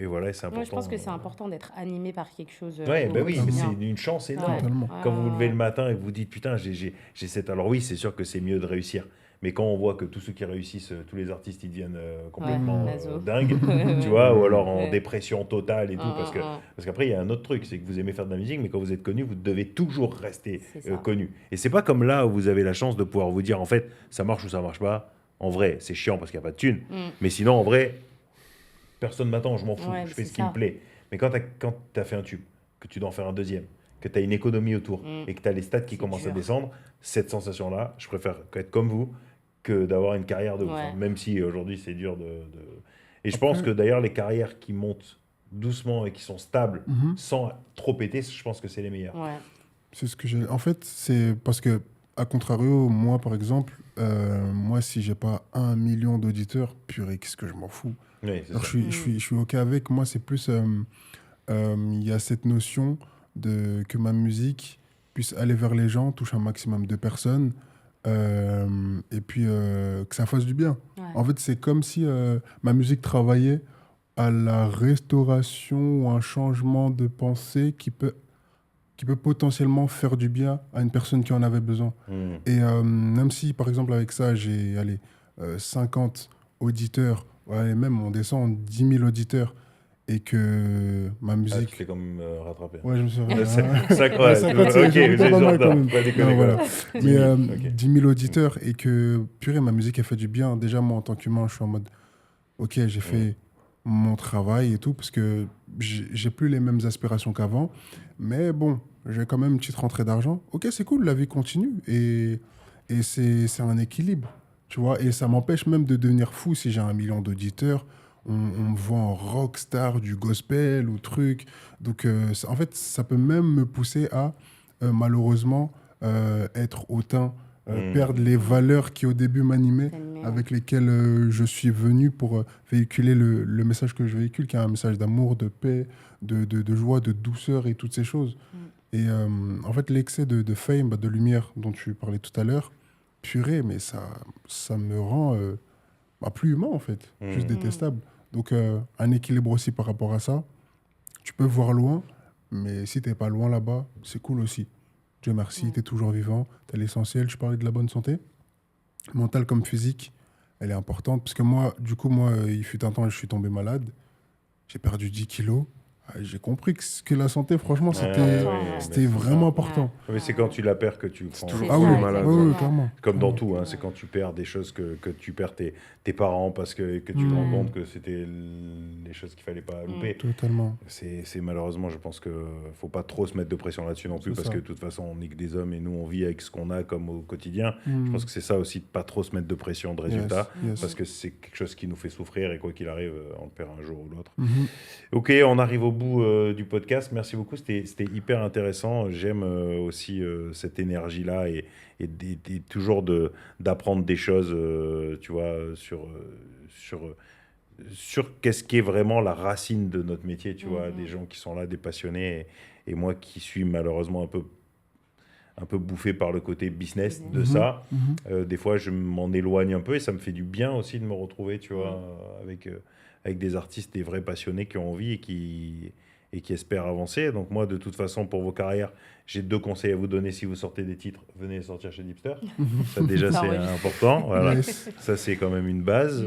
voilà, c'est important. Moi, je pense que c'est important d'être animé par quelque chose. Ouais, au bah oui, mais quotidien. c'est une chance énorme. Ouais. Totalement. Quand vous vous levez le Ouais. matin et que vous dites putain, j'ai cette. Alors oui, c'est sûr que c'est mieux de réussir. Mais quand on voit que tous ceux qui réussissent, tous les artistes, ils deviennent complètement naso. dingues, Ouais. tu vois, ou alors en Ouais. dépression totale et tout. Parce qu'après, il y a un autre truc, c'est que vous aimez faire de la musique, mais quand vous êtes connu, vous devez toujours rester C'est ça. connu. Et c'est pas comme là où vous avez la chance de pouvoir vous dire, en fait, ça marche ou ça marche pas. En vrai, c'est chiant parce qu'il n'y a pas de thunes. Mm. Mais sinon, en vrai, personne m'attend, je m'en fous, Ouais, je fais c'est ce qui ça. me plaît. Mais quand tu as fait un tube, que tu dois en faire un deuxième, que tu as une économie autour et que tu as les stats qui C'est commencent à dur. descendre, cette sensation-là, je préfère être comme vous que d'avoir une carrière de ouf. Ouais. Hein. Même si aujourd'hui c'est dur de. Et je pense que d'ailleurs, les carrières qui montent doucement et qui sont stables sans trop péter, je pense que c'est les meilleures. Ouais. C'est ce que j'ai. En fait, c'est parce que à contrario, moi, par exemple, moi, si j'ai pas 1 million d'auditeurs, purée, qu'est-ce que je m'en fous. Oui, c'est Alors, ça. je suis OK avec. Moi, c'est plus, il y a cette notion que ma musique puisse aller vers les gens, touche un maximum de personnes, et puis que ça fasse du bien. Ouais. En fait, c'est comme si ma musique travaillait à la restauration ou un changement de pensée qui peut potentiellement faire du bien à une personne qui en avait besoin. Mm. Et même si, par exemple, avec ça, j'ai allez, 50 auditeurs, ouais, même on descend 10 000 auditeurs, et que ma Ah, tu musique... t'es comme rattrapé. Ouais, je me suis... Ça, Ouais, ouais, 50, ok, c'est vous pas mal êtes quand même. pas déconner. Non, voilà. Quoi. Mais 10 000, ok. 10 000 auditeurs, et que, purée, ma musique, elle fait du bien. Déjà, moi, en tant qu'humain, je suis en mode, ok, j'ai fait mon travail et tout, parce que j'ai plus les mêmes aspirations qu'avant. Mais bon, j'ai quand même une petite rentrée d'argent. Ok, c'est cool, la vie continue. Et c'est un équilibre, tu vois. Et ça m'empêche même de devenir fou si j'ai 1 million d'auditeurs. On me voit en rockstar du gospel ou truc. Donc, en fait, ça peut même me pousser à, malheureusement, être hautain, perdre les valeurs qui, au début, m'animaient, avec lesquelles je suis venu pour véhiculer le message que je véhicule, qui est un message d'amour, de paix, de joie, de douceur et toutes ces choses. Et en fait, l'excès de fame, de lumière dont tu parlais tout à l'heure, purée, mais ça me rend plus humain, en fait, juste détestable. Donc, un équilibre aussi par rapport à ça. Tu peux voir loin, mais si t'es pas loin là-bas, c'est cool aussi. Dieu merci, t'es toujours vivant, t'as l'essentiel. Je parlais de la bonne santé, mentale comme physique, elle est importante. Parce que moi, du coup, il fut un temps, je suis tombé malade. J'ai perdu 10 kilos. J'ai compris que la santé, franchement, c'était vraiment important. Mais c'est quand tu la perds que tu prends. toujours Ah plus oui, malade. oui, clairement. Comme dans tout, hein, c'est quand tu perds des choses que tu perds tes parents parce que tu te rends compte que c'était les choses qu'il fallait pas louper. Totalement. C'est malheureusement, je pense que faut pas trop se mettre de pression là-dessus non plus C'est parce ça. que de toute façon, on n'est que des hommes et nous, on vit avec ce qu'on a comme au quotidien. Je pense que c'est ça aussi de pas trop se mettre de pression de résultats Yes. parce que c'est quelque chose qui nous fait souffrir et quoi qu'il arrive, on le perd un jour ou l'autre. Mhm. Ok, on arrive au bout du podcast. Merci beaucoup, c'était hyper intéressant. J'aime aussi cette énergie-là et toujours d'apprendre des choses, tu vois, sur qu'est-ce qui est vraiment la racine de notre métier, tu vois, des gens qui sont là, des passionnés, et moi qui suis malheureusement un peu bouffé par le côté business de ça. Des fois, je m'en éloigne un peu et ça me fait du bien aussi de me retrouver, tu vois, avec des artistes, des vrais passionnés qui ont envie et qui espèrent avancer. Donc moi, de toute façon, pour vos carrières, j'ai 2 conseils à vous donner. Si vous sortez des titres, venez les sortir chez Dipster. Ça, déjà, Ça c'est enregistre. important. Voilà. Yes. Ça, c'est quand même une base.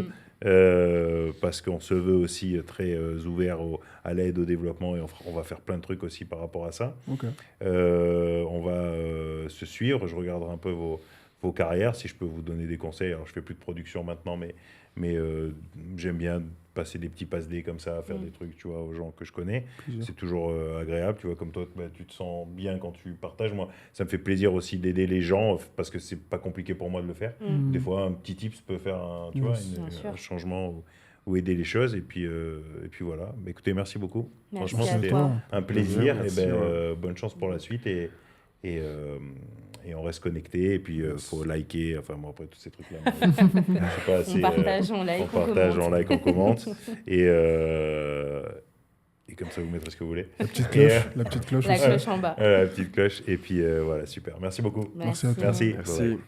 Parce qu'on se veut aussi très ouvert à l'aide, au développement, et on va faire plein de trucs aussi par rapport à ça. Ok. On va se suivre, je regarderai un peu vos carrières, si je peux vous donner des conseils. Alors, je fais plus de production maintenant, mais j'aime bien passer des petits passe-dés comme ça, faire des trucs, tu vois, aux gens que je connais. C'est toujours agréable, tu vois, comme toi, tu te sens bien quand tu partages. Moi, ça me fait plaisir aussi d'aider les gens, parce que c'est pas compliqué pour moi de le faire. Des fois, un petit tips peut faire tu vois, un changement ou aider les choses. Et puis voilà. Mais écoutez, merci beaucoup. Merci Franchement, à c'était toi. un plaisir. Merci, Et bonne chance pour la suite. Et on reste connecté. Et puis, faut liker. Enfin, bon, après, tous ces trucs-là. Je sais pas assez, On partage, on like, on partage, commente. on like, on commente. Et comme ça, vous mettrez ce que vous voulez. La petite Et, cloche, la petite cloche La aussi. cloche en bas. la petite cloche. Et puis, voilà, super. Merci beaucoup. Merci à toi. Merci. Merci. Bye bye.